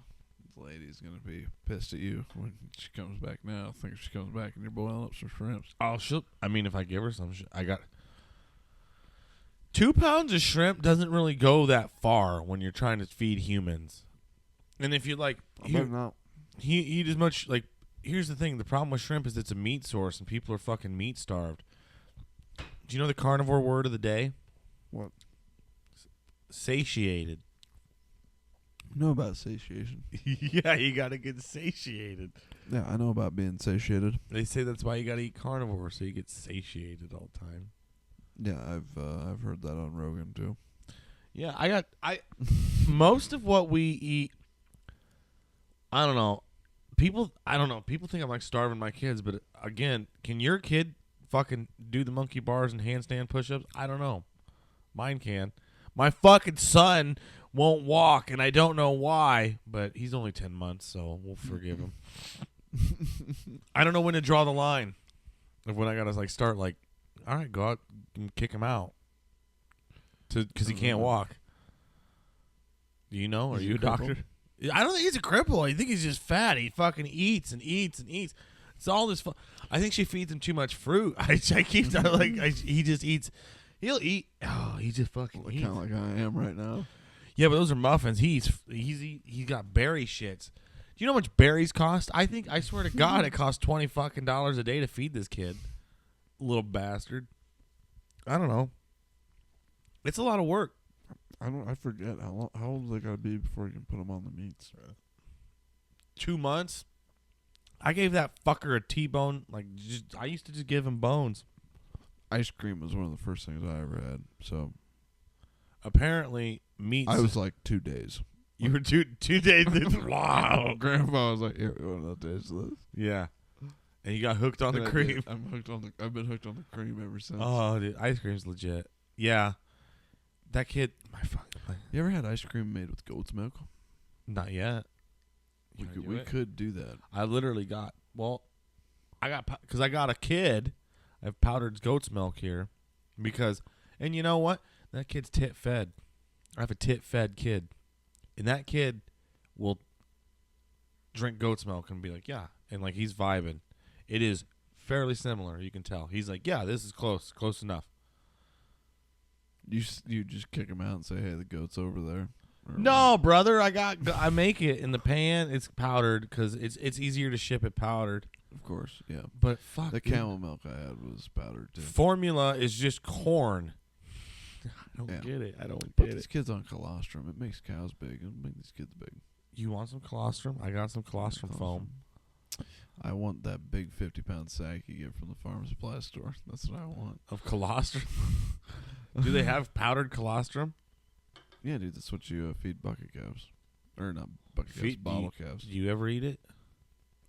lady's gonna be pissed at you when she comes back now? I think if she comes back and you're boiling up some shrimps. Oh, I mean, if I give her some, I got 2 pounds of shrimp doesn't really go that far when you're trying to feed humans. And if you like, eat as much. Like, here's the thing: the problem with shrimp is it's a meat source, and people are fucking meat starved. Do you know the carnivore word of the day? What? Satiated. I know about satiation. Yeah, you gotta get satiated. Yeah, I know about being satiated. They say that's why you gotta eat carnivore, so you get satiated all the time. Yeah, I've heard that on Rogan too. Yeah, I most of what we eat, I don't know. people, I don't know. People think I'm like starving my kids, but again, can your kid fucking do the monkey bars and handstand push-ups? I don't know. Mine can. My fucking son won't walk, and I don't know why, but he's only 10 months, so we'll forgive him. I don't know when to draw the line of when I gotta like start like, all right, go out and kick him out, because he can't walk. Do you know? Are you a doctor? I don't think he's a cripple. I think he's just fat. He fucking eats and eats and eats. It's all this. I think she feeds him too much fruit. I keep he just eats. He'll eat. Oh, he just fucking eats. Kind of like I am right now. Yeah, but those are muffins. He's got berry shits. Do you know how much berries cost? I swear to God, it costs $20 fucking a day to feed this kid. Little bastard. I don't know. It's a lot of work. I forget how old they gotta be before you can put them on the meats. 2 months. I gave that fucker a T-bone. I used to just give him bones. Ice cream was one of the first things I ever had. So apparently, meats. I was like 2 days. You were 2 days. Wow. Grandpa was like, "Here, you want to taste this?" Yeah. And you got hooked on the cream. I've been hooked on the cream ever since. Oh, dude, ice cream's legit. Yeah. That kid, you ever had ice cream made with goat's milk? Not yet. We could do that. I literally got because I got a kid. I have powdered goat's milk here and you know what? That kid's tit fed. I have a tit fed kid, and that kid will drink goat's milk and be like, yeah, and like he's vibing. It is fairly similar. You can tell. He's like, yeah, this is close enough. You just kick him out and say, "Hey, the goat's over there." No, brother, I make it in the pan. It's powdered because it's easier to ship it powdered. Of course, yeah. But fuck, the camel milk I had was powdered too. Formula is just corn. I don't get it. Put these kids on colostrum. It makes cows big. It'll make these kids big. You want some colostrum? I got some colostrum foam. I want that big 50-pound sack you get from the farm supply store. That's what I want. Of colostrum? Do they have powdered colostrum? Yeah, dude. That's what you feed bucket calves. Or not bucket calves, bottle calves. Do you ever eat it?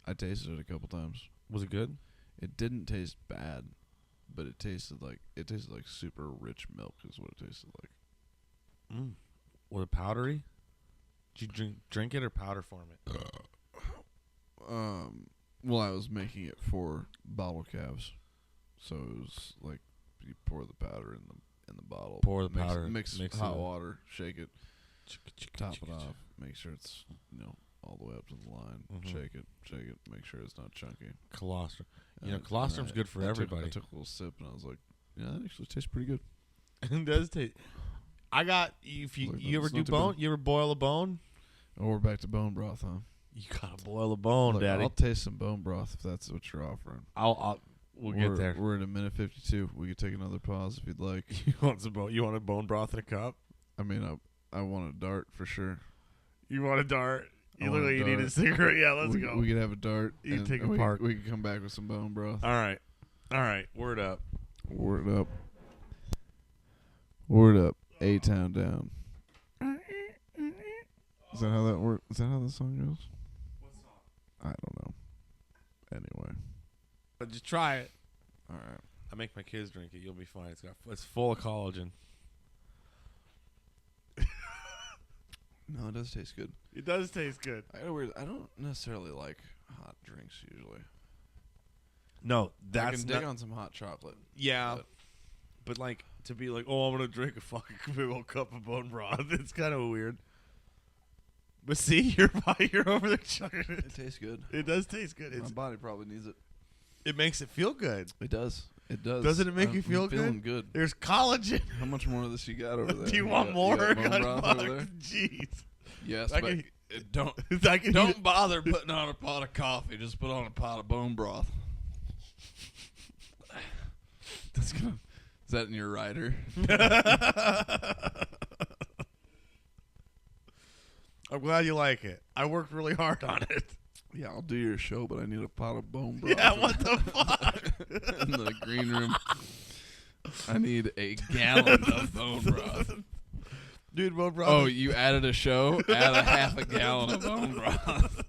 I tasted it a couple times. Was it good? It didn't taste bad, but it tasted like super rich milk is what it tasted like. Was it powdery? Did you drink it or powder form it? Well, I was making it for bottle calves, so it was like you pour the powder in the bottle. Pour the powder. Mix hot water. Shake it. Top it off. Make sure it's all the way up to the line. Mm-hmm. Shake it. Make sure it's not chunky. Colostrum. Colostrum's good for everybody. I took a little sip and I was like, yeah, that actually tastes pretty good. It does taste. I got you ever do bone? You ever boil a bone? Oh, we're back to bone broth, huh? You gotta boil a bone, Daddy. I'll taste some bone broth if that's what you're offering. We'll get there. We're in a minute 52. We could take another pause if you'd like. You want a bone broth in a cup? I mean, I want a dart for sure. You want a dart? You look like you need a cigarette. Yeah, let's go. We could have a dart. You take a part. We could come back with some bone broth. All right. Word up. Word up. Word up. A-Town down. Is that how that works? Is that how the song goes? What song? I don't know. Anyway. But just try it. All right. I make my kids drink it. You'll be fine. It's full of collagen. No, it does taste good. It does taste good. I don't necessarily like hot drinks usually. No, that's I can dig on some hot chocolate. Yeah, but like to be like, oh, I'm gonna drink a fucking big old cup of bone broth. It's kind of weird. But see, you're over there chugging it. It tastes good. It does taste good. My body probably needs it. It makes it feel good. It does. It does. Doesn't it make you feel good? Feeling good. There's collagen. How much more of this you got over there? Do you want more? You got bone broth over there? Jeez. Yes, but don't bother putting on a pot of coffee. Just put on a pot of bone broth. Is that in your rider? I'm glad you like it. I worked really hard on it. Yeah, I'll do your show, but I need a pot of bone broth. Yeah, what the fuck? In the green room. I need a gallon of bone broth. Dude, bone broth. Oh, you added a show? Add a half a gallon of bone broth.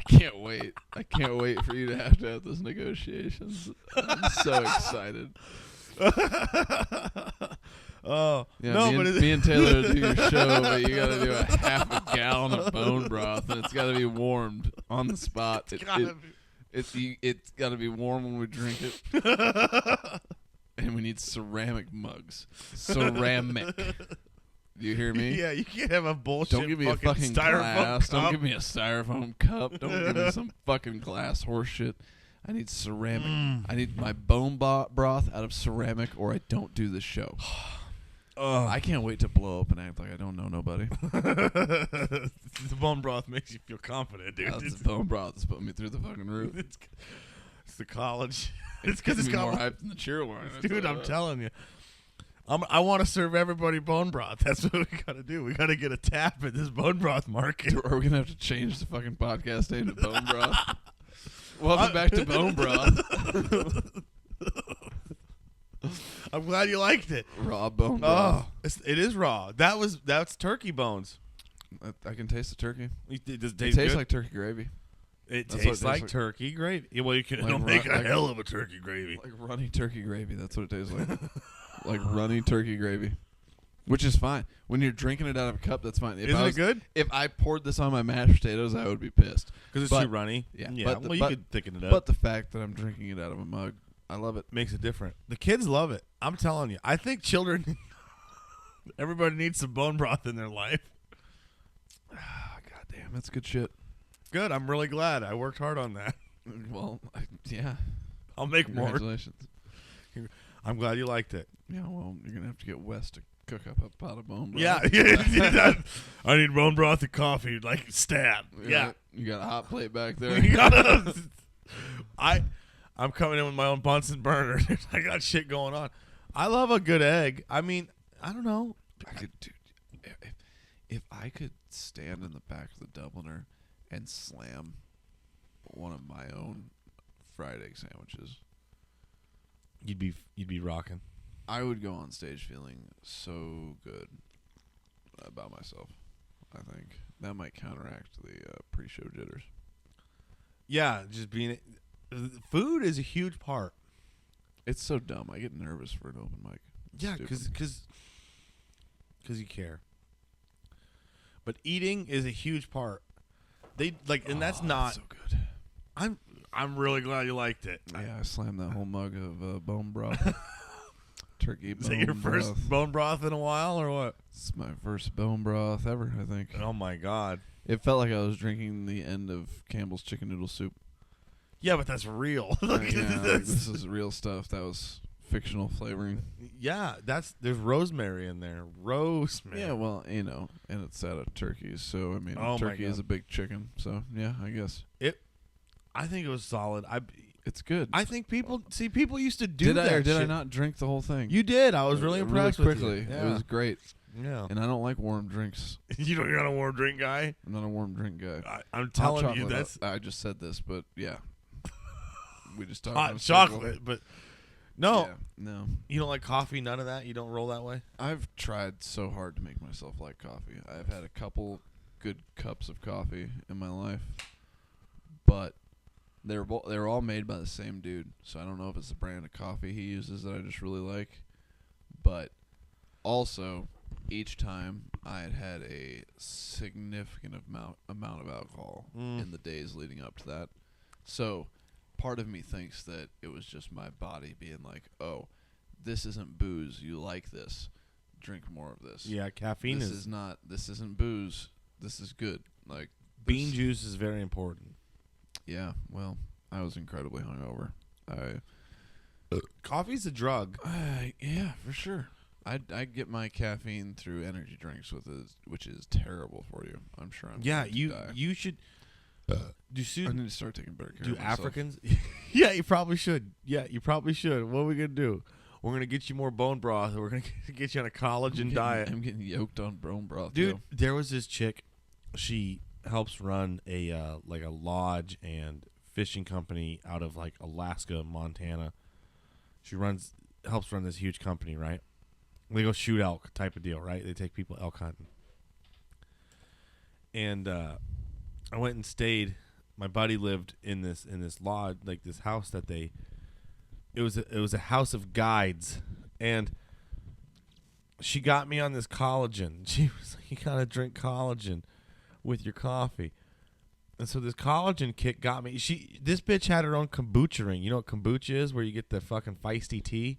can't wait. I can't wait for you to have those negotiations. I'm so excited. Oh yeah, no, me and Taylor do your show, but you got to do a half a gallon of bone broth, and it's got to be warmed on the spot. It's got to be warm when we drink it, and we need ceramic mugs. Ceramic. Do you hear me? Yeah, you can't have a bullshit. Don't give me a fucking glass. Cup. Don't give me a styrofoam cup. Don't give me some fucking glass horse shit. I need ceramic. I need my bone broth out of ceramic, or I don't do the show. I can't wait to blow up and act like I don't know nobody. The bone broth makes you feel confident, dude. That's the bone broth that's putting me through the fucking roof. It's the college. It's because it's more hyped than the cheer line. Dude, I'm telling you. I want to serve everybody bone broth. That's what we got to do. We got to get a tap at this bone broth market. Are we going to have to change the fucking podcast name to Bone Broth? Welcome back to Bone Broth. I'm glad you liked it. Raw bone broth. It is raw. That's turkey bones. I can taste the turkey. It tastes good? Like turkey gravy. It tastes like turkey gravy. Yeah, well, you can make a hell of a turkey gravy. Like runny turkey gravy. That's what it tastes like. Like runny turkey gravy. Which is fine. When you're drinking it out of a cup, that's fine. Isn't it good? If I poured this on my mashed potatoes, I would be pissed. Because it's too runny? Yeah. Well, you could thicken it up. But the fact that I'm drinking it out of a mug, I love it. Makes it different. The kids love it. I'm telling you. I think children, everybody needs some bone broth in their life. God damn, that's good shit. Good. I'm really glad. I worked hard on that. Well, yeah. I'll make more. Congratulations. I'm glad you liked it. Yeah, well, you're going to have to get Wes to cook up a pot of bone broth. Yeah. I need bone broth and coffee, like stab. Yeah. You got a hot plate back there. I'm coming in with my own Bunsen burner. I got shit going on. I love a good egg. I mean, I don't know. If I could stand in the back of the Dubliner and slam one of my own fried egg sandwiches, you'd be rocking. I would go on stage feeling so good about myself. I think that might counteract the pre-show jitters. Yeah, just being food is a huge part. It's so dumb. I get nervous for an open mic. Yeah, because you care. But eating is a huge part. And that's not so good. I'm really glad you liked it. Yeah, I slammed that whole mug of bone broth. Turkey bone broth. Is that your first bone broth in a while, or what? It's my first bone broth ever, I think. Oh, my God. It felt like I was drinking the end of Campbell's chicken noodle soup. Yeah, but that's real. This is real stuff. That was fictional flavoring. Yeah, there's rosemary in there. Rosemary. Yeah, well, and it's out of turkeys, so, I mean, turkey is a big chicken, so, yeah, I guess. I think it was solid. It's good. I think people used to do that. Did I not drink the whole thing? You did. I was really impressed really quickly. with you. Yeah. It was great. Yeah. And I don't like warm drinks. You're not a warm drink guy? I'm not a warm drink guy. I'm telling you, I just said this, but yeah. We just talked hot chocolate, but no. Yeah, no. You don't like coffee, none of that? You don't roll that way? I've tried so hard to make myself like coffee. I've had a couple good cups of coffee in my life, but they're all made by the same dude, so I don't know if it's the brand of coffee he uses that I just really like. But also, each time I had a significant amount of alcohol in the days leading up to that. So part of me thinks that it was just my body being like, oh, this isn't booze. You like this. Drink more of this. Yeah, caffeine this isn't booze. This is good. Like bean juice is very important. Yeah, well, I was incredibly hungover. Coffee's a drug. Yeah, for sure. I get my caffeine through energy drinks which is terrible for you. I'm sure I'm going to die. You should I need to start taking better care of myself. Africans? Yeah, you probably should. What are we gonna do? We're gonna get you more bone broth. We're gonna get you on a collagen diet. I'm getting yoked on bone broth, dude. There was this chick. She helps run a lodge and fishing company out of like Alaska, Montana. She helps run this huge company, right? They go shoot elk type of deal, right? They take people elk hunting. And I went and stayed my buddy lived in this lodge, like this house that it was a house of guides, and she got me on this collagen. She was like, you gotta drink collagen with your coffee. And so this collagen kick got me. This bitch had her own kombucha ring. You know what kombucha is? Where you get the fucking feisty tea.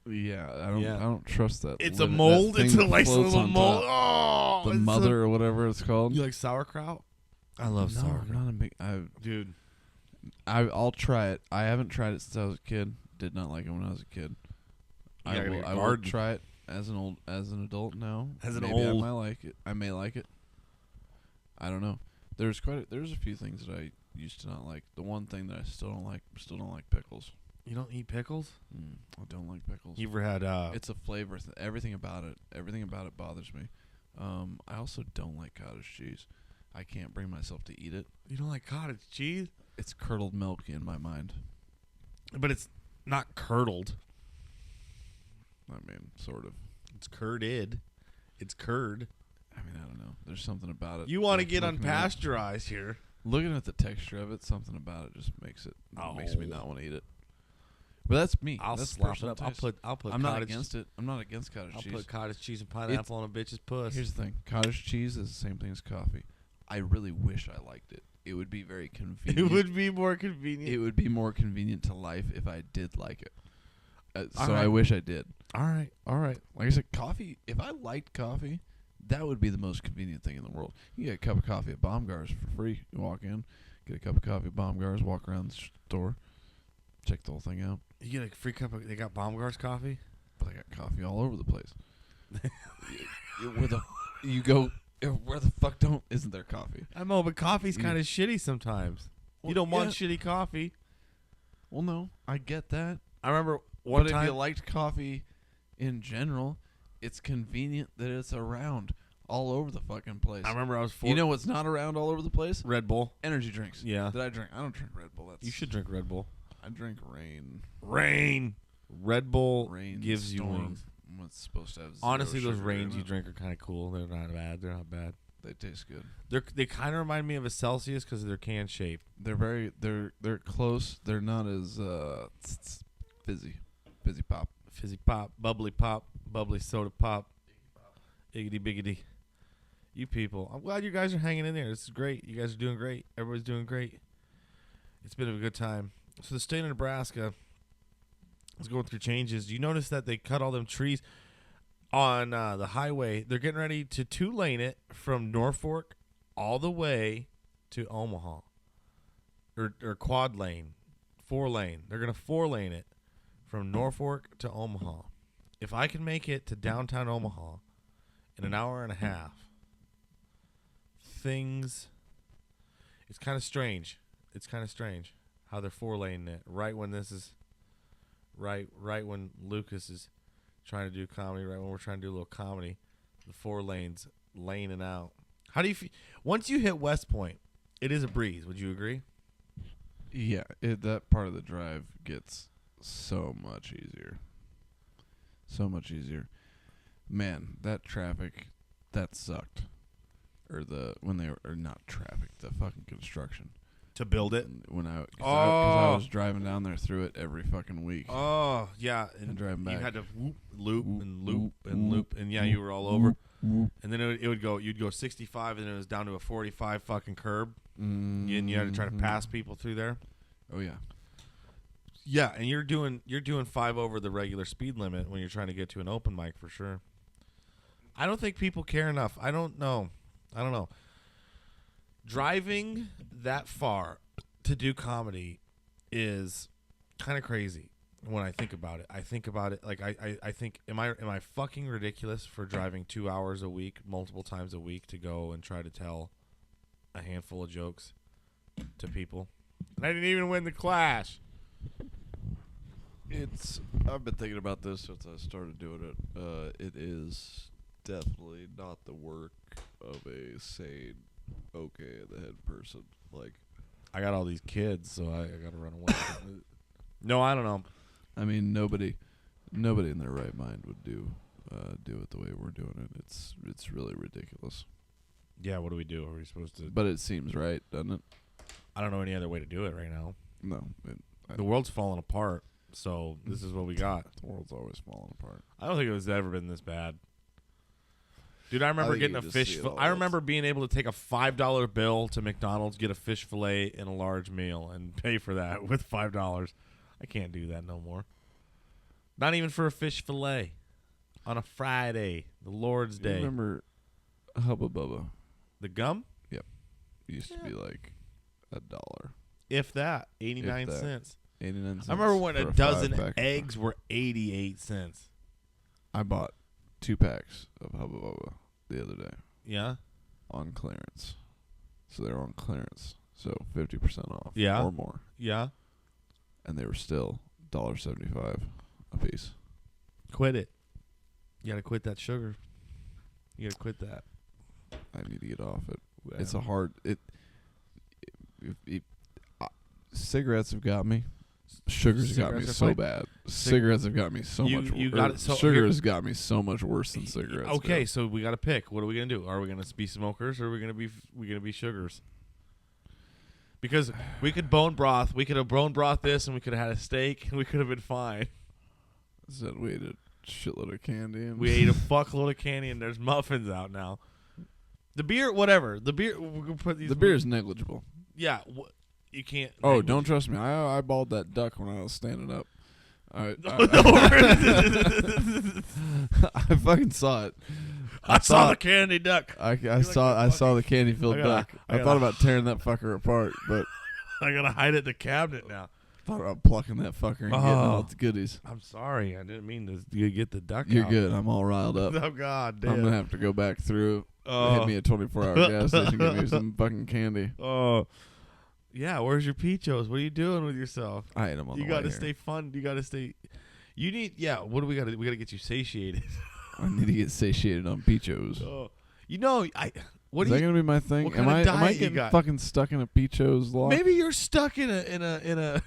Yeah, I don't trust that. It's a mold. It's a nice little mold. Oh, the mother or whatever it's called. You like sauerkraut? I love sauerkraut. I'm not a big. Dude, I'll try it. I haven't tried it since I was a kid. Did not like it when I was a kid. I will try it as an adult now. I may like it. I don't know. There's a few things that I used to not like. The one thing that I still don't like pickles. You don't eat pickles? I don't like pickles. You ever had it's a flavor. Everything about it bothers me. I also don't like cottage cheese. I can't bring myself to eat it. You don't like cottage cheese? It's curdled milk in my mind. But it's not curdled. I mean, sort of. It's curded. It's curd. I mean, I don't know. There's something about it. You want to get unpasteurized here. Looking at the texture of it, something about it just makes me not want to eat it. But that's me. I'll that's slap it up. I'll put. I'm not against it. I'm not against cottage cheese. I'll put cottage cheese and pineapple on a bitch's puss. Here's the thing. Cottage cheese is the same thing as coffee. I really wish I liked it. It would be very convenient. It would be more convenient. It would be more convenient to life if I did like it. So right. I wish I did. All right. Like I said, coffee. If I liked coffee, that would be the most convenient thing in the world. You get a cup of coffee at Baumgart's for free. You walk in, get a cup of coffee at Baumgart's, walk around the store, check the whole thing out. You get a free cup of. They got Baumgart's coffee. But they got coffee all over the place. You go. Where the fuck isn't there coffee? I know, but coffee's kind of shitty sometimes. Well, you don't want shitty coffee. Well, no, I get that. I remember one time. If you liked coffee in general, it's convenient that it's around all over the fucking place. I remember I was 4. You know what's not around all over the place? Red Bull. Energy drinks. Yeah. That I drink. I don't drink Red Bull. You should drink Red Bull. I drink Rain. Red Bull Rain gives you wings. What's supposed to have honestly, those Rains you drink are kind of cool. They're not bad. They're not bad. They taste good. They kind of remind me of a Celsius because of their can shape. They're close. They're not as fizzy pop. Fizzy pop, bubbly soda pop, iggity biggity. You people, I'm glad you guys are hanging in there. This is great. You guys are doing great. Everybody's doing great. It's been a good time. So the state of Nebraska is going through changes. You notice that they cut all them trees on the highway. They're getting ready to 2-lane it from Norfolk all the way to Omaha, or quad lane, 4-lane. They're going to 4-lane it from Norfolk to Omaha. If I can make it to downtown Omaha in an hour and a half, it's kind of strange. It's kind of strange how they're 4-laning it right when this is right when Lucas is trying to do comedy, right when we're trying to do a little comedy. The 4 lanes laning out. How do you feel once you hit West Point? It is a breeze. Would you agree? Yeah, that part of the drive gets so much easier. So much easier. Man, that traffic, that sucked. Or not traffic, the fucking construction. To build it? When I was driving down there through it every fucking week. Oh, yeah. And driving back. You had to loop and loop and loop. And, yeah, you were all over. And then it would go, you'd go 65, and then it was down to a 45 fucking curb. And you had to try to pass people through there. Oh, yeah. Yeah, and you're doing 5 over the regular speed limit when you're trying to get to an open mic for sure. I don't think people care enough. I don't know. Driving that far to do comedy is kind of crazy when I think about it. I think about it like I think am I fucking ridiculous for driving 2 hours a week, multiple times a week to go and try to tell a handful of jokes to people? And I didn't even win the clash. I've been thinking about this since I started doing it. It is definitely not the work of a sane, okay in the head person. Like, I got all these kids, so I got to run away. No, I don't know. I mean, nobody in their right mind would do it the way we're doing it. It's really ridiculous. Yeah, what do we do? Are we supposed to? But it seems right, doesn't it? I don't know any other way to do it right now. No. The world's falling apart, so this is what we got. The world's always falling apart. I don't think it was ever been this bad. Dude, I remember getting a fish. I remember being able to take a $5 bill to McDonald's, get a fish fillet and a large meal, and pay for that with $5. I can't do that no more. Not even for a fish fillet on a Friday, the Lord's Day. Remember Hubba Bubba? The gum? Yep. It used to be like $1. If that, 89 cents. 89 cents. I remember when a dozen eggs were 88 cents. I bought 2 packs of Hubba Bubba the other day. Yeah? On clearance. So they were on clearance. So 50% off. Yeah. Or more. Yeah. And they were still $1.75 a piece. Quit it. You got to quit that sugar. You got to quit that. I need to get off it. Well. It's a hard... Cigarettes have got me. Sugar's got me so bad. Cigarettes have got me so much worse. Sugar has got me so much worse than cigarettes. Okay, so we got to pick. What are we gonna do? Are we gonna be smokers or are we gonna be sugars? Because we could bone broth. We could have bone broth this, and we could have had a steak, and we could have been fine. Said we ate a shitload of candy. And we ate a fuckload of candy, and there's muffins out now. The beer, whatever. The beer. We're gonna put these. The beer is negligible. Yeah. You can't. Oh, don't trust me. I eyeballed that duck when I was standing up. I fucking saw it. I saw the candy duck. I saw the candy filled duck. I thought about tearing that fucker apart, but I gotta hide it in the cabinet now. Thought about plucking that fucker and getting all its goodies. I'm sorry, I didn't mean to get the duck. You're out. good. I'm all riled up. Oh God, damn. I'm gonna have to go back through. Hit me a 24-hour gas station. Give me some fucking candy. Oh. Yeah, where's your Peachos? What are you doing with yourself? I ate them on the way You got to here. stay fun. You got to stay. You need. Yeah. What do we got to? We got to get you satiated. I need to get satiated on Peachos. Oh, you know, What is that gonna be my thing? What am kind of I diet getting fucking stuck in a Peachos lock? Maybe you're stuck in a.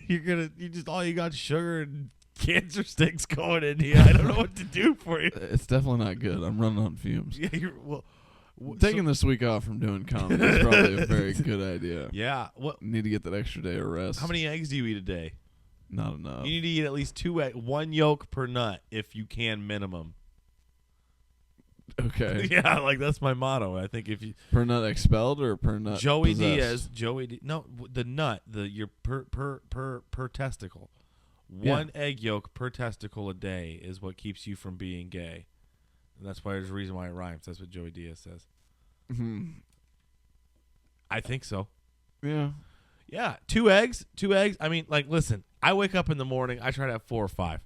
You just all you got sugar and cancer sticks going in here. I don't know what to do for you. It's definitely not good. I'm running on fumes. Yeah, Taking this week off from doing comedy is probably a very good idea. Yeah. What? Need to get that extra day of rest. How many eggs do you eat a day? Not enough. You need to eat at least 2 eggs, 1 yolk per nut if you can minimum. Okay. Yeah, like that's my motto. I think if you per nut expelled or per nut possessed? No, the nut, your per testicle. 1 egg yolk per testicle a day is what keeps you from being gay. And that's why there's a reason why it rhymes. That's what Joey Diaz says. Mm-hmm. I think so. Yeah. Yeah, 2 eggs. 2 eggs. I mean, like, listen, I wake up in the morning. I try to have 4 or 5.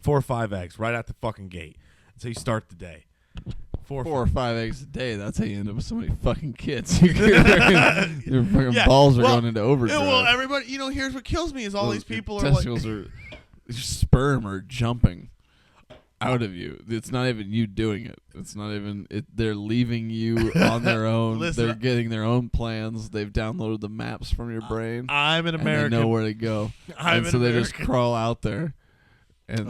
4 or 5 eggs right out the fucking gate. That's how you start the day. 4 or 5 eggs a day. That's how you end up with so many fucking kids. Your fucking balls are going into overdrive. Well, everybody, here's what kills me is all these people are testicles are sperm are jumping out of you. It's not even you doing it. It's not even it. They're leaving you on their own. Listen, they're getting their own plans. They've downloaded the maps from your brain. I'm an American. And they know where to go. They just crawl out there, and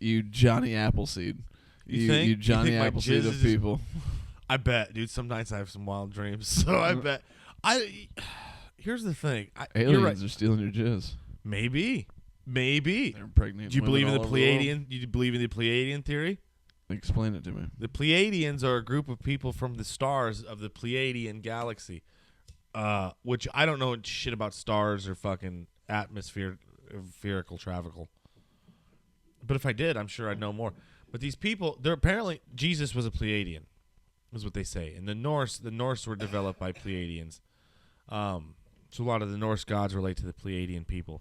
you Johnny Appleseed. You Johnny Appleseed of people. I bet, dude. Some nights I have some wild dreams. So I bet. Here's the thing. Aliens are stealing your jizz. Maybe. They're pregnant. Do you believe in the Pleiadian? Do you believe in the Pleiadian theory? Explain it to me. The Pleiadians are a group of people from the stars of the Pleiadian galaxy, which I don't know shit about stars or fucking atmospherical travel. But if I did, I'm sure I'd know more. But these people, they're apparently Jesus was a Pleiadian, is what they say. And the Norse were developed by Pleiadians. So a lot of the Norse gods relate to the Pleiadian people.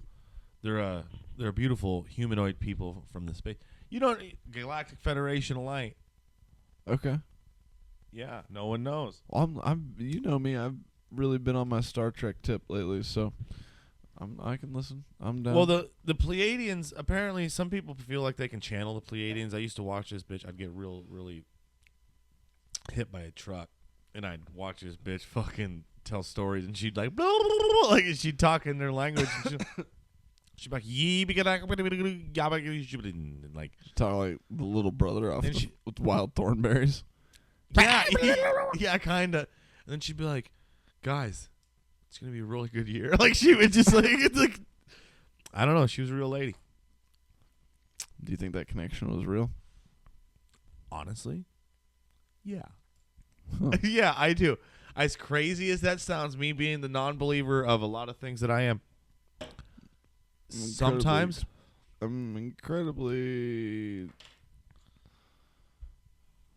They're beautiful humanoid people from the space. Galactic Federation of Light. Okay. Yeah, no one knows. Well, you know me. I've really been on my Star Trek tip lately, so I can listen. I'm down. Well, the Pleiadians, apparently some people feel like they can channel the Pleiadians. I used to watch this bitch. I'd get really hit by a truck, and I'd watch this bitch fucking tell stories, and she'd like, blah, blah, blah, like she'd talk in their language. She'd be like, and like talk like the little brother off with wild thornberries. Yeah, yeah, kind of. And then she'd be like, guys, it's gonna be a really good year. Like she would just like it's like I don't know. She was a real lady. Do you think that connection was real? Honestly, yeah. Huh. Yeah, I do. As crazy as that sounds, me being the non-believer of a lot of things that I am, sometimes I'm incredibly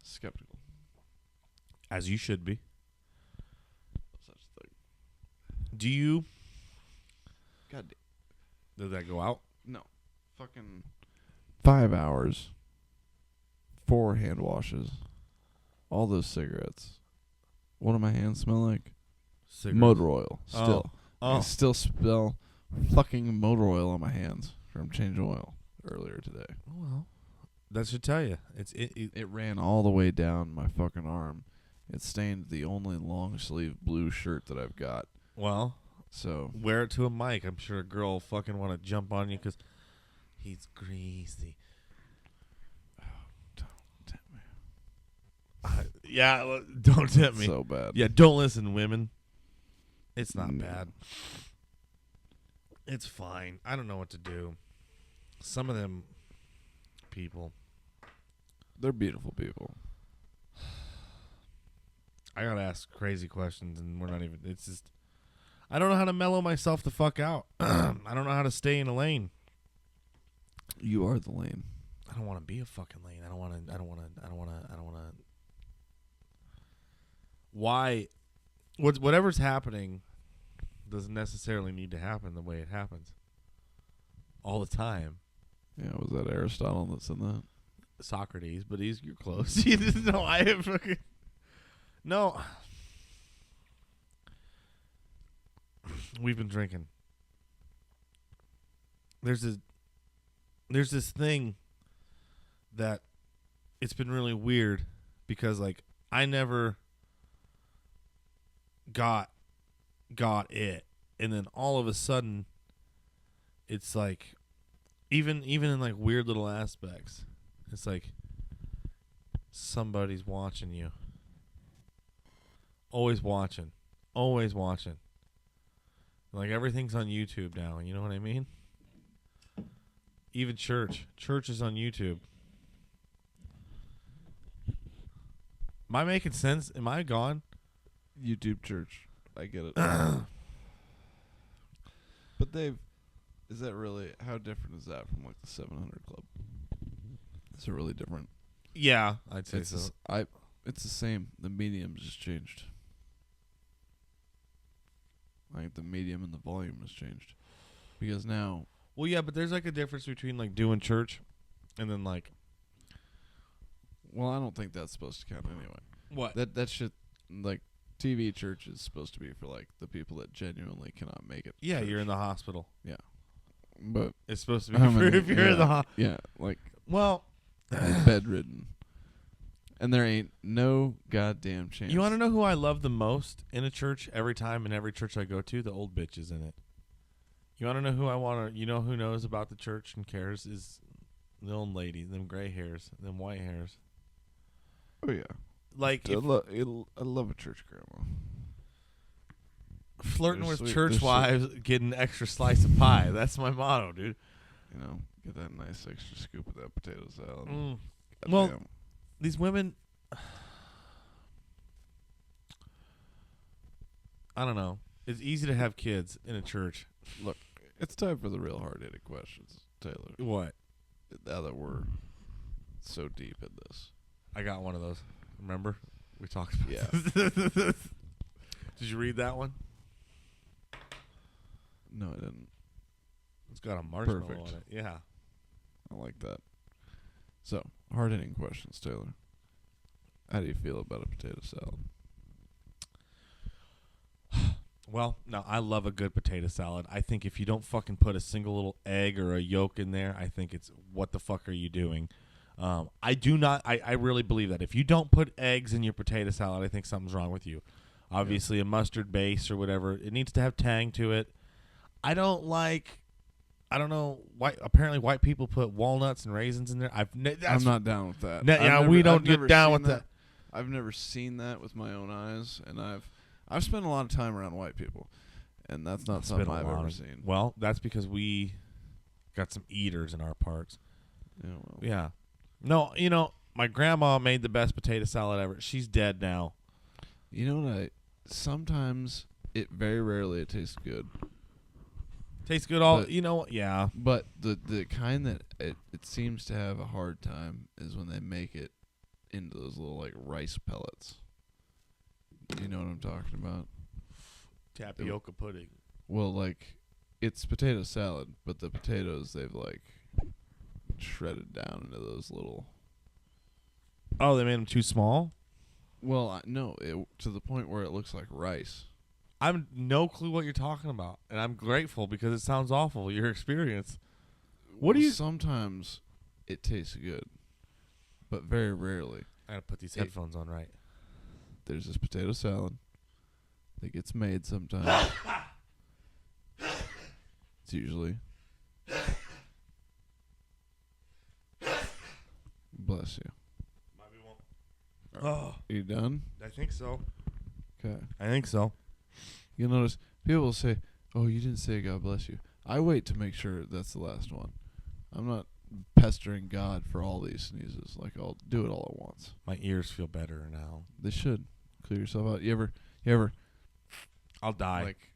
skeptical. As you should be. Such a thing. Do you? God Did that go out? no. Fucking 5 hours. 4 hand washes. All those cigarettes. What do my hands smell like? Cigarettes. Motor oil. Still. Oh. I still smell fucking motor oil on my hands from changing oil earlier today. Well, that should tell you. It ran all the way down my fucking arm. It stained the only long sleeve blue shirt that I've got. Well, So wear it to a mic. I'm sure a girl will fucking want to jump on you because he's greasy. Yeah, don't tempt me. so bad. Yeah, don't listen, women. It's not No. bad. It's fine. I don't know what to do. Some of them people. They're beautiful people. I gotta ask crazy questions, and we're not even. It's just. I don't know how to mellow myself the fuck out. I don't know how to stay in a lane. You are the lane. I don't want to be a fucking lane. I don't want to. Why? Whatever's happening doesn't necessarily need to happen the way it happens. All the time. Yeah, was that Aristotle that said that? Socrates, but you're close. You didn't know I have fucking. No. We've been drinking. There's this thing that it's been really weird because like I never got it, and then all of a sudden it's like even in like weird little aspects, it's like somebody's watching you. Always watching. Like everything's on YouTube now, you know what I mean? Even church is on YouTube. Am I making sense? Am I gone? YouTube church. I get it. But is that really, how different is that from like the 700 Club? Is it really different? Yeah, I'd say It's so. It's the same. The medium just changed. Like the medium and the volume has changed. Because now... Well, yeah, but there's like a difference between like doing church and then like... Well, I don't think that's supposed to count anyway. What? That shit, like, TV church is supposed to be for like the people that genuinely cannot make it. Yeah, church. you're in the hospital. Yeah. But... It's supposed to be how for many- if you're in the hospital. Yeah, like... Well... bedridden. And there ain't no goddamn chance. You want to know who I love the most in a church every time in every church I go to? The old bitches in it. You want to know who I want to... You know who knows about the church and cares is the old lady, them gray hairs, them white hairs. Oh, yeah. Like... I love a church grandma. Flirting They're with sweet. church They're wives, getting an extra slice of pie. That's my motto, dude. You know, get that nice extra scoop of that potato salad. Mm. God Well, damn. these women... I don't know. It's easy to have kids in a church. Look, it's time for the real hard-hitting questions, Taylor. What? Now that we're so deep in this. I got one of those. Remember? We talked about Yeah. this. Did you read that one? No, I didn't. It's got a marshmallow Perfect. on it. Yeah. I like that. So, hard-hitting questions, Taylor. How do you feel about a potato salad? Well, no, I love a good potato salad. I think if you don't fucking put a single little egg or a yolk in there, I think it's what the fuck are you doing? I do not. I really believe that if you don't put eggs in your potato salad, I think something's wrong with you. Obviously, a mustard base or whatever, it needs to have tang to it. I don't know. Apparently, white people put walnuts and raisins in there. I'm not down with that. We don't get down with that. I've never seen that with my own eyes, and I've spent a lot of time around white people, and that's not It's something been a I've lot ever of- seen. Well, that's because we got some eaters in our parks. Yeah, well, Yeah. No, my grandma made the best potato salad ever. She's dead now. you know what? Sometimes very rarely it tastes good. Tastes good all, But- yeah. But the kind that it seems to have a hard time is when they make it into those little like rice pellets. You know what I'm talking about? Tapioca pudding. Well, like it's potato salad, but the potatoes they've like shredded down into those little. Oh, they made them too small? Well, no, to the point where it looks like rice. I have no clue what you're talking about, and I'm grateful because it sounds awful, your experience. What do you... Sometimes it tastes good, but very rarely. I gotta put these headphones on right. There's this potato salad that gets made sometimes. It's usually. Bless you. Oh, You done? I think so. Okay. I think so. You'll notice people will say, "Oh, you didn't say God bless you." I wait to make sure that's the last one. I'm not pestering God for all these sneezes. Like I'll do it all at once. My ears feel better now. They should clear yourself out. You ever I'll die. like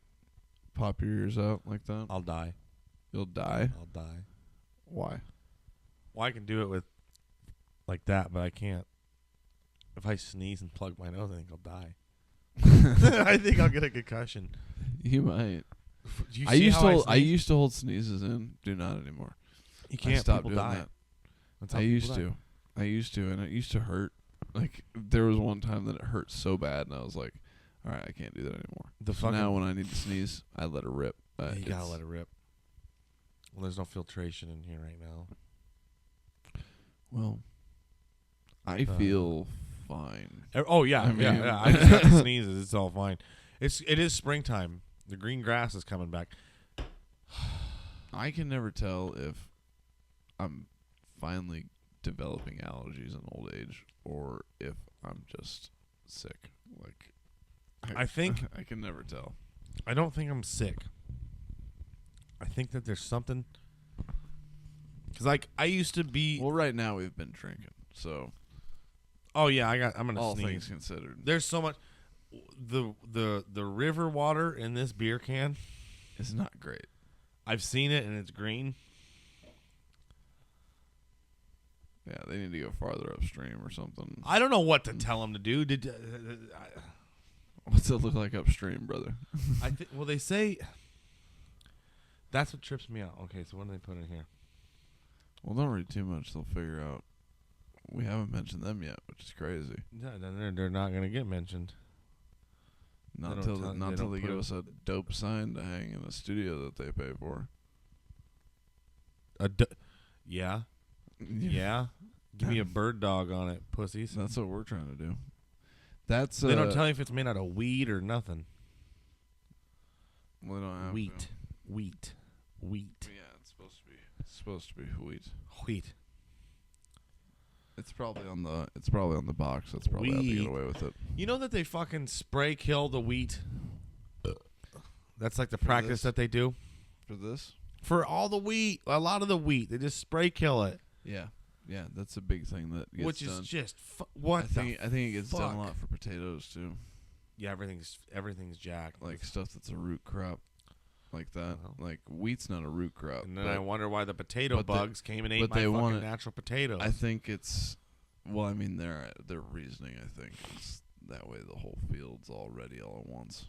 pop your ears out like that? I'll die. You'll die. I'll die. Why? Well, I can do it with like that, but I can't. If I sneeze and plug my nose, I think I'll die. I think I'll get a concussion. You might. Do you I see used how to. I sneeze? used to hold sneezes in. Do not anymore. You I can't. stopped People doing die. that. That's how I people used die. to. I used to, and it used to hurt. Like there was one time that it hurt so bad, and I was like, "All right, I can't do that anymore." The So fucking now when I need to sneeze, I let it rip. Yeah, you gotta It's- let it rip. Well, there's no filtration in here right now. Well, I feel fine. Oh yeah, I mean- yeah. I just got the sneezes. It's all fine. It is springtime. The green grass is coming back. I can never tell if I'm finally developing allergies in old age or if I'm just sick. Like, I think I can never tell. I don't think I'm sick. I think that there's something. Cause like I used to be. Well, right now we've been drinking, so Oh yeah, I'm gonna all sneeze. things considered, There's so much. The river water in this beer can. it's not great. I've seen it and it's green. Yeah, they need to go farther upstream or something. I don't know what to tell them to do. What's it look like upstream, brother? I think. Well, they say. That's what trips me out. Okay, so what do they put in here? Well, don't read too much; they'll figure out. We haven't mentioned them yet, which is crazy. No, then they're not gonna get mentioned. Not They until don't tell- not they until don't they put give it- us a dope sign to hang in a studio that they pay for. Yeah, yeah. Give me a bird dog on it, pussies. That's what we're trying to do. That's They don't tell you if it's made out of weed or nothing. Well, they don't have Wheat, to. wheat, wheat, Yeah, it's supposed to be wheat. wheat. It's probably on the box. That's probably how they Wheat. get away with it. You know that they fucking spray kill the wheat. That's like the For practice this? that they do For this? for all the wheat. A lot of the wheat, they just spray kill it, Yeah, that's a big thing that gets which done. is just what I think it gets done fuck? a lot for potatoes too, Yeah, everything's jacked. like stuff that's a root crop, like that. Well. like wheat's not a root crop. And then but I wonder why the potato but they- bugs came and ate but my they fucking want it- natural potatoes. I think it's. Well, I mean, their reasoning, I think, is that way the whole field's all ready all at once.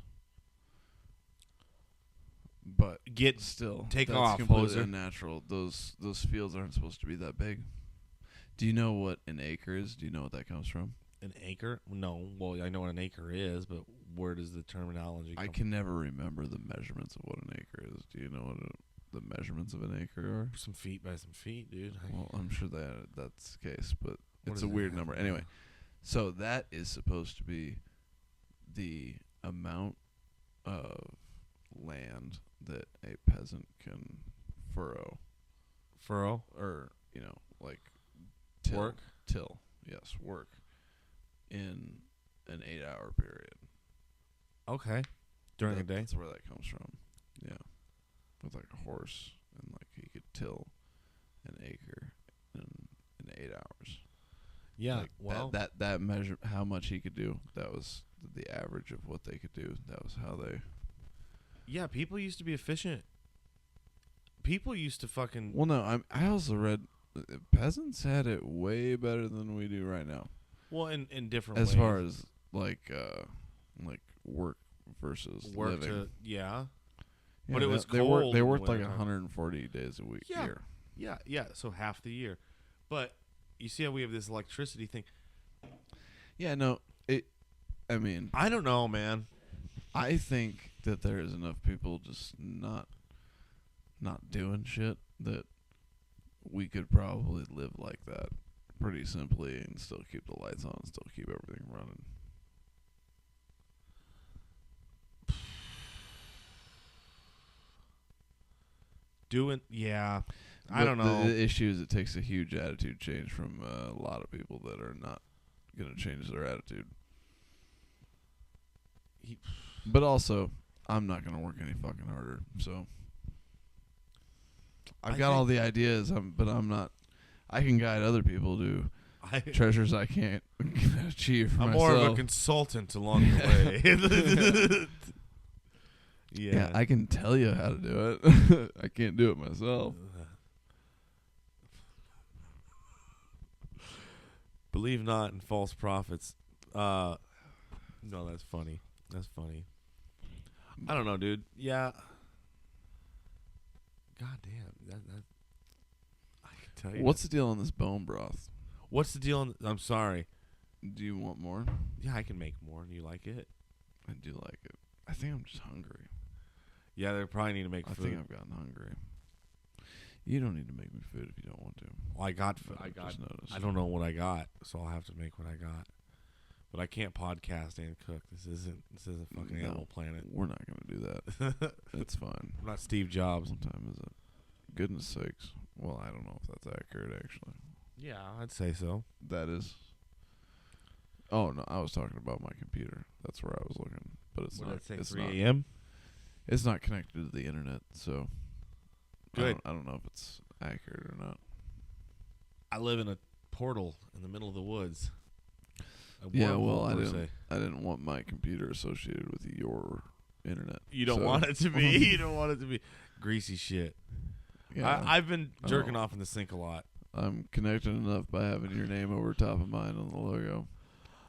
But Get still, take that's off, completely hoser. unnatural. Those fields aren't supposed to be that big. Do you know what an acre is? Do you know what that comes from? an acre. No, well, I know what an acre is, but where does the terminology come I can never remember the measurements of what an acre is. Do you know what the measurements of an acre are? some feet by some feet, dude? Well, I'm sure that's the case, but What it's does a that weird have number. to Anyway, do? so that is supposed to be the amount of land that a peasant can furrow, or like Work? Yes, work in an 8-hour period. Okay. During the day? That's where that comes from. Yeah. With like a horse, and like he could till an acre in 8 hours. Yeah. Like well, that measure how much he could do. That was the average of what they could do. That was how they. yeah, people used to be efficient. People used to fucking. Well, no, I also read peasants had it way better than we do right now. Well, in different As ways. far as like work versus work living. yeah. Yeah, But it was they cold They in the worked like wintertime. 140 days a week. Yeah. Year. Yeah, so half the year. But you see how we have this electricity thing. Yeah, no, I mean, I don't know, man. I think that there is enough people just not doing shit that we could probably live like that pretty simply and still keep the lights on and still keep everything running. Yeah. But I don't know. The issue is it takes a huge attitude change from a lot of people that are not going to change their attitude. But also, I'm not going to work any fucking harder. So I've got all the ideas, but I'm not. I can guide other people to treasures I can't achieve for I'm myself. more of a consultant along the way. Yeah, I can tell you how to do it. I can't do it myself. Believe not in false prophets. No, that's funny. That's funny. I don't know, dude. Yeah. God damn. That I can tell you. What's the deal on this bone broth? What's the deal? I'm sorry. Do you want more? Yeah, I can make more. Do you like it? I do like it. I think I'm just hungry. Yeah, they probably need to make I food. think I've gotten hungry. You don't need to make me food if you don't want to. Well, I got. Just noticed. I don't know what I got, so I'll have to make what I got. But I can't podcast and cook. This isn't fucking Animal Planet. We're not going to do that. It's fine. I'm not Steve Jobs. What time is it? Goodness sakes. Well, I don't know if that's accurate, actually. Yeah, I'd say so. That is. Oh, no, I was talking about my computer. That's where I was looking. But it's What not. did that say, It's 3 not. a.m.? It's not connected to the internet, so. Good. I don't know if it's accurate or not. I live in a portal in the middle of the woods. Yeah, well, I didn't want my computer associated with your internet. You don't want it to be. You don't want it to be greasy shit. Yeah, I've been jerking off in the sink a lot. I'm connected enough by having your name over top of mine on the logo.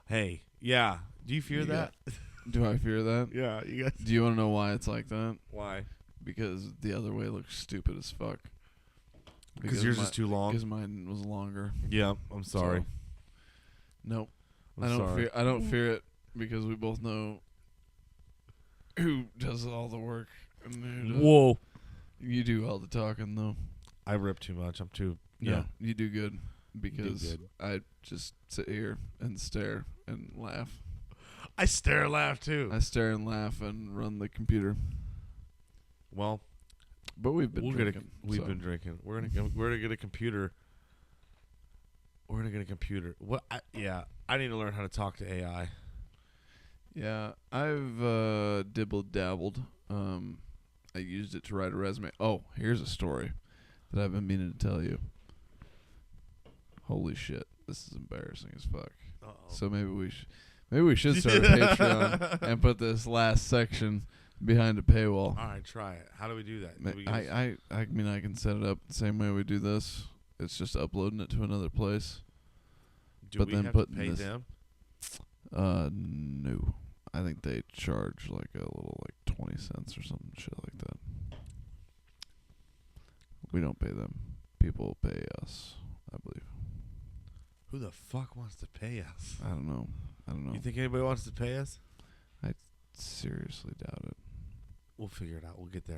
Hey, yeah. Do you fear that? Do I fear that? Yeah, you guys. Do you want to know why it's like that? Why? Because the other way looks stupid as fuck. Because yours is too long. Because mine was longer. Yeah, I'm sorry. So, nope. I'm I don't fear it because we both know who does all the work. And Whoa. You do all the talking though. I rip too much. I'm too. No, Yeah. you do good because good. I just sit here and stare and laugh. I stare and laugh too. I stare and laugh and run the computer. Well, But we've been drinking. We've been drinking. We're gonna get a computer. We're gonna get a computer. What? I need to learn how to talk to AI. Yeah, I've dibbled dabbled. I used it to write a resume. Oh, here's a story that I've been meaning to tell you. Holy shit, this is embarrassing as fuck. Uh-oh. So maybe we should start a Patreon and put this last section behind a paywall. All right, try it. How do we do that? I mean I can set it up the same way we do this. It's just uploading it to another place. Do but we then have to putting pay this- them? No. I think they charge like a little 20 cents or something shit like that. We don't pay them. People pay us, I believe. Who the fuck wants to pay us? I don't know. You think anybody wants to pay us? I seriously doubt it. We'll figure it out. We'll get there.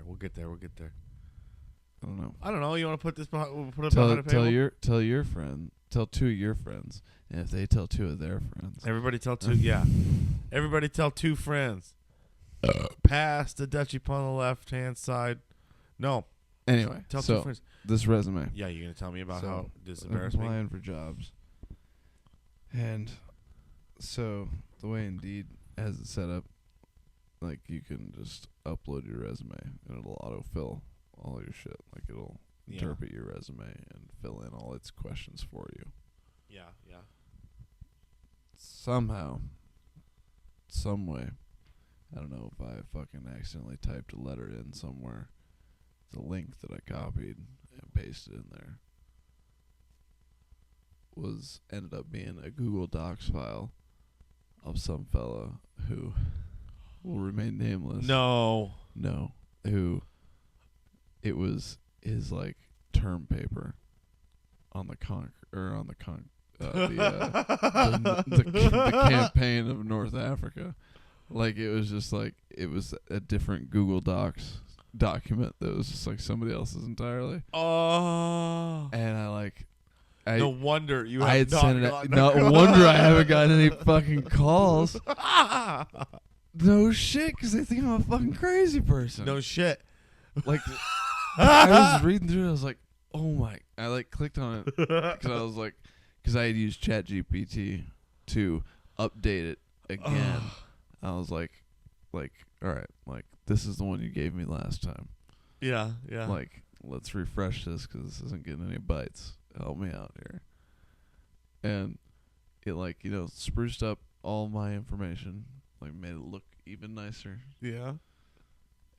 I don't know. I don't know. You want to put this behind? We'll put it behind a paywall? Tell your friend. Tell 2 of your friends, and if they tell 2 of their friends, Everybody tell 2. Yeah. Everybody tell 2 friends. Pass the Dutchie on the left hand side. No. Anyway, Tell so 2 friends. this resume. Yeah, you're gonna tell me about So, how this I'm embarrassed me. applying for jobs, and so the way Indeed has it set up, like you can just upload your resume and it'll autofill all your shit. Like it'll interpret your resume and fill in all its questions for you. Yeah. Somehow, some way, I don't know if I fucking accidentally typed a letter in somewhere. The link that I copied and pasted in there ended up being a Google Docs file of some fella who will remain nameless. No. Who it was his like term paper on the campaign of North Africa. Like it was just like it was a different Google Docs document that was just like somebody else's entirely. Oh. And no wonder you I have had sent it. No wonder I haven't gotten any fucking calls. No shit, because they think I'm a fucking crazy person. No shit. Like, I was reading through it, I was like, oh my. I like clicked on it because I was like, because I had used ChatGPT to update it again. I was like, all right, like, this is the one you gave me last time. Yeah. Like, let's refresh this because this isn't getting any bites. Help me out here. And it, like, you know, spruced up all my information, like, made it look even nicer. Yeah.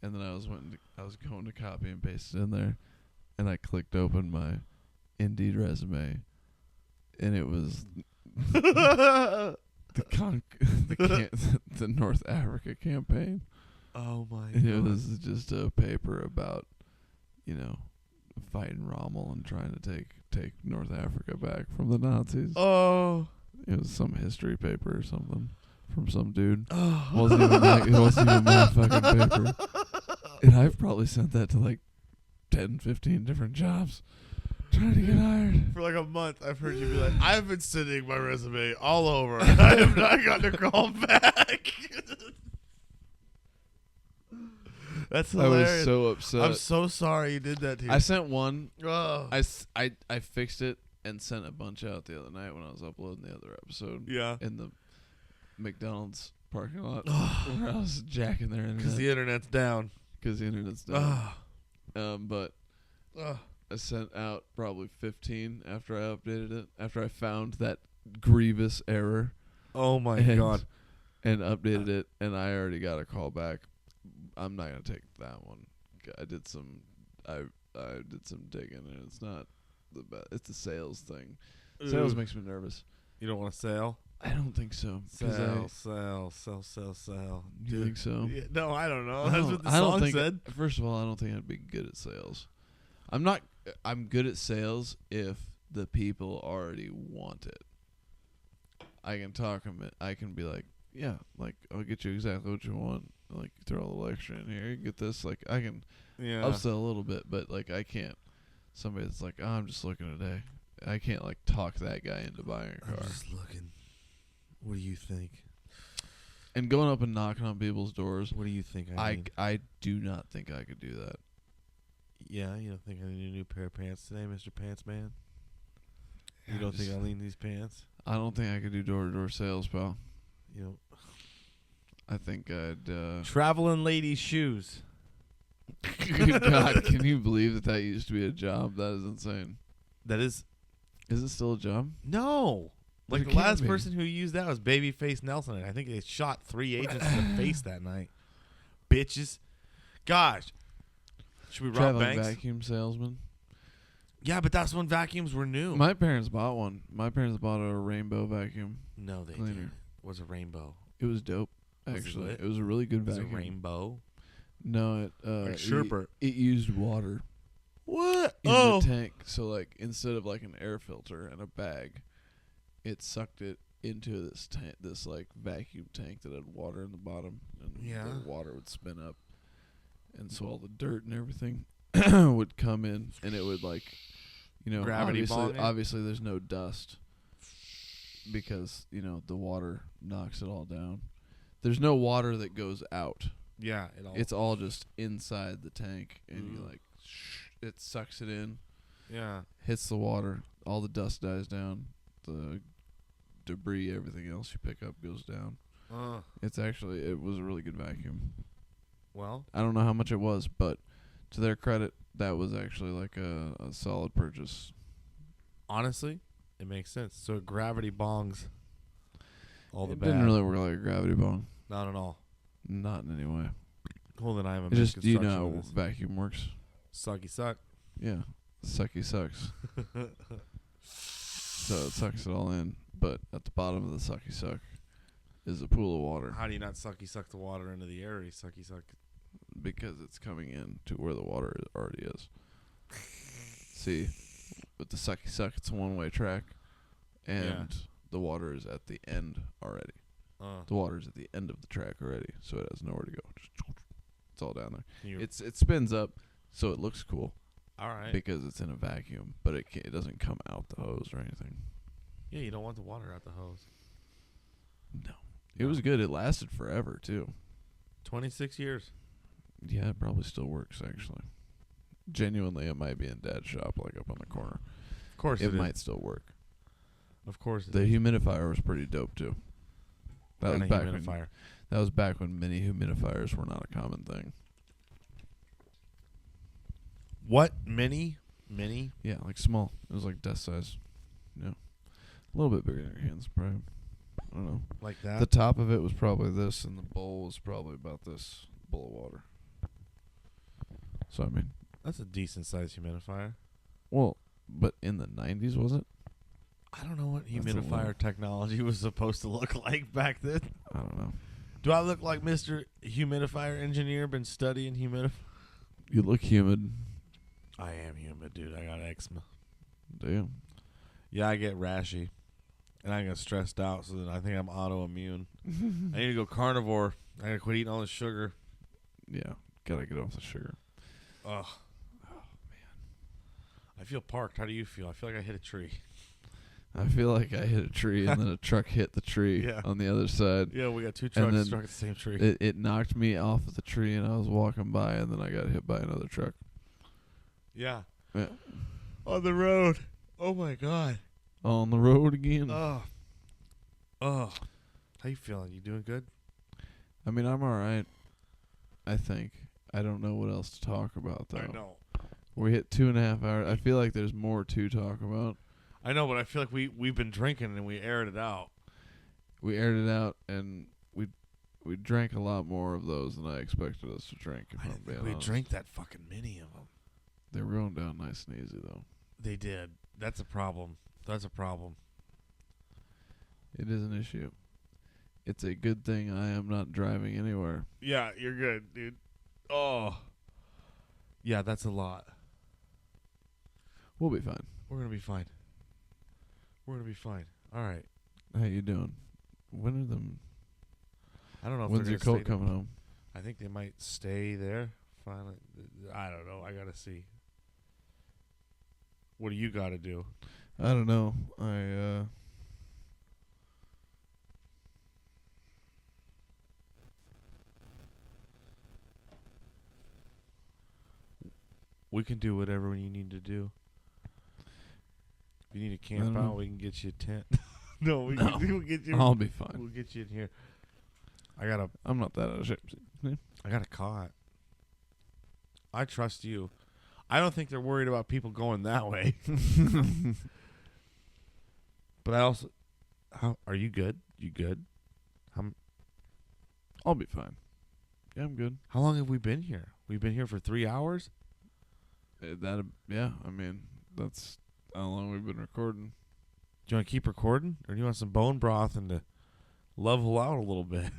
And then I was going to copy and paste it in there, and I clicked open my Indeed resume, and it was the North Africa campaign. Oh my And god. it was just a paper about, you know, fighting Rommel and trying to take North Africa back from the Nazis. Oh. It was some history paper or something from some dude. Oh. It wasn't even my fucking paper. And I've probably sent that to like 10, 15 different jobs trying to get hired. For like a month, I've heard you be like, I've been sending my resume all over. I have not gotten a call back. That's hilarious. I was so upset. I'm so sorry you did that to you. I sent one. Oh. I fixed it and sent a bunch out the other night when I was uploading the other episode. Yeah. In the McDonald's parking lot where I was jacking their internet. Because the internet's down. But I sent out probably 15 after I updated it. After I found that grievous error. Oh my god. And updated it, and I already got a call back. I'm not gonna take that one. I did some digging, and it's not the best. It's a sales thing. Sales makes me nervous. You don't want to sell? I don't think so. Sell. You think so? Yeah, no, I don't know. That's what the song said. First of all, I don't think I'd be good at sales. I'm good at sales if the people already want it. I can talk them. I can be like, yeah, like I'll get you exactly what you want. Like throw a little extra in here. You get this. Like I can upsell a little bit, but like I can't. Somebody that's like, oh, I'm just looking today. I can't like talk that guy into buying a car. I'm just looking. What do you think? And going up and knocking on people's doors. What do you think? I do not think I could do that. Yeah, you don't think I need a new pair of pants today, Mr. Pants Man? You don't think I need these pants? I don't think I could do door-to-door sales, pal. You know, I think I'd... Traveling ladies' shoes. God, can you believe that used to be a job? That is insane. That is... Is it still a job? No. Like, the last person who used that was Babyface Nelson, and I think they shot 3 agents in the face that night. Bitches. Gosh. Should we rob banks? Vacuum salesman. Yeah, but that's when vacuums were new. My parents bought one. My parents bought a rainbow vacuum. No, they didn't. It was a rainbow. It was dope, actually. It was a really good vacuum. Was it rainbow? No, it used water. What? In the tank. So, like, instead of, like, an air filter and a bag, it sucked it into this like, vacuum tank that had water in the bottom. And the water would spin up. And so all the dirt and everything would come in, and it would, like, you know, obviously there's no dust because, you know, the water knocks it all down. There's no water that goes out. Yeah. It's all just inside the tank, and you, like, it sucks it in. Yeah. Hits the water. All the dust dies down. The debris, everything else you pick up goes down. It was a really good vacuum. Well, I don't know how much it was, but to their credit, that was actually like a solid purchase. honestly, it makes sense. So gravity bongs all the It bad. didn't really work like a gravity bong. Not at all. Not in any way. Well, then I have a It's just, do you know misconstruction how of this. vacuum works? Sucky suck. Yeah. Sucky sucks. So it sucks it all in, but at the bottom of the sucky suck is a pool of water. How do you not sucky suck the water into the air? You sucky suck. Because it's coming in to where the water already is. See, with the sucky suck, it's a one-way track, and the water is at the end already. The water is at the end of the track already, so it has nowhere to go. It's all down there. It spins up, so it looks cool. All right. Because it's in a vacuum, but it doesn't come out the hose or anything. Yeah, you don't want the water out the hose. No. It was good. It lasted forever, too. 26 years. Yeah, it probably still works, actually. Genuinely, it might be in Dad's shop, like up on the corner. Of course it might still work. Of course the humidifier was pretty dope, too. That was back when mini humidifiers were not a common thing. What? Mini? Mini? Yeah, like small. It was like desk size. Yeah. A little bit bigger than your hands, probably. I don't know. Like that? The top of it was probably this, and the bowl was probably about this bowl of water. So, I mean. That's a decent sized humidifier. Well, but in the 90s, was it? I don't know what humidifier technology was supposed to look like back then. I don't know. Do I look like Mr. Humidifier Engineer? Been studying humidifier? You look humid. I am humid, dude. I got eczema. Do you? Yeah, I get rashy. And I get stressed out, so then I think I'm autoimmune. I need to go carnivore. I gotta quit eating all this sugar. Yeah, gotta get off the sugar. Ugh. Oh, man. I feel parked. How do you feel? I feel like I hit a tree. I feel like I hit a tree and then a truck hit the tree on the other side. Yeah, we got two trucks struck at the same tree. It knocked me off of the tree and I was walking by and then I got hit by another truck. Yeah. Yeah. On the road. Oh, my God. On the road again. Oh. How you feeling? You doing good? I mean, I'm all right. I think. I don't know what else to talk about, though. I know. We hit 2.5 hours. I feel like there's more to talk about. I know, but I feel like we've been drinking and we aired it out. We aired it out, and we drank a lot more of those than I expected us to drink. I didn't think we drank that fucking many of them. They were going down nice and easy, though. They did. That's a problem. That's a problem. It is an issue. It's a good thing I am not driving anywhere. Yeah, you're good, dude. Oh. Yeah, that's a lot. We'll be fine. We're going to be fine. We're going to be fine. All right. How you doing? When are them? I don't know if when's your coat coming home? I think they might stay there. Finally. I don't know. I got to see. What do you got to do? I don't know. We can do whatever you need to do. If you need to camp out, we can get you a tent. We'll get you. I'll be fine. We'll get you in here. I'm not that out of shape. I got a cot. I trust you. I don't think they're worried about people going that way. But I also, are you good? You good? I'll be fine. Yeah, I'm good. How long have we been here? We've been here for 3 hours? Yeah, I mean, that's how long we've been recording. Do you want to keep recording? Or do you want some bone broth and to level out a little bit?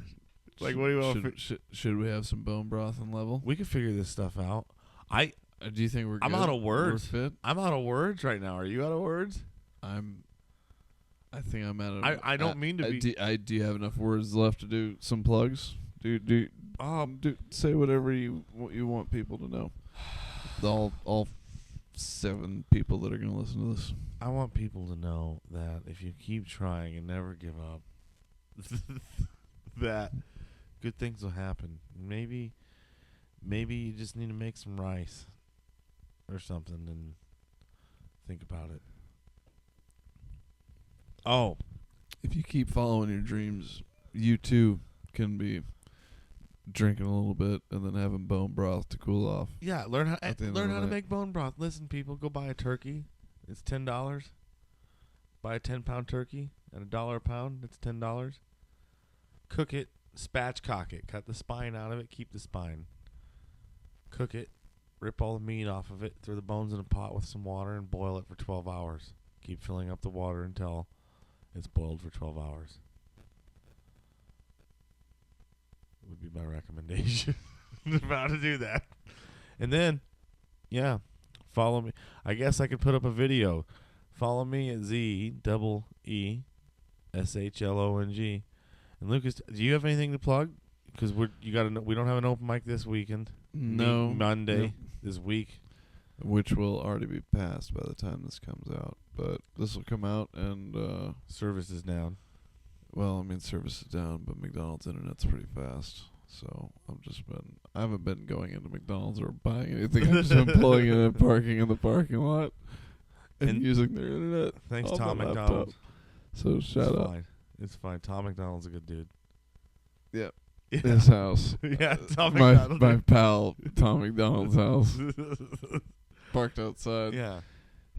Like, what do you want? Should we have some bone broth and level? We can figure this stuff out. Do you think we're good? I'm out of words. We're fit? I'm out of words right now. Are you out of words? I think I'm out of. I don't mean to be. Do you have enough words left to do some plugs? Say whatever you want people to know. All 7 people that are going to listen to this. I want people to know that if you keep trying and never give up, that good things will happen. Maybe you just need to make some rice or something and think about it. Oh. If you keep following your dreams you too can be drinking a little bit and then having bone broth to cool off. Yeah, learn how At the end of learn the how to night. make bone broth. Listen, people, go buy a turkey. It's $10. Buy a 10-pound turkey at $1 a pound. It's $10. Cook it, spatchcock it, cut the spine out of it, keep the spine. Cook it, rip all the meat off of it, throw the bones in a pot with some water, and boil it for 12 hours. Keep filling up the water until it's boiled for 12 hours. Would be my recommendation of how to do that. And then, yeah, follow me. I guess I could put up a video. Follow me at ZEESHLONG. And Lucas, do you have anything to plug? Because we don't have an open mic this weekend. No. Monday Nope. this week. Which will already be passed by the time this comes out. But this will come out and, Service is down. well, I mean, service is down, but McDonald's internet's pretty fast. So I haven't been going into McDonald's or buying anything. I've just been pulling in and parking in the parking lot and using their internet. Thanks, on Tom my laptop. McDonald. So shout out. It's fine. Tom McDonald's a good dude. Yeah. Yeah. His house. Yeah, Tom my McDonald. my pal Tom McDonald's house. Parked outside. Yeah.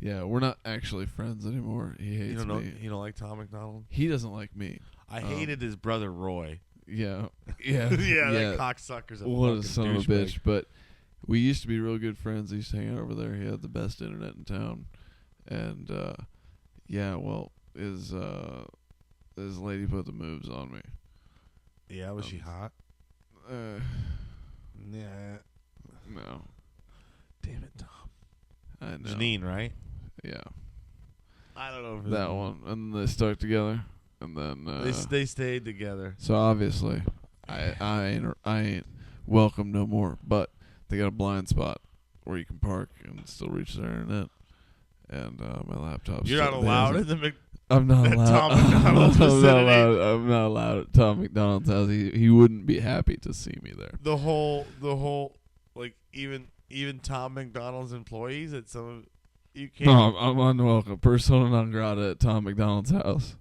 Yeah, we're not actually friends anymore. He hates You don't know. me. You don't like Tom McDonald? He doesn't like me. I hated his brother Roy. Yeah. Yeah. yeah, that cocksucker's a What fucking a son of a douchebag. bitch. But we used to be real good friends. I used to hang out over there. He had the best internet in town. And yeah, well, his lady put the moves on me. Yeah, was she hot? Yeah. No. Damn it, Tom. I know. Janine, right? Yeah. I don't know if That one. And they stuck together. And then they stayed together. so obviously I ain't welcome no more. But they got a blind spot where you can park and still reach their internet. And my laptop's You're not still allowed there. in the I'm not at allowed. Tom McDonald's vicinity. I'm not allowed at Tom McDonald's house. He wouldn't be happy to see me there. the whole like even Tom McDonald's employees at some of you can't No, I'm unwelcome. Persona non grata at Tom McDonald's house.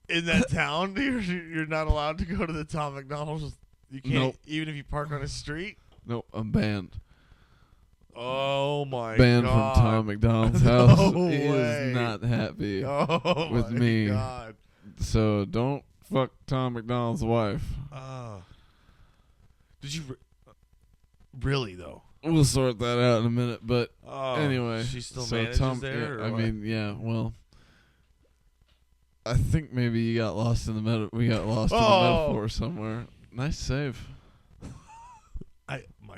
in that town. You're not allowed to go to the Tom McDonald's. You can't Nope. even if you park on a street. Nope, I'm banned. Oh my Banned god! from Tom McDonald's house. No He way. is not happy Oh with my me. God. So don't fuck Tom McDonald's wife. Did you really though? We'll sort that out in a minute. But Oh, anyway, she still so manages Tom, there. yeah, or I what? mean, yeah. Well, I think maybe you got lost in the we got lost in the metaphor somewhere. Nice save.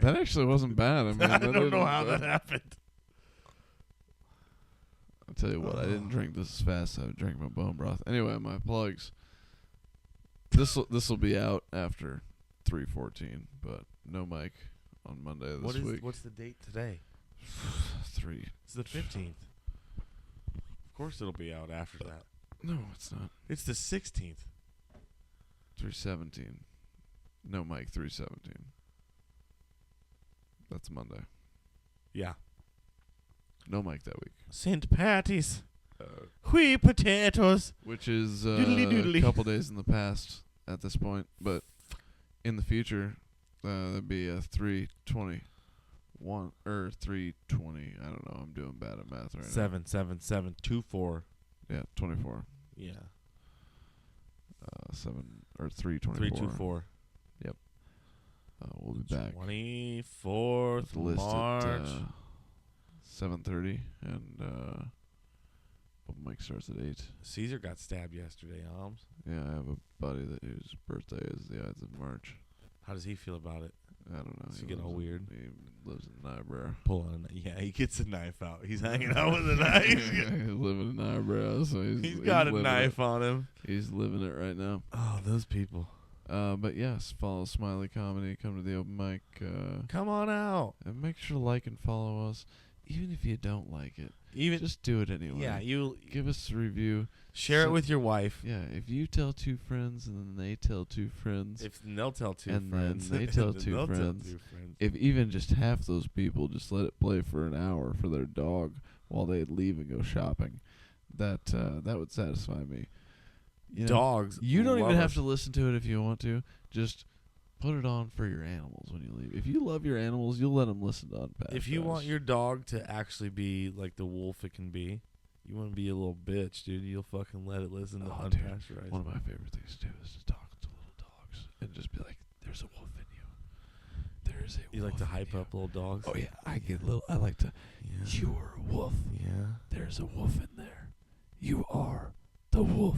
That actually wasn't bad. I mean, I don't know how that happened. I'll tell you what, I didn't drink this as fast as I drank my bone broth. Anyway, my plugs. This'll be out after 3/14, but no mic on Monday this week. What's the date today? 3. It's the 15th. Of course it'll be out after that. No, it's not. It's the 16th. 3/17. No mic 3/17. That's Monday. Yeah. No mic that week. St. Patty's. Whee potatoes. Which is Doodly doodly. a couple days in the past at this point, but in the future, that'd be a 3/21 or 3/20. I don't know. I'm doing bad at math right now. 77724. Yeah, 24. Yeah. 7 or 3/24. 324. We'll be back. 24th The list March. at 7:30, and open mic starts at 8. Caesar got stabbed yesterday, Alms. Yeah, I have a buddy whose birthday is the Ides of March. How does he feel about it? I don't know. Is he getting all weird? He lives in Niobrara. Yeah, he gets a knife out. He's hanging out with a knife. He's living in Niobrara, so He's got a living knife it. on him. He's living it right now. Oh, those people. But yes, follow Smiley Comedy. Come to the open mic. Come on out. And make sure to like and follow us, even if you don't like it. Even Just do it anyway. yeah, you Give us a review. share it with your wife. Yeah, if you tell 2 friends and then they tell 2 friends, If they'll tell 2 And friends, then they tell then 2 they'll tell friends. 2 friends. if even just half those people just let it play for an hour for their dog while they leave and go shopping, that would satisfy me. dogs. You don't love even have us. to listen to it if you want to. Just put it on for your animals when you leave. If you love your animals, you'll let them listen to Unpasteurized. If you want your dog to actually be like the wolf it can be, you want to be a little bitch, dude. You'll fucking let it listen to Unpasteurized. Dude, one of my favorite things to do is to talk to little dogs and just be like, "There's a wolf in you. There's a wolf." You like to in hype you." up little dogs? Oh yeah, I like to. Yeah. You're a wolf. Yeah. There's a wolf in there. You are the wolf.